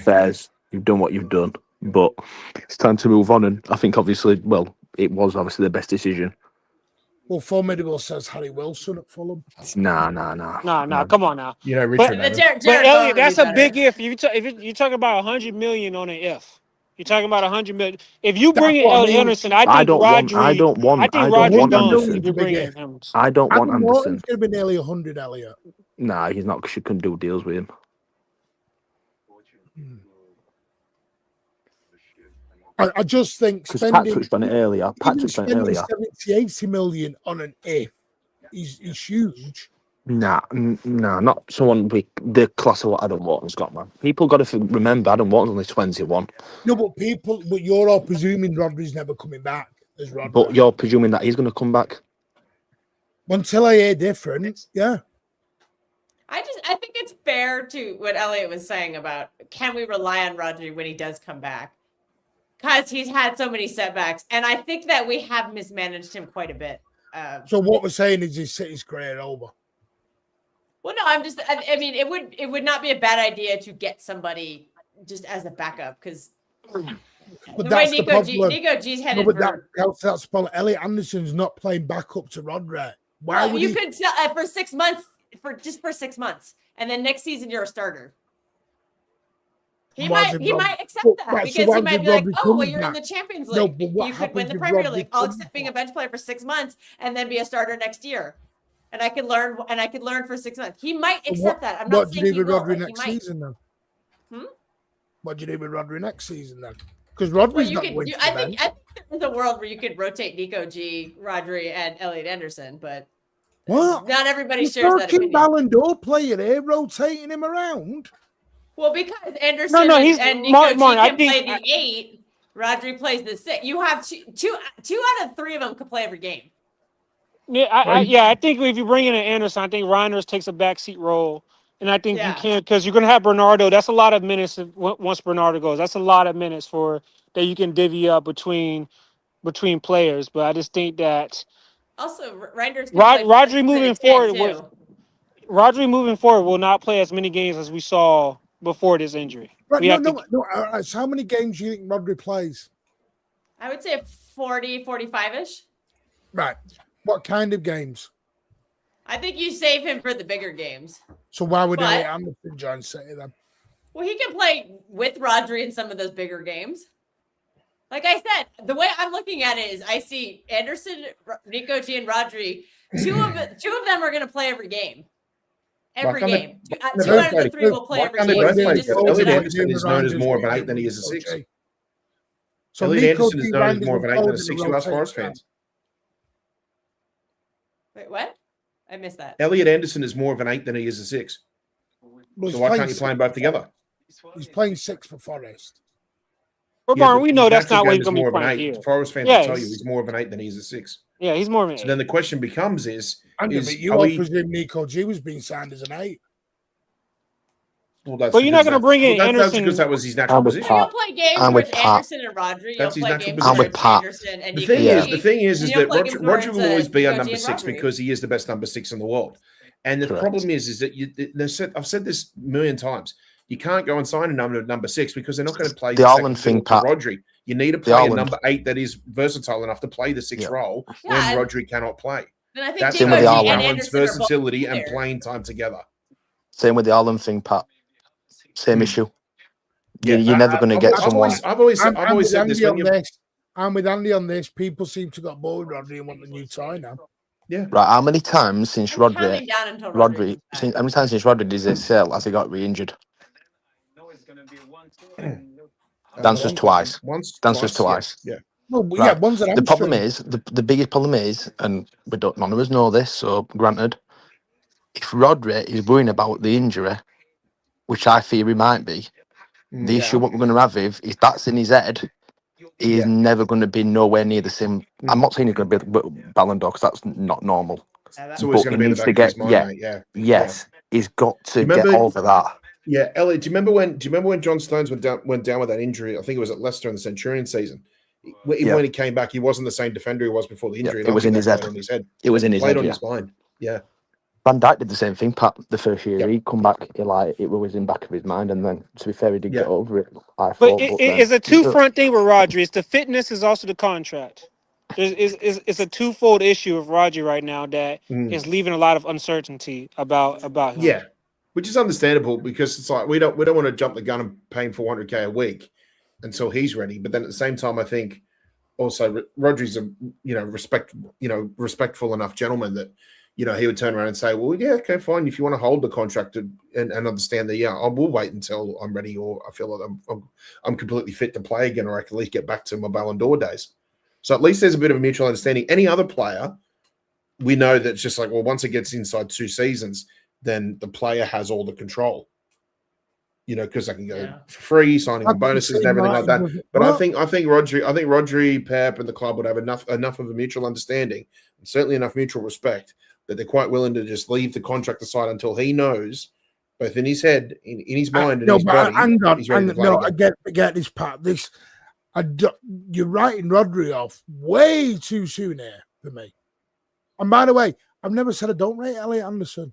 fairs, you've done what you've done, but it's time to move on." And I think obviously, well, it was obviously the best decision. Well, Formidable says Harry Wilson at Fulham. Nah. Come on now. You know, Richard. But Elliot, that's a big if. If you're talking about 100 million on an if. You're talking about 100 million. If you bring in Elliot Anderson, I don't want Anderson. If you bring in him. I don't want Anderson. It's going to be nearly 100, Elliot. Nah, he's not because you couldn't do deals with him. I just think because Pat touched on it earlier. 70, 80 million on an if is huge. Nah, not someone with the class of what Adam Wharton's got, man. People got to remember Adam Wharton's only 21. No, but you're all presuming Rodri's never coming back as Rodri. But you're presuming that he's going to come back. Until I hear different, yeah. I think it's fair to what Elliot was saying about can we rely on Rodri when he does come back? Because he's had so many setbacks, and I think that we have mismanaged him quite a bit. So what we're saying is his City's career over. Well, no, I mean, it would not be a bad idea to get somebody just as a backup because the way Nico G's headed. No, but that's the problem. Elliot Anderson's not playing backup to Rodri. Why would you could sell for 6 months for 6 months, and then next season you're a starter. He might accept that because he might be like, oh, well, you're in the Champions League. You could win the Premier League. I'll accept being a bench player for 6 months and then be a starter next year. And I could learn for 6 months. He might accept that. I'm not saying he will. What do you do with Rodri next season then? What do you do with Rodri next season then? Because Rodri's not going to I think there's a world where you could rotate Nico G, Rodri, and Elliot Anderson, but not everybody shares that opinion. Ballon d'Or player here, rotating him around. Well, because Anderson and Nico G can play the 8, Rodri plays the 6. You have two out of 3 of them could play every game. Yeah, I think if you bring in an Anderson, I think Reinders takes a backseat role, and I think you can because you're going to have Bernardo. That's a lot of minutes once Bernardo goes. That's a lot of minutes that you can divvy up between players. But I just think that also Reinders Rodri moving forward will not play as many games as we saw before this injury. Right, so how many games do you think Rodri plays? I would say 40, 45-ish. Right. What kind of games? I think you save him for the bigger games. So why would Elliot Anderson join City then? Well, he can play with Rodri in some of those bigger games. Like I said, the way I'm looking at it is I see Anderson, Nico G, and Rodri. Two of them are going to play every game. Every game. 2 out of the 3 will play every game. Elliot Anderson is known as more of an 8 than he is a 6. So Elliot Anderson is known as more of an 8 than a 6 to us Forest fans. Wait, what? I missed that. Elliot Anderson is more of an 8 than he is a 6. So why can't you play them both together? He's playing 6 for Forest. Well, we know that's not what he's going to be playing here. Forest fans will tell you he's more of an 8 than he is a 6. Yeah, he's more of an 8. So then the question becomes but you all presume Nico G was being signed as an 8. Well, you're not going to bring in Anderson. That's because that was his natural position. You'll play games with Anderson and Rodri. That's his natural position. With Anderson and the thing is that Rodri will always be our number 6 because he is the best number 6 in the world. And the problem is that I've said this a million times. You can't go and sign a number 6 because they're not going to play the Ireland thing, Pat. Rodri. You need to play a number 8 that is versatile enough to play the 6 role when Rodri cannot play. That's with the Ireland's versatility and playing time together. Same with the Ireland thing, Pat. Same issue. You're never going to get someone. I've always said this. I'm with Andy on this. People seem to got bored with Rodri and want the new tie now. Yeah. Right. How many times since Rodri did his sale has he got re-injured? Dancers twice. Dancers twice. Yeah. Well, right. The problem is the biggest problem is, and none of us know this, so granted, if Rodri is worrying about the injury, which I fear he might be, the issue what we're going to have is that's in his head. He's never going to be nowhere near the same. I'm not saying he's going to be Ballon d'Or because that's not normal. So he's going to be in the back of his mind, Yes, he's got to get over that. Yeah, Elliot, do you remember when John Stones went down with that injury? I think it was at Leicester in the Centurion season. when he came back, he wasn't the same defender he was before the injury. It was in his head. It was in his head. On his mind. Yeah. Van Dijk did the same thing, Pat, the first year. He'd come back, it was in the back of his mind, and then, to be fair, he did get over it. It's a two-front thing with Rodri. It's the fitness, is also the contract. It's a twofold issue of Rodri right now that is leaving a lot of uncertainty about him. Yeah, which is understandable because it's like we don't want to jump the gun and pay him $400K a week until he's ready. But then at the same time, I think also Rodri's a respectful enough gentleman that he would turn around and say, well, yeah, okay, fine. If you want to hold the contract and understand that, I will wait until I'm ready, or I feel like I'm completely fit to play again, or I can at least get back to my Ballon d'Or days. So at least there's a bit of a mutual understanding. Any other player, we know that it's just like, well, once it gets inside 2 seasons, then the player has all the control. Because they can go for free, signing on bonuses and everything like that. But I think Rodri, Pep, and the club would have enough of a mutual understanding, and certainly enough mutual respect, that they're quite willing to just leave the contract aside until he knows, both in his head, in his mind, and his body. I get this part. You're writing Rodri off way too soon here for me. And by the way, I've never said I don't rate Elliot Anderson.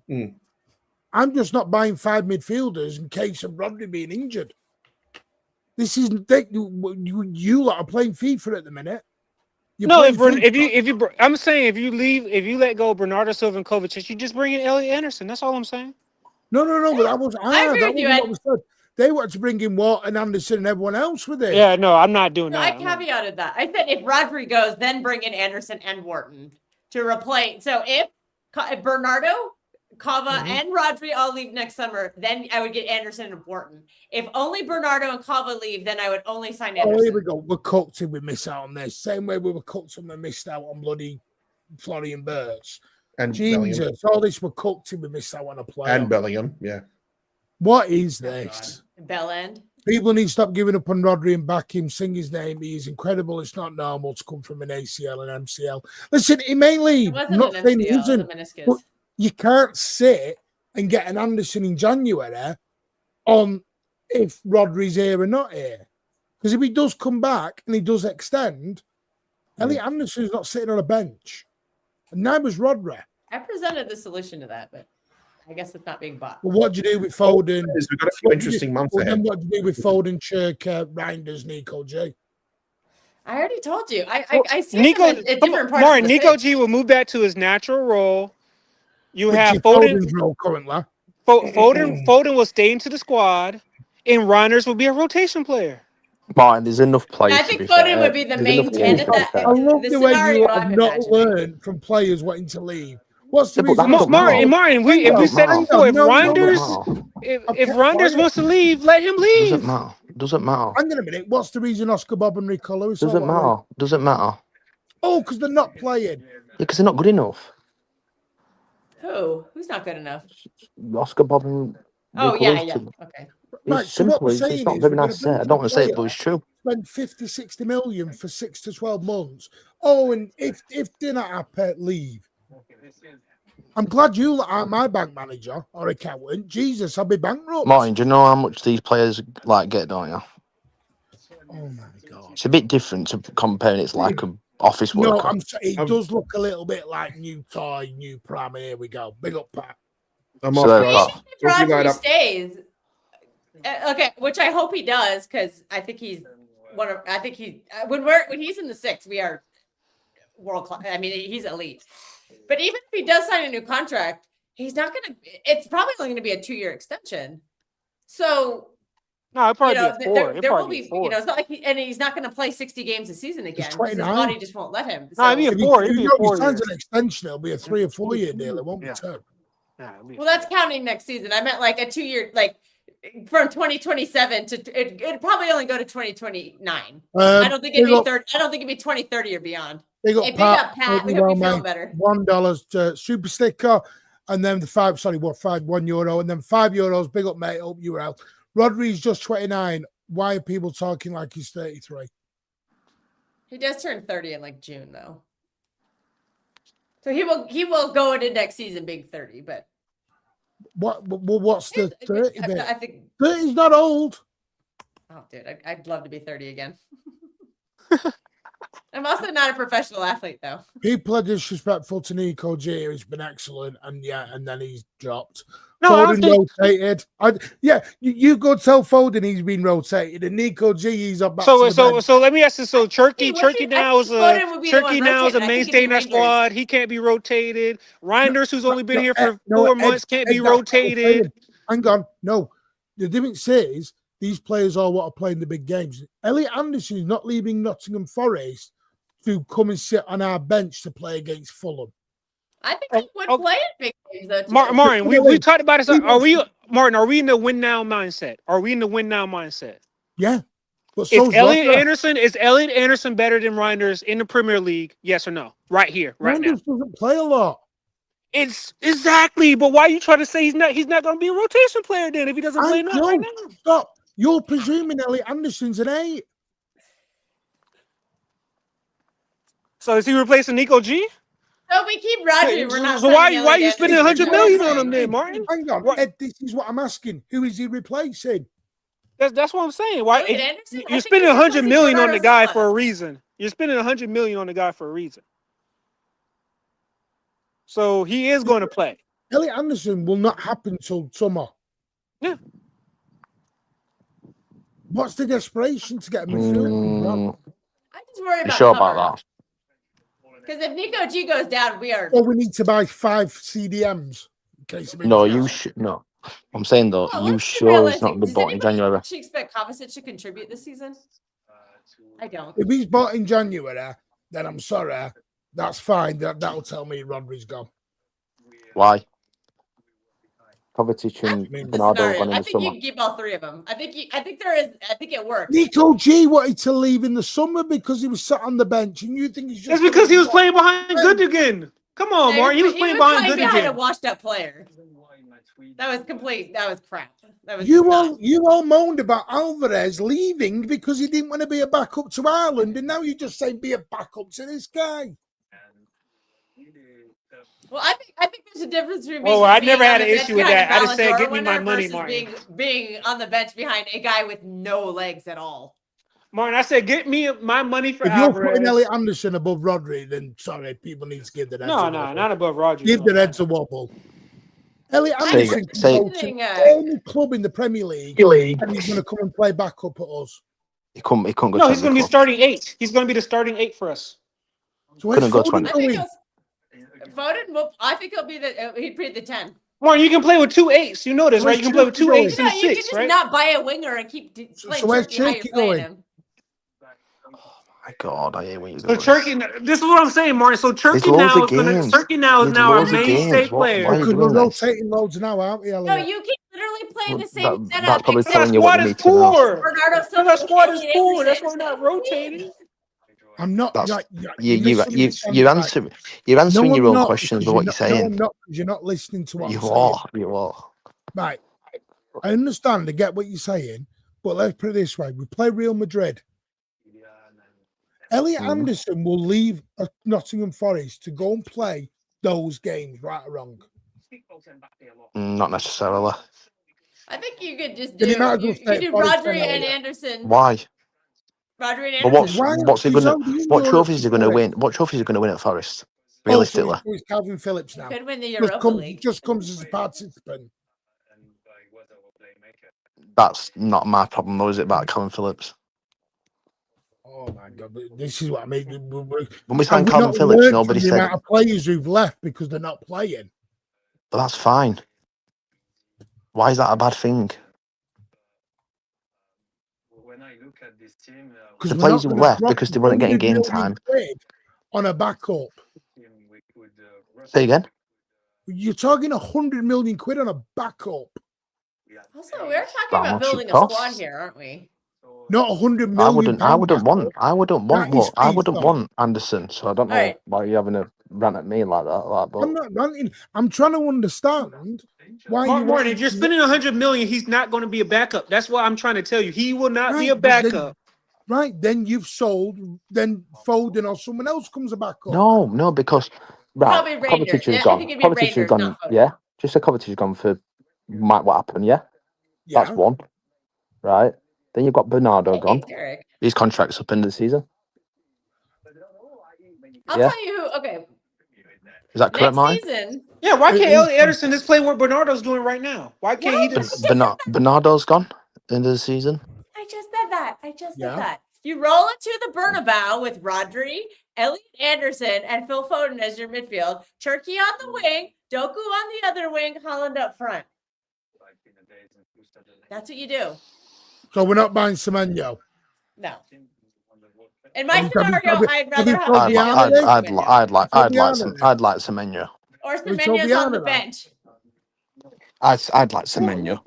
I'm just not buying 5 midfielders in case of Rodri being injured. This isn't you lot are playing FIFA at the minute. I'm saying if you let go of Bernardo Silva and Kovacic, you just bring in Elliot Anderson. That's all I'm saying. No, but that was what was said. They wanted to bring in Watt and Anderson and everyone else with it. Yeah, no, I'm not doing that. I caveated that. I said if Rodri goes, then bring in Anderson and Wharton to replace. So if Bernardo, Kava, and Rodri all leave next summer, then I would get Anderson and Wharton. If only Bernardo and Kava leave, then I would only sign Anderson. Oh, here we go. We're cooked if we miss out on this. Same way we were cooked when we missed out on bloody Florian Wirtz. And Jesus, Bellingham. all this we're cooked if we missed out on a player. And Bellingham, yeah. What is this? Bellend. People need to stop giving up on Rodri and back him, sing his name. He is incredible. It's not normal to come from an ACL and MCL. Listen, he may leave. I'm not saying he isn't, but you can't sit and get an Anderson in January on if Rodri's here or not here. Because if he does come back and he does extend, Elliot Anderson's not sitting on a bench. And neither was Rodri. I presented the solution to that, but I guess it's not being bought. Well, what do you do with Foden? We've got a few interesting months ahead. Then what do you do with Foden, Churka, Reinders, Nico G? I already told you. I see Nico at different parts. Martin, Nico G will move back to his natural role. You have Foden's role currently. Foden will stay into the squad, and Reinders will be a rotation player. Martin, there's enough players. I think Foden would be the main candidate. I love the way you have not learned from players wanting to leave. What's the reason? Martin, we said it before. If Reinders wants to leave, let him leave. Doesn't matter. Hang on a minute. What's the reason Oscar Bob and Rico Lewis? Doesn't matter. Oh, because they're not playing. Yeah, because they're not good enough. Who's not good enough? Oscar Bob and Rico Lewis. Okay. Right, so what we're saying it's not very nice to say. I don't want to say it, but it's true. Spend 50, 60 million for 6 to 12 months. Oh, and if they're not happy, leave. I'm glad you aren't my bank manager or accountant. Jesus, I'll be bankrupt. Martin, do you know how much these players get, don't you? Oh my God. It's a bit different to comparing it's like an office worker. No, it does look a little bit like new toy, new pram. Here we go. Big up, Pat. I'm off, Rodri stays. Okay, which I hope he does, because I think he's when he's in the 6, we are world class. I mean, he's elite. But even if he does sign a new contract, he's not going to. It's probably only going to be a 2-year extension. So no, it'll probably be 4. There will be, it's not like he's not going to play 60 games a season again. His body just won't let him. So, no, it'll be a 4. If he signs an extension, it'll be a 3 or 4 year deal. It won't be 2. Well, that's counting next season. I meant like a 2-year, like from 2027 to it'd probably only go to 2029. I don't think it'd be 30. I don't think it'd be 2030 or beyond. They got Pat. We hope you feel better. $1 super sticker, and then the €1, and then €5. Big up, mate. Hope you're out. Rodri's just 29. Why are people talking like he's 33? He does turn 30 in like June, though. So he will go into next season big 30, but what's the 30 bit? I think 30's not old. Oh, dude, I'd love to be 30 again. I'm also not a professional athlete, though. People are disrespectful to Nico G. He's been excellent, and then he's dropped. No, Foden rotated. You go tell Foden he's been rotated, and Nico G. He's up back to the bench. So let me ask this. So Turkey now is a mainstay in that squad. He can't be rotated. Reinders, who's only been here for 4 months, can't be rotated. Hang on, no. The difference is these players all want to play in the big games. Elliot Anderson is not leaving Nottingham Forest to come and sit on our bench to play against Fulham. I think he would play in big games, though. Martin, we talked about this. Are we in the win now mindset? Yeah. But is Elliot Anderson better than Reinders in the Premier League? Yes or no? Right here, right now. Reinders doesn't play a lot. It's exactly, but why are you trying to say he's not going to be a rotation player then if he doesn't play enough right now? Stop. You're presuming Elliot Anderson's an 8. So is he replacing Nico G? So we keep Rodri. We're not. So why are you spending 100 million on him then, Martin? Hang on, Ed, this is what I'm asking. Who is he replacing? That's what I'm saying. Why you're spending 100 million on the guy for a reason? You're spending 100 million on the guy for a reason. So he is going to play. Elliot Anderson will not happen till summer. Yeah. What's the desperation to get him midfield? I just worry about. You sure about that? Because if Nico G goes down, we are. Or we need to buy 5 CDMs. In case of no, you should no. I'm saying though, you sure he's not be bought in January? Does expect Kovacic to contribute this season? I don't. If he's bought in January, then I'm sorry. That's fine. That'll tell me Rodri's gone. Why? Kovacic and Bernardo gone in the summer. I think you can keep all 3 of them. I think it works. Nico G wanted to leave in the summer because he was sat on the bench, and you think he's just. It's because he was playing behind Gundogan. Come on, Mark. He was playing behind Gundogan. A washed-up player. That was complete. That was crap. That was you all moaned about Alvarez leaving because he didn't want to be a backup to Ireland, and now you're just saying be a backup to this guy. Well, I think there's a difference between. Oh, I never had an issue with that. I just said, "Give me my money, Martin." Being on the bench behind a guy with no legs at all. Martin, I said, "Get me my money for." If you're putting Elliot Anderson above Rodri, then sorry, people need to give the Reds. No, not above Rodri. Give the Reds a wobble. Elliot Anderson can go to any club in the Premier League, and he's going to come and play backup at us. He couldn't go. No, he's going to be starting 8. He's going to be the starting 8 for us. So couldn't go 20. Foden, I think he'd be the 10. Martin, you can play with 2 8s. You know this, right? You can play with 2 8s and 6, you can just not buy a winger and keep playing. So where's Turkey going? Oh my God, I hate when you. So Turkey, this is what I'm saying, Martin. So Turkey now is now our mainstay player. Because we're rotating loads now, aren't we, Elliot? No, you keep literally playing the same setup. That's probably telling you what you need to know. That squad is poor. That's why we're not rotating. I'm not. You're answering your own questions with what you're saying. No, you're not listening to what I'm saying. You are. Right. I understand. I get what you're saying, but let's put it this way: we play Real Madrid. Elliot Anderson will leave Nottingham Forest to go and play those games, right or wrong? Not necessarily. I think you could just do Rodri and Anderson. Why? Rodri and Anderson. What's he gonna? What trophies is he gonna win? What trophies is he gonna win at Forest? Realistically, it's Calvin Phillips now. Could win the Europa League. Just comes as a participant. That's not my problem, though, is it, about Calvin Phillips? Oh my God! This is what I mean. When we signed Calvin Phillips, nobody said. The amount of players who've left because they're not playing. But that's fine. Why is that a bad thing? The players who left because they weren't getting game time. On a backup. Say again. You're talking 100 million quid on a backup. Also, we're talking about building a squad here, aren't we? Not 100 million. I wouldn't want Anderson. So I don't know why you're having a rant at me like that. But I'm not ranting. I'm trying to understand why. Martin, if you're spending 100 million, he's not going to be a backup. That's what I'm trying to tell you. He will not be a backup. Then you've sold. Then Foden or someone else comes a backup. No, because Kovacic has gone. Kovacic has gone. Yeah, just say Kovacic has gone for what happened. Yeah, that's one. Right. Then you've got Bernardo gone. His contract's up in the season. I'll tell you who. Okay. Is that correct, Mike? Season. Yeah, why can't Elliot Anderson just play what Bernardo's doing right now? Why can't he just? Bernardo's gone into the season. I just said that. Said that. You roll into the Bernabeu with Rodri, Elliot Anderson, and Phil Foden as your midfield. Turkey on the wing, Doku on the other wing, Holland up front. That's what you do. So we're not buying Semenyo. No. In my scenario, I'd rather have. I'd like Semenyo. Or Semenyo's on the bench. I'd like Semenyo.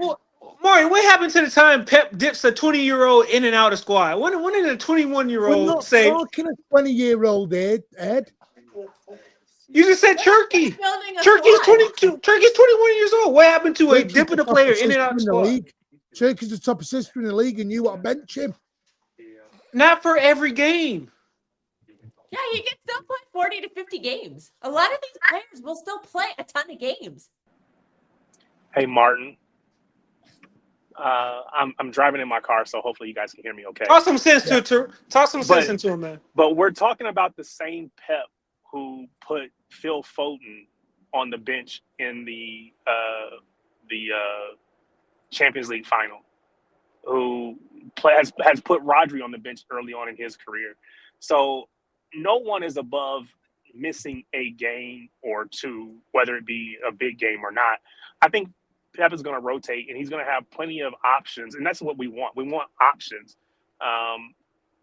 Maureen, what happened to the time Pep dips a 20-year-old in and out of squad? When did a 21-year-old say? We're not talking a 20-year-old, Ed. You just said Turkey. Turkey's 22. Turkey's 21 years old. What happened to a dipping a player in and out of the squad? Turkey's the top assist in the league, and you want to bench him? Not for every game. Yeah, he can still play 40 to 50 games. A lot of these players will still play a ton of games. Hey, Martin. I'm driving in my car, so hopefully you guys can hear me okay. Talk some sense into him, man. But we're talking about the same Pep who put Phil Foden on the bench in the Champions League final, who has put Rodri on the bench early on in his career. So no one is above missing a game or two, whether it be a big game or not. I think Pep is going to rotate, and he's going to have plenty of options, and that's what we want. We want options,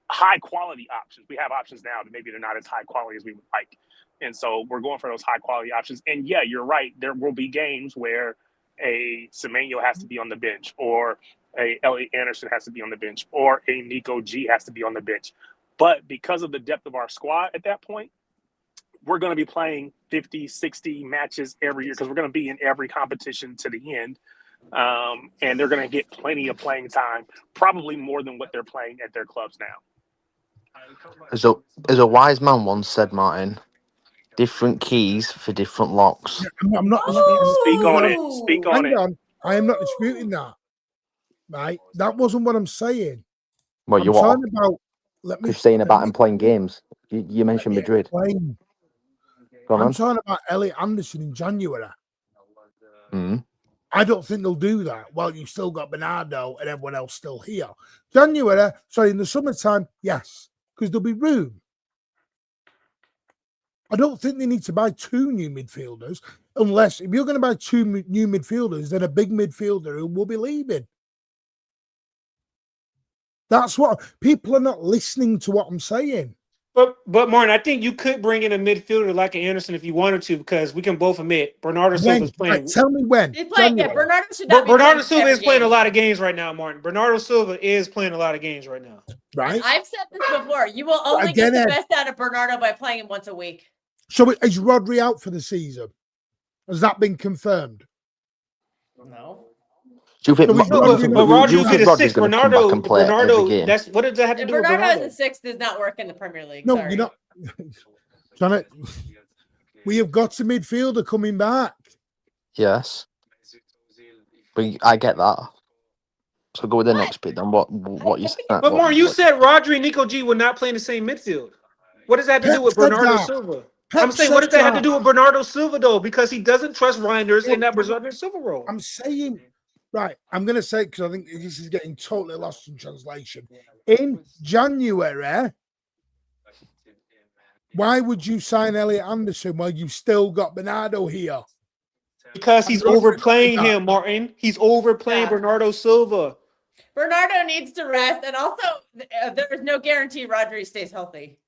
high-quality options. We have options now that maybe they're not as high quality as we would like, and so we're going for those high-quality options. And, yeah, you're right. There will be games where a Semenyo has to be on the bench, or a Elliot Anderson has to be on the bench, or a Nico G has to be on the bench. But because of the depth of our squad at that point, we're going to be playing 50, 60 matches every year because we're going to be in every competition to the end. And they're going to get plenty of playing time, probably more than what they're playing at their clubs now. As a wise man once said, Martin, different keys for different locks. I'm not. Speak on it. Speak on it. I am not disputing that. Right? That wasn't what I'm saying. Well, you are talking about? You're saying about him playing games. You mentioned Madrid. I'm talking about Elliot Anderson in January. I don't think they'll do that. Well, you've still got Bernardo and everyone else still here. In the summertime, yes, because there'll be room. I don't think they need to buy 2 new midfielders, unless if you're going to buy 2 new midfielders, then a big midfielder who will be leaving. That's what people are not listening to what I'm saying. But Martin, I think you could bring in a midfielder like an Anderson if you wanted to, because we can both admit Bernardo Silva's playing. Tell me when. Bernardo should not Bernardo Silva is playing a lot of games right now, Martin. Bernardo Silva is playing a lot of games right now. Right. I've said this before. You will only get the best out of Bernardo by playing him once a week. So is Rodri out for the season? Has that been confirmed? No. Do you think Rodri's hit a 6. Bernardo, that's what does that have to do with Bernardo? Bernardo as a 6 does not work in the Premier League. No, you're not. Janet, we have got a midfielder coming back. Yes, but I get that. So go with the next bit then. What you said? But more, you said Rodri and Nico G would not play in the same midfield. What does that have to do with Bernardo Silva? I'm saying, what does that have to do with Bernardo Silva though? Because he doesn't trust Reinders in that Bernardo Silva role. I'm saying. Right, I'm going to say, because I think this is getting totally lost in translation. In January, why would you sign Elliot Anderson while you've still got Bernardo here? Because he's overplaying him, Martin. He's overplaying Bernardo Silva. Bernardo needs to rest, and also there is no guarantee Rodri stays healthy.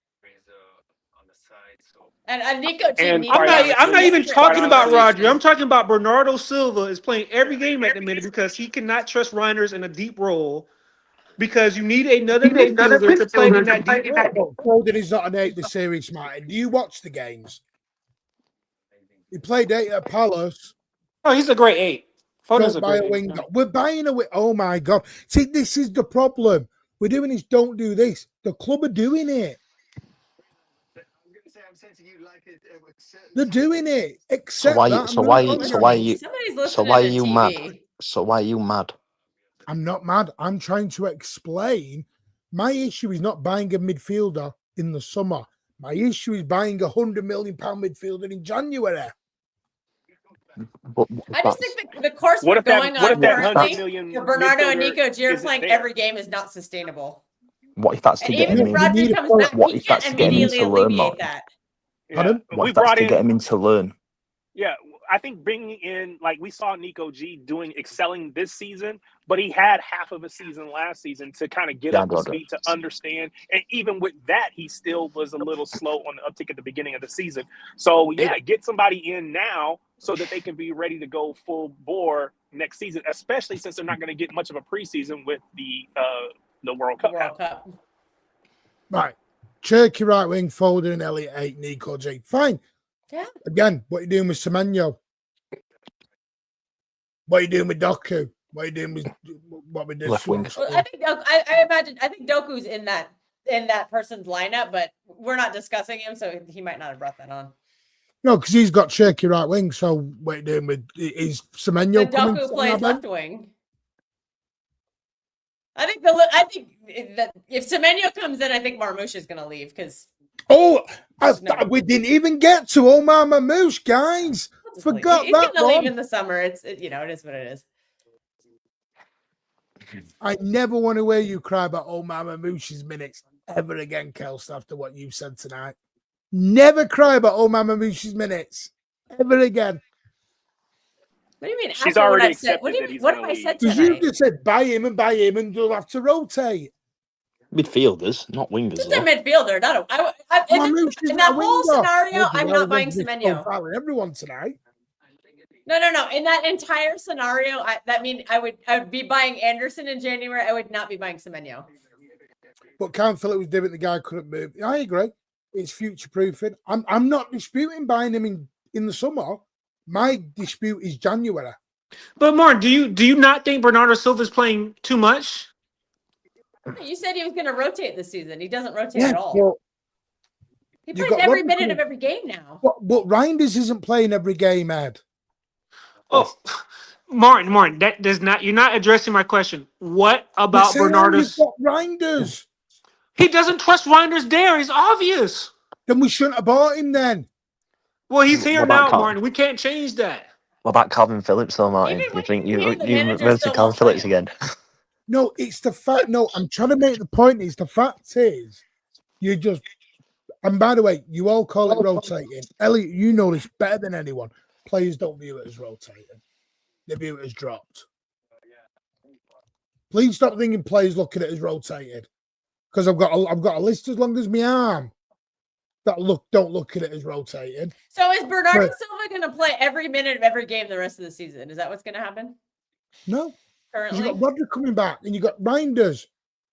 And Nico G. I'm not even talking about Rodri. I'm talking about Bernardo Silva is playing every game at the minute because he cannot trust Reinders in a deep role because you need another midfielder to play in that deep role. Foden is not an 8 the series, Martin. Do you watch the games? He played 8 at Palace. Oh, he's a great 8. Foden's a great 8. We're buying a wing. Oh, my God. See, this is the problem. We're doing this, don't do this. The club are doing it. They're doing it. Except why are you mad? So why are you mad? I'm not mad. I'm trying to explain. My issue is not buying a midfielder in the summer. My issue is buying £100 million midfielder in January. I just think the course we're going on currently for Bernardo and Nico Gier playing every game is not sustainable. What if that's to get him in? Rodgers comes back, what he if that's can't to get him immediately into learn alleviate more? that. Yeah. What if that's to get him into learn? Yeah, I think bringing in, like we saw Nico G excelling this season, but he had half of a season last season to kind of get up to speed, to understand. And even with that, he still was a little slow on the uptick at the beginning of the season. So, yeah, get somebody in now so that they can be ready to go full bore next season, especially since they're not going to get much of a preseason with the World Cup. Right. Cherky right wing, Foden and Elliott 8, Nico G. Fine. Yeah. Again, what are you doing with Semenyo? What are you doing with Doku? What are you doing with what we did? Left wing. Well, I think Doku's in that person's lineup, but we're not discussing him, so he might not have brought that on. No, because he's got Cherky right wing. So what are you doing with is Semenyo? Doku plays left wing. I think that if Semenyo comes in, I think Marmoush is going to leave because. We didn't even get to Omar Mamouche, guys. Forgot he's that. He's going to leave in the summer. It is what it is. I never want to hear you cry about Omar Mamouche's minutes ever again, Kelsey, after what you said tonight. Never cry about Omar Mamouche's minutes ever again. What do you mean? She's already accepted that he's what have I said tonight? Because you just said buy him, and you'll have to rotate. Midfielders, not wingers. Just a midfielder, not in that whole scenario, I'm not buying Semenyo. Everyone tonight. No. In that entire scenario, I would be buying Anderson in January. I would not be buying Semenyo. But Cam Phillips was different. The guy couldn't move. I agree. It's future proofing. I'm not disputing buying him in the summer. My dispute is January. But Mark, do you not think Bernardo Silva is playing too much? You said he was going to rotate this season. He doesn't rotate at all. Well, he plays every minute of every game now. But Reinders isn't playing every game, Ed. Oh, Martin, that does not. You're not addressing my question. What about Bernardo? Reinders. He doesn't trust Reinders there. It's obvious. Then we shouldn't have bought him then. Well, he's here now, Martin. We can't change that. What about Calvin Phillips, though, Martin? You think you mentioned Calvin Phillips again? No, it's the fact. No, I'm trying to make the point. Is the fact is, you just. And by the way, you all call it rotating. Elliot, you know this better than anyone. Players don't view it as rotating; they view it as dropped. Please stop thinking players look at it as rotated, because I've got a list as long as my arm that don't look at it as rotated. So is Bernardo Silva going to play every minute of every game the rest of the season? Is that what's going to happen? No. Currently, you've got Rodri coming back, and you've got Reinders,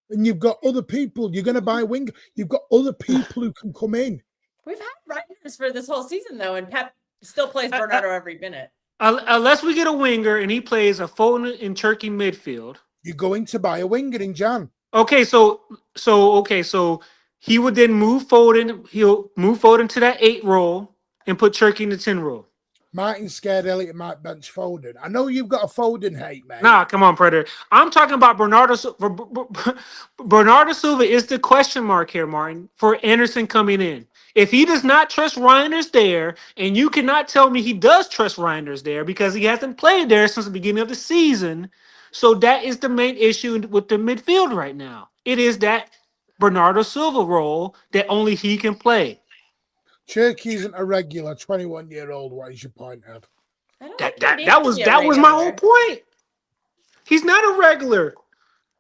and you've got other people. You're going to buy a winger. You've got other people who can come in. We've had Reinders for this whole season, though, and Pep still plays Bernardo every minute. Unless we get a winger and he plays a Foden in Turkey midfield, you're going to buy a winger in Jan. Okay, so he would then move Foden. He'll move Foden to that 8 role and put Turkey in the 10 role. Martin's scared Elliot might bench Foden. I know you've got a Foden hate, man. Nah, come on, Predator. I'm talking about Bernardo. Bernardo Silva is the question mark here, Martin, for Anderson coming in. If he does not trust Reinders there, and you cannot tell me he does trust Reinders there because he hasn't played there since the beginning of the season, so that is the main issue with the midfield right now. It is that Bernardo Silva role that only he can play. Cherky isn't a regular 21-year-old. What is your point, Ed? That was my whole point. He's not a regular.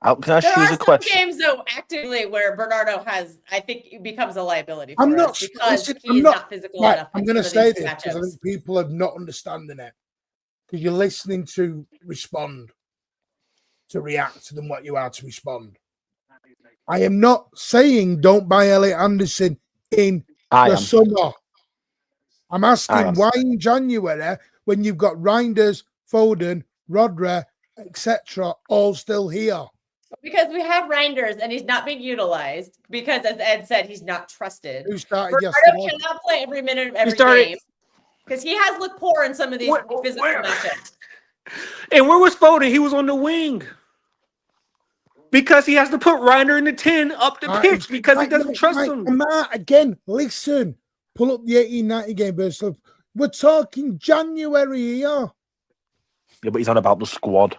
Can I choose a question? There are some games, though, actively where Bernardo I think, becomes a liability for I'm not, us because he's not physical enough. I'm going to say this because I think people are not understanding it. Because you're listening to respond, to react to them what you are to respond. I am not saying don't buy Elliot Anderson in the summer. I'm asking why in January when you've got Reinders, Foden, Rodri, etc. all still here. Because we have Reinders and he's not being utilized because, as Ed said, he's not trusted. Who started Bernardo cannot play every minute of every game because he has looked poor in some of these physical matchups. And where was Foden? He was on the wing. Because he has to put Reiner in the 10 up the pitch because he doesn't trust him. Matt, again, listen. Pull up the 1890 game, Bursley. We're talking January here. Yeah, but he's on about the squad.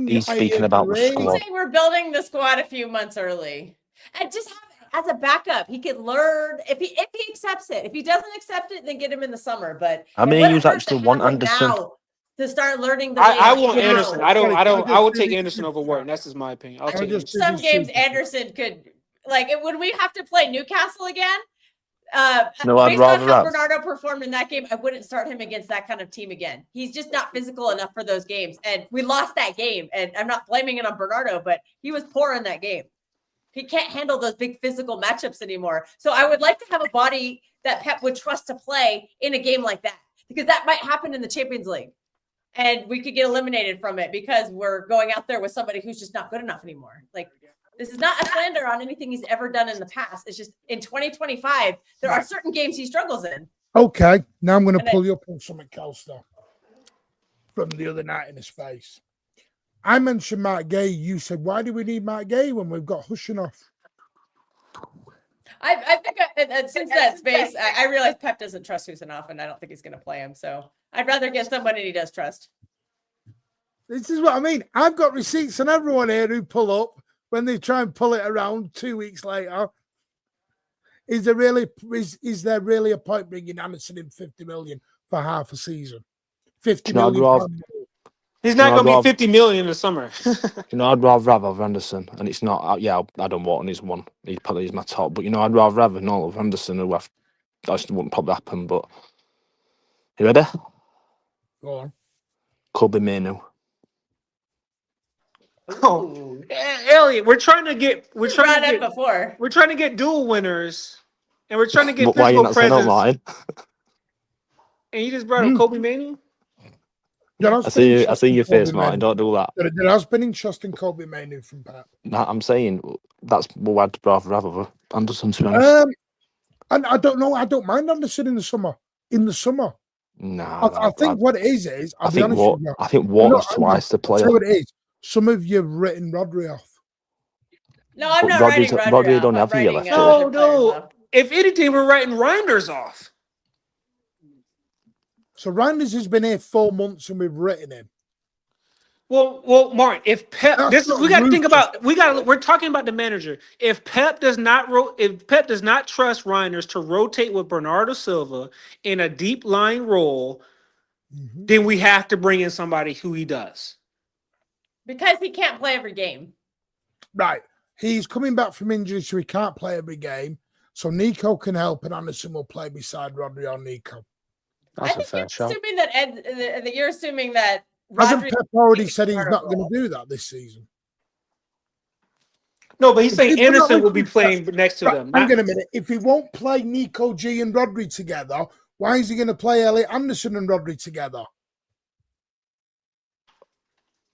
He's speaking about the squad. I'm saying we're building the squad a few months early. And just have it as a backup. He could learn if he accepts it. If he doesn't accept it, then get him in the summer. But how many of you actually want Anderson? To start learning the I want Anderson. I would take Anderson over Wharton. That's just my opinion. I'll take Anderson. Some games Anderson could when we have to play Newcastle again. No, I'd rather how Bernardo performed in that game, I wouldn't start him against that kind of team again. He's just not physical enough for those games. And we lost that game. And I'm not blaming it on Bernardo, but he was poor in that game. He can't handle those big physical matchups anymore. So I would like to have a body that Pep would trust to play in a game like that, because that might happen in the Champions League. And we could get eliminated from it because we're going out there with somebody who's just not good enough anymore. Like, this is not a slander on anything he's ever done in the past. It's just in 2025, there are certain games he struggles in. Okay, now I'm going to pull you up on something else, though, from the other night in the space. I mentioned Matt Gay. You said, why do we need Matt Gay when we've got Hushinoff? I think since that space, I realized Pep doesn't trust Hushinoff, and I don't think he's going to play him. So I'd rather get somebody he does trust. This is what I mean. I've got receipts on everyone here who pull up when they try and pull it around 2 weeks later. Is there really a point bringing Anderson in 50 million for half a season? 50 million. He's not going to be 50 million in the summer. I'd rather have Anderson, and it's not. Yeah, Adam Wharton is one. He's probably my top, but I'd rather have Noel of Anderson, who I just wouldn't probably happen. But you ready? Go on. Kobe Manu. Oh, Elliot, we're trying to get dual winners, and we're trying to get why are you not saying presence. online? And you just brought up Kobe Manu. I see your face, Martin. Don't do that. There has been interest in Kobe Manu from Pep. Nah, I'm saying that's what I'd rather have Anderson, to be honest. And I don't know. I don't mind Anderson in the summer. I think what it is I think Wharton's twice the player. That's what it is. Some of you have written Rodri off. No, I'm not writing Rodri off. Don't have you left. No. If anything, we're writing Reinders off. So Reinders has been here 4 months and we've written him. Well, Martin, if Pep, we got to think about. We're talking about the manager. If Pep does not trust Reinders to rotate with Bernardo Silva in a deep line role, then we have to bring in somebody who he does. Because he can't play every game. Right. He's coming back from injury, so he can't play every game. So Nico can help, and Anderson will play beside Rodri or Nico. That's a fair shot. Assuming that you're assuming that hasn't Pep already said he's not going to do that this season? No, but he's saying Anderson will be playing next to them. Hang on a minute. If he won't play Nico G and Rodri together, why is he going to play Elliot Anderson and Rodri together?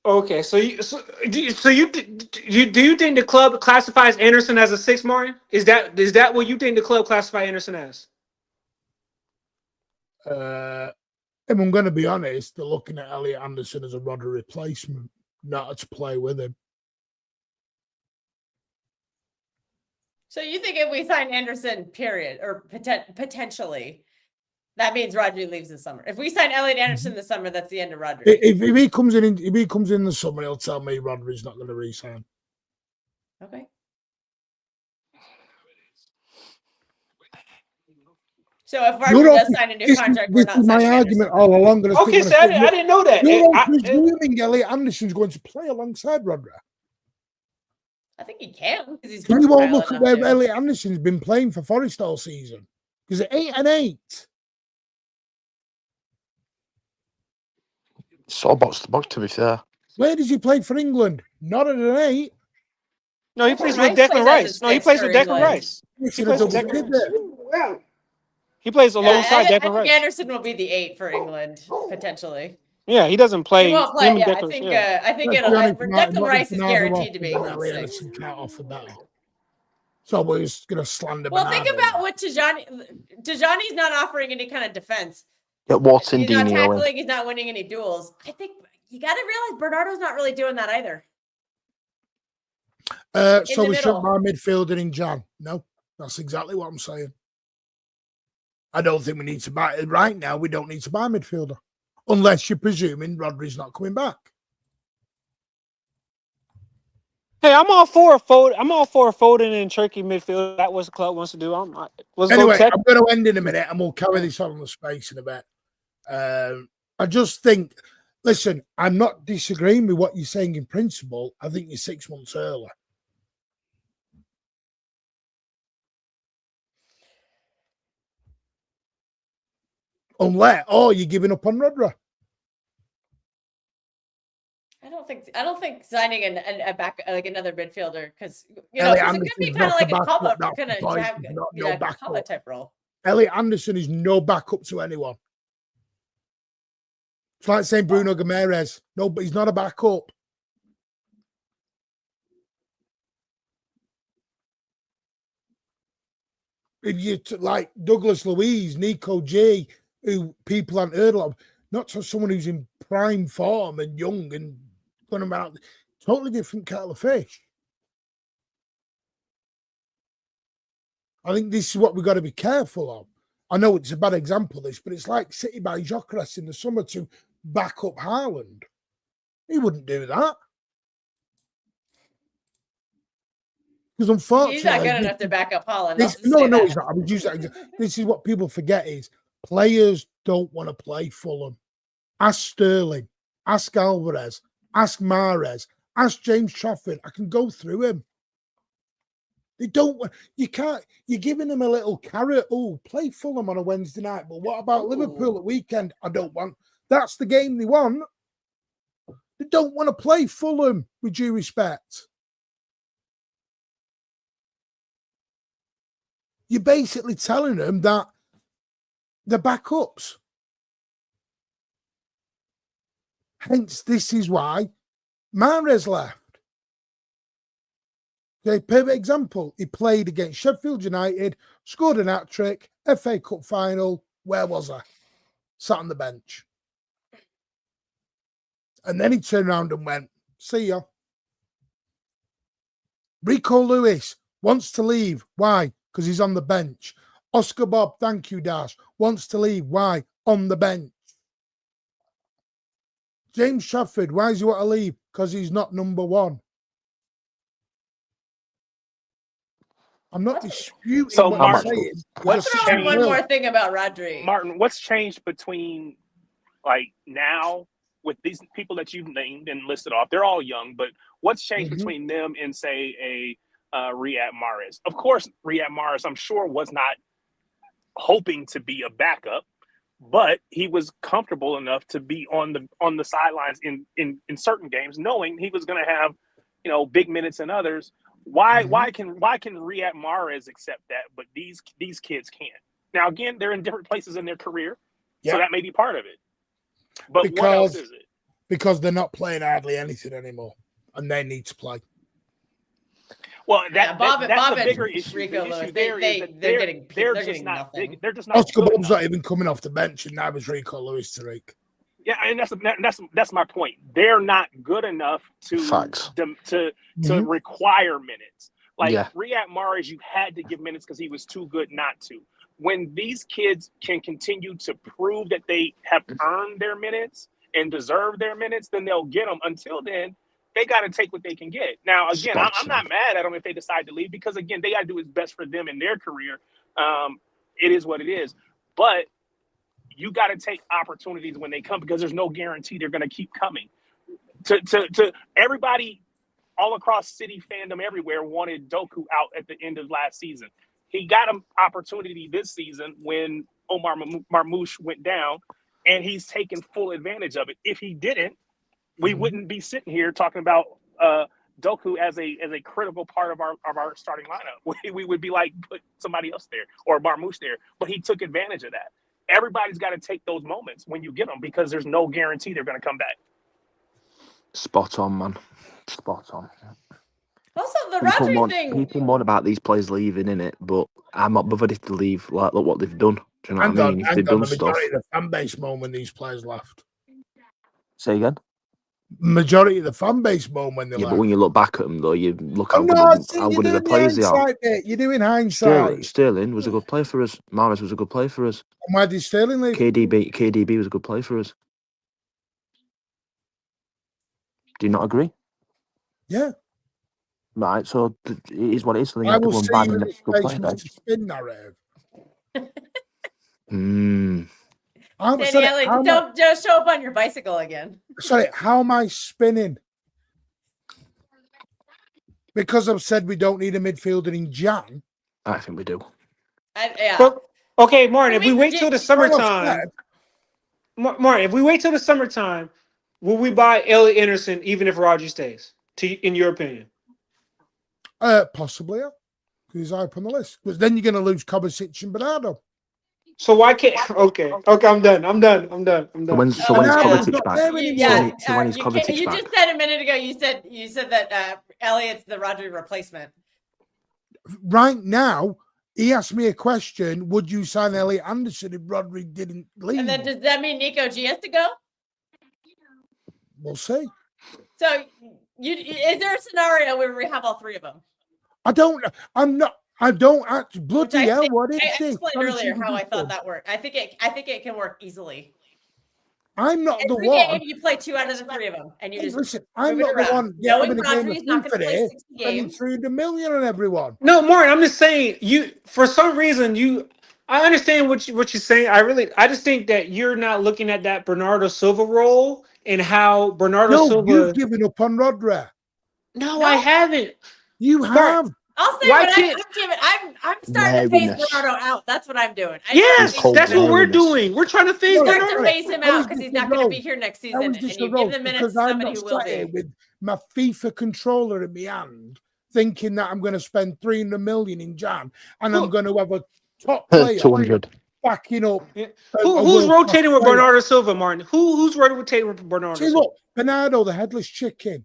Okay, do you think the club classifies Anderson as a 6, Martin? Is that what you think the club classifies Anderson as? If I'm going to be honest, they're looking at Elliot Anderson as a Rodri replacement, not to play with him. So you think if we sign Anderson, period, or potentially, that means Rodri leaves this summer. If we sign Elliot Anderson this summer, that's the end of Rodri. If he comes in the summer, he'll tell me Rodri's not going to re-sign. Okay. So if Rodri does sign a new contract, we're not signing my argument all along. Okay, so I didn't know that. You're presuming Elliot Anderson's going to play alongside Rodri. I think he can because he's. Can you all look at where Elliot Anderson's been playing for Forest all season? Because at 8 and 8. So box to box, to be fair. Where does he play for England? Not at an 8. No, he plays with Declan Rice. No, he plays with Declan Rice. He plays with Declan Rice. He plays alongside Declan Rice. I think Anderson will be the 8 for England potentially. Yeah, he doesn't play. He won't play. I think Declan Rice is guaranteed to be. Anderson can't offer better. So we're just going to slander. Well, think about what Tijani's not offering any kind of defense. Yeah, Watson, he's not tackling. He's not winning any duels. I think you got to realize Bernardo's not really doing that either. So we shouldn't buy midfielder in Jan. No, that's exactly what I'm saying. I don't think we need to buy it right now. We don't need to buy a midfielder unless you're presuming Rodri's not coming back. Hey, I'm all for a Foden. I'm all for a Foden and Turkey midfield. That's what the club wants to do. Anyway, I'm going to end in a minute, and we'll carry this on the space in a bit. I just think, listen, I'm not disagreeing with what you're saying in principle. I think you're 6 months early. Unless, you're giving up on Rodri. I don't think signing a back like another midfielder because it could be kind of like a call-up, kind of call-up type role. Elliot Anderson is no backup to anyone. It's like saying Bruno Guimaraes. No, but he's not a backup. If you like Douglas Luiz, Nico G, who people haven't heard of, not to someone who's in prime form and young and going about totally different kettle of fish. I think this is what we've got to be careful of. I know it's a bad example of this, but it's like City by Gyökeres in the summer to back up Haaland. He wouldn't do that. Because unfortunately, he's not good enough to back up Haaland. No, he's not. I would use that. This is what people forget is players don't want to play Fulham. Ask Sterling, ask Alvarez, ask Mahrez, ask James Trafford. I can go through him. They don't want, you can't, you're giving them a little carrot. Oh, play Fulham on a Wednesday night. But what about Liverpool at weekend? I don't want. That's the game they want. They don't want to play Fulham, with due respect. You're basically telling them that they're backups. Hence, this is why Mahrez left. Okay, perfect example. He played against Sheffield United, scored an hat-trick, FA Cup final. Where was I? Sat on the bench. And then he turned around and went, see ya. Rico Lewis wants to leave. Why? Because he's on the bench. Oscar Bob, thank you, Dash, wants to leave. Why? On the bench. James Trafford, why does he want to leave? Because he's not number one. I'm not disputing what I'm saying. What's changed? One more thing about Rodri. Martin, what's changed between like now with these people that you've named and listed off? They're all young, but what's changed between them and say a Riyad Mahrez? Of course, Riyad Mahrez, I'm sure, was not hoping to be a backup, but he was comfortable enough to be on the sidelines in certain games, knowing he was going to have, big minutes in others. Why can Riyad Mahrez accept that, but these kids can't? Now, again, they're in different places in their career, so that may be part of it. But what else is it? Because they're not playing hardly anything anymore, and they need to play. Well, that's the bigger issue. Rico the issue they're just not big. They're just not. Oscar Bob's not even coming off the bench, and now it's Rico Lewis, Tariq. Yeah, and that's my point. They're not good enough to require minutes. Riyad Mahrez, you had to give minutes because he was too good not to. When these kids can continue to prove that they have earned their minutes and deserve their minutes, then they'll get them. Until then, they got to take what they can get. Now, again, I'm not mad at them if they decide to leave because, again, they got to do what's best for them in their career. It is what it is. But you got to take opportunities when they come because there's no guarantee they're going to keep coming. To everybody all across City fandom everywhere wanted Doku out at the end of last season. He got an opportunity this season when Omar Marmoush went down, and he's taken full advantage of it. If he didn't, we wouldn't be sitting here talking about Doku as a critical part of our starting lineup. We would be like, put somebody else there or Marmoush there. But he took advantage of that. Everybody's got to take those moments when you get them because there's no guarantee they're going to come back. Spot on, man. Spot on. Also, the Rodri thing. People moan about these players leaving, innit? But I'm not bothered if they leave. Like, look what they've done. Do you know what I mean? If they've done stuff. The fan base moan when these players left. Say again? majority of the fan base moan when they Yeah, left. but when you look back at them, though, you look I'm how not good, saying how you're good of the doing the players they are. hindsight bit. You're doing hindsight. Sterling was a good player for us. Mahrez was a good player for us. And why did Sterling leave? KDB was a good player for us. Do you not agree? Yeah. Right, so it is what it is. So then you I have to will go and see ban you the in next this good space, player. Mr. Spin narrative. Danny Ellie, don't just show up on your bicycle again. Sorry, how am I spinning? Because I've said we don't need a midfielder in Jan. I think we do. Yeah. But, okay, Martin, if we wait till the summertime, Martin, if we wait till the summertime, will we buy Elliot Anderson even if Rodri stays? In your opinion? Possibly, yeah. Because he's high up on the list. Because then you're going to lose Kovacic and Bernardo. So why can't? Okay, I'm done. So when's Kovacic back? So when is Kovacic you back? just said a minute ago. You said that Elliot's the Rodri replacement. Right now, he asked me a question: would you sign Elliot Anderson if Rodri didn't leave? And then does that mean Nico G has to go? We'll see. So is there a scenario where we have all three of them? I don't actually. Bloody hell! What is I this? explained earlier how I thought that worked. I think it can work easily. I'm not Every the one. game you play 2 out of the 3 of them, and you just listen. I'm move not it the around. one. Knowing Rodri's not going to play 60 spending games. 300 million on everyone. No, Martin, I'm just saying for some reason I understand what you're saying. I just think that you're not looking at that Bernardo Silva role and how Bernardo Silva. You've given up on Rodri. No, I haven't. You have. I'll say I'm starting to phase Bernardo out. That's what I'm doing. Yes, that's what we're doing. We're trying to phase Bernardo. Phase him out because he's not going to be here next season. And you give the minutes to somebody who will be. With my FIFA controller in my hand, thinking that I'm going to spend 300 million in Jan, and I'm going to have a top player 200 backing up. Yeah. Who's rotating with Bernardo Silva, Martin? Who's rotating with Bernardo Silva? Look, Bernardo, the headless chicken.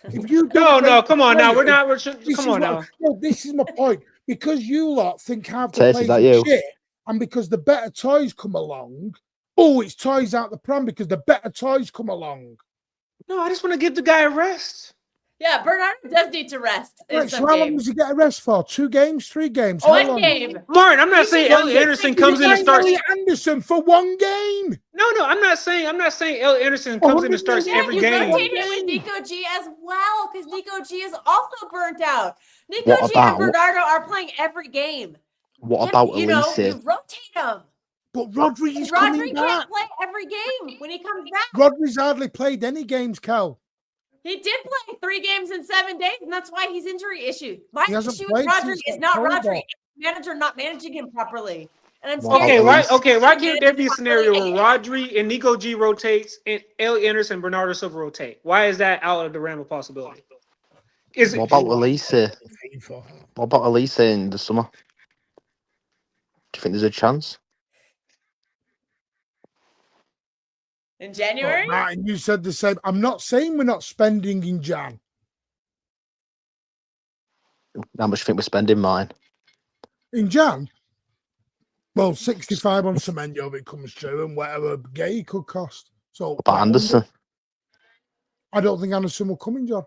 If you no, come on now. Come on now. No, this is my point. Because you lot think half the Tess, players is that are you? shit, and because the better toys come along, it's toys out the pram because the better toys come along. No, I just want to give the guy a rest. Yeah, Bernardo does need to rest. Right, so how long does he get a rest for? 2 games, 3 games? One game. Martin, I'm not saying Elliot Anderson comes in and starts. Elliot Anderson for 1 game. No, I'm not saying Elliot Anderson comes in and starts every game. You rotate it with Nico G as well because Nico G is also burnt out. Nico G and Bernardo are playing every game. What about you rotate them. But Rodri is coming back. Rodri can't play every game when he comes back. Rodri's hardly played any games, Cal. He did play 3 games in 7 days, and that's why he's injury issued. My issue with Rodri is not Rodri. Manager not managing him properly. And I'm scared. Why can't there be a scenario where Rodri and Nico G rotates and Elliot Anderson and Bernardo Silva rotate? Why is that out of the realm of possibility? What about Elise? What about Elise in the summer? Do you think there's a chance? In January? Martin, you said the same. I'm not saying we're not spending in Jan. How much do you think we're spending, mine? In Jan? Well, 65 on Semenyo if it comes true, and whatever Gay could cost. So what about Anderson? I don't think Anderson will come in, John.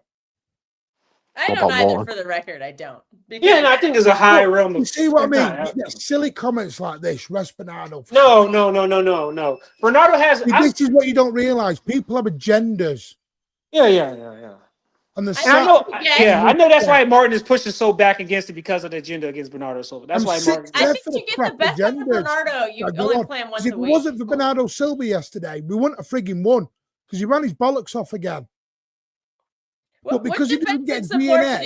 I don't either, for the record. I don't. And I think there's a high realm of. You see what I mean? You get silly comments like this. Rest Bernardo. No. Bernardo has. This is what you don't realize. People have agendas. Yeah. And I know that's why Martin is pushing so back against it because of the agenda against Bernardo Silva. That's why Martin. I think to get the best out of Bernardo, you only play him once a week. If it wasn't for Bernardo Silva yesterday, we wouldn't have frigging won because he ran his bollocks off again. But because he didn't get GNA,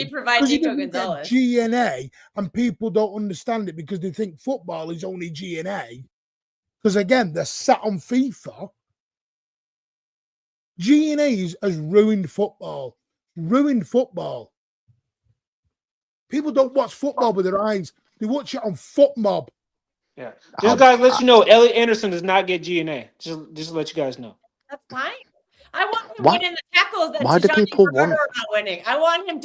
and people don't understand it because they think football is only GNA. Because again, they're sat on FIFA. GNA has ruined football. People don't watch football with their eyes. They watch it on FootMob. Yeah. Just guys, let you know, Elliot Anderson does not get GNA. Just to let you guys know. That's fine. I want him winning the tackles that Tajani are not winning. I want him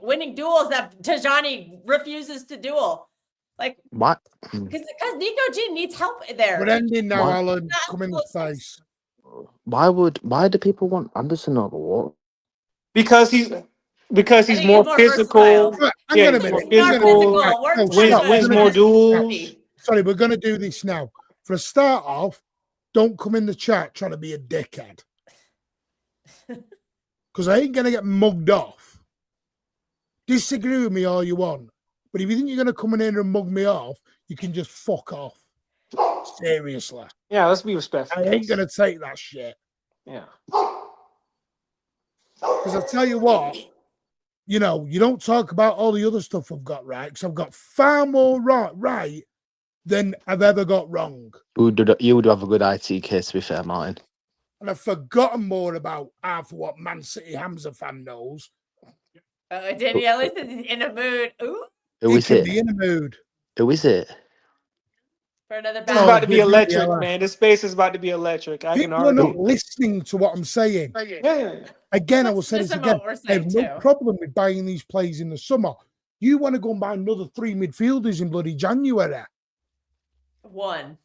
winning duels that Tajani refuses to duel. Like what? Because Nico G needs help there. We're ending now, Alan. Come in the face. Why do people want Anderson over Walker? Because he's think more he's more physical. versatile. Right, hang on a He's more minute. He's more physical. physical. Works Wins better than more duels. Bondi. Sorry, we're going to do this now. For a start off, don't come in the chat trying to be a dickhead. Because I ain't going to get mugged off. Disagree with me all you want. But if you think you're going to come in here and mug me off, you can just fuck off. Seriously. Yeah, let's be respectful. I ain't going to take that shit. Yeah. Because I tell you what, you know, you don't talk about all the other stuff I've got right, because I've got far more right than I've ever got wrong. You would have a good IT case, to be fair, Martin. And I've forgotten more about half of what Man City Hamza fan knows. Danielle is in a mood. Ooh. Who He is can it? be in a mood. Who is it? For another This is battle. about to be electric, man. This space is about to be electric. I can People are already. not listening to what I'm saying. Yeah. Again, I will say This this is again. what we're I have saying no too. problem with buying these players in the summer. You want to go and buy another 3 midfielders in bloody January. One.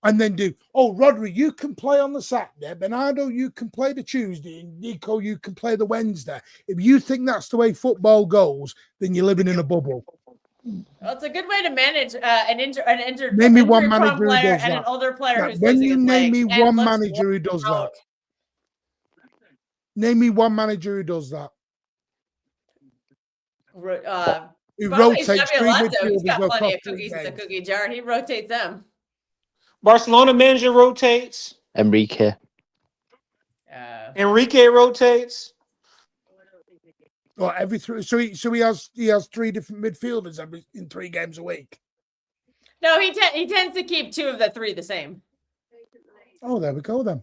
And then do, oh, Rodri, you can play on the Saturday. Bernardo, you can play the Tuesday. And Nico, you can play the Wednesday. If you think that's the way football goes, then you're living in a bubble. Well, it's a good way to manage an injured Name me one injury-prone manager who player does and that. an older player Like, who's when losing you his name legs me and one looks manager who does that. out. Name me one manager who does that. Who Probably rotates Xabi 3 Alonso. He's midfielders got plenty across of 3 cookies in the games. cookie jar. He rotates them. Barcelona manager rotates. Enrique. Enrique rotates. Well, every three, so he has 3 different midfielders in 3 games a week. No, he tends to keep 2 of the 3 the same. Oh, there we go then.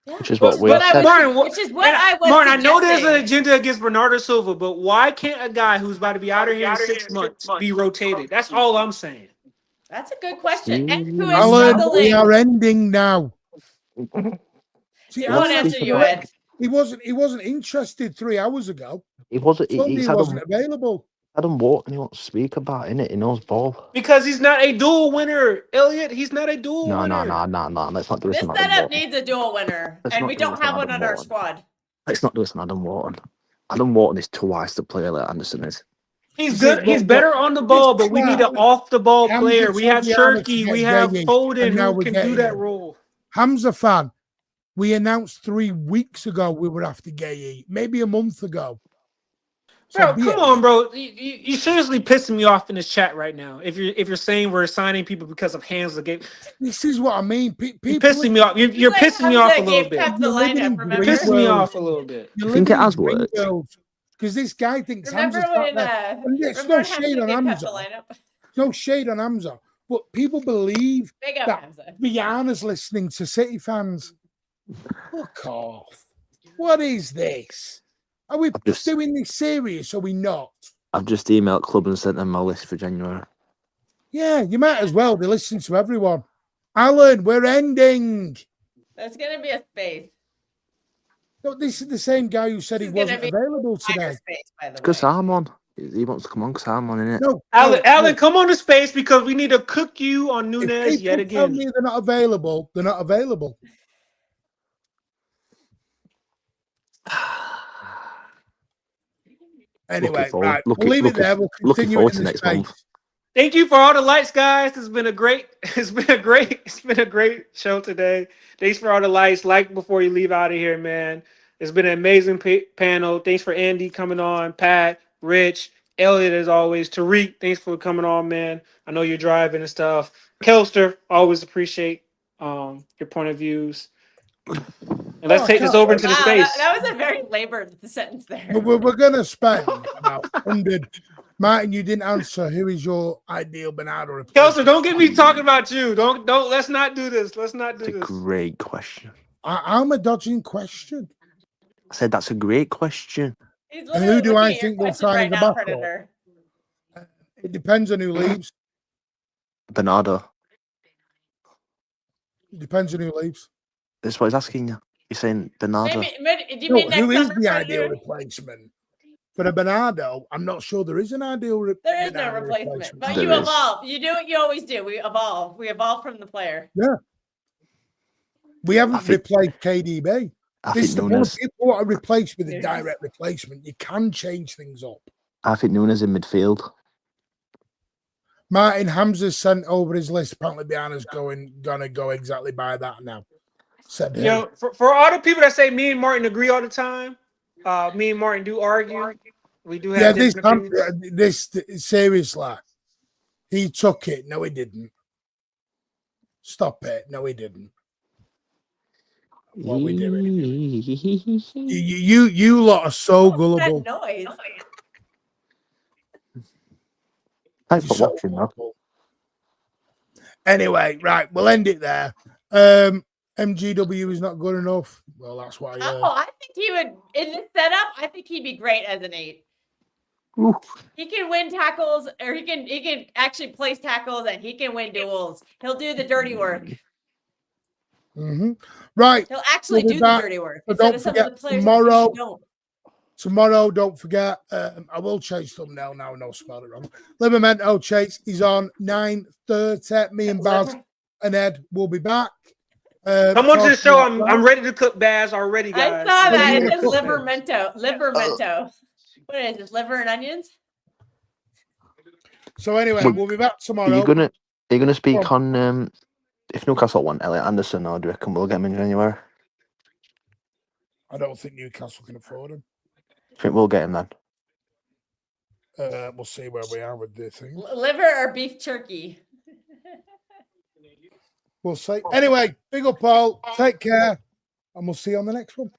Yeah. Which is what we said. Martin, which is what I was Martin, I know there's an suggesting. agenda against Bernardo Silva, but why can't a guy who's about to be out of here in 6 months be rotated? That's all I'm saying. That's a good question. And who is Alan, we struggling? are ending now. See, He won't answer you, Ed. He wasn't interested 3 hours ago. He wasn't. He told me He's he wasn't available. Adam Wharton, he wants to speak about, innit? He knows ball. Because he's not a dual winner, Elliot. He's not a dual No. winner. Let's not do This this on Adam setup Wharton. needs a dual winner, Let's and not we do don't this have on one Adam on our Wharton. squad. Let's not do this on Adam Wharton. Adam Wharton is too wise to play like Anderson is. He's good. He's better on the ball, but we need an off-the-ball player. We have Shirky. We have Foden who can do that role. Hamza fan, we announced 3 weeks ago we were after Gay, maybe a month ago. Bro, come on, bro. You seriously pissing me off in this chat right now. If you're saying we're signing people because of hands the game, this is what I mean. You're pissing me off. You're pissing me off a little bit. You're pissing me off a little bit. I think it has worked. Because this guy thinks Remember Hamza's when there's no shade on Hamza. No shade on Hamza. But people believe that Rihanna's listening to City fans. Fuck off. What is this? Are we doing this serious or are we not? I've just emailed club and sent them my list for January. Yeah, you might as well. They listen to everyone. Alan, we're ending. There's going to be a space. No, this is the same guy who said he wasn't available today. Because I'm on. He wants to come on because I'm on, innit? No, Alan, come on to space because we need to cook you on Nunez yet again. Tell me they're not available. They're not available. Anyway, right. We'll leave it there. We'll continue it in next month. Thank you for all the lights, guys. It's been a great show today. Thanks for all the lights. Like before you leave out of here, man. It's been an amazing panel. Thanks for Andy coming on, Pat, Rich, Elliot as always, Tariq. Thanks for coming on, man. I know you're driving and stuff. Kelster, always appreciate your point of views. And let's take this over into the space. That was a very labored sentence there. We're going to spend about 100. Martin, you didn't answer. Who is your ideal Bernardo replacement? Kelster, don't get me talking about you. Don't. Let's not do this. Let's not do this. That's a great question. I'm a dodging question. I said that's a great question. And who do I think will sign the backup? It depends on who leaves. Bernardo. It depends on who leaves. That's what he's asking you. He's saying Bernardo. Who is the ideal replacement? For a Bernardo, I'm not sure there is an ideal replacement. There is no replacement. But you evolve. You do what you always do. We evolve. We evolve from the player. Yeah. We haven't replaced KDB. This is the point. Nunes. People want to replace with a direct replacement. You can change things up. I think Nunes in midfield. Martin Hamza's sent over his list. Apparently, Biana's gonna go exactly by that now. Said him. You know, for all the people that say me and Martin agree all the time, me and Martin do argue. We do have this seriously. He took it. No, he didn't. Stop it. No, he didn't. What we doing? You lot are so gullible. That noise. Thanks for watching, though. Anyway, right, we'll end it there. MGW is not good enough. Well, that's why. I think he would in this setup. I think he'd be great as an 8. Ooh. He can win tackles, or he can actually place tackles, and he can win duels. He'll do the dirty work. Right. He'll actually do the dirty work. But don't forget tomorrow, don't forget, I will chase thumbnail now, no spell it wrong. Livermento Chase is on 9:30. Me and Baz and Ed will be back. Come on to the show. I'm ready to cook Baz already, guys. I saw that. It says Livermento. What is this? Liver and onions? So anyway, we'll be back tomorrow. Are you gonna speak on if Newcastle want Elliot Anderson, or do you reckon we'll get him in January? I don't think Newcastle can afford him. I think we'll get him then. We'll see where we are with this thing. Liver or beef jerky? We'll see. Anyway, big up, Paul. Take care, and we'll see you on the next one.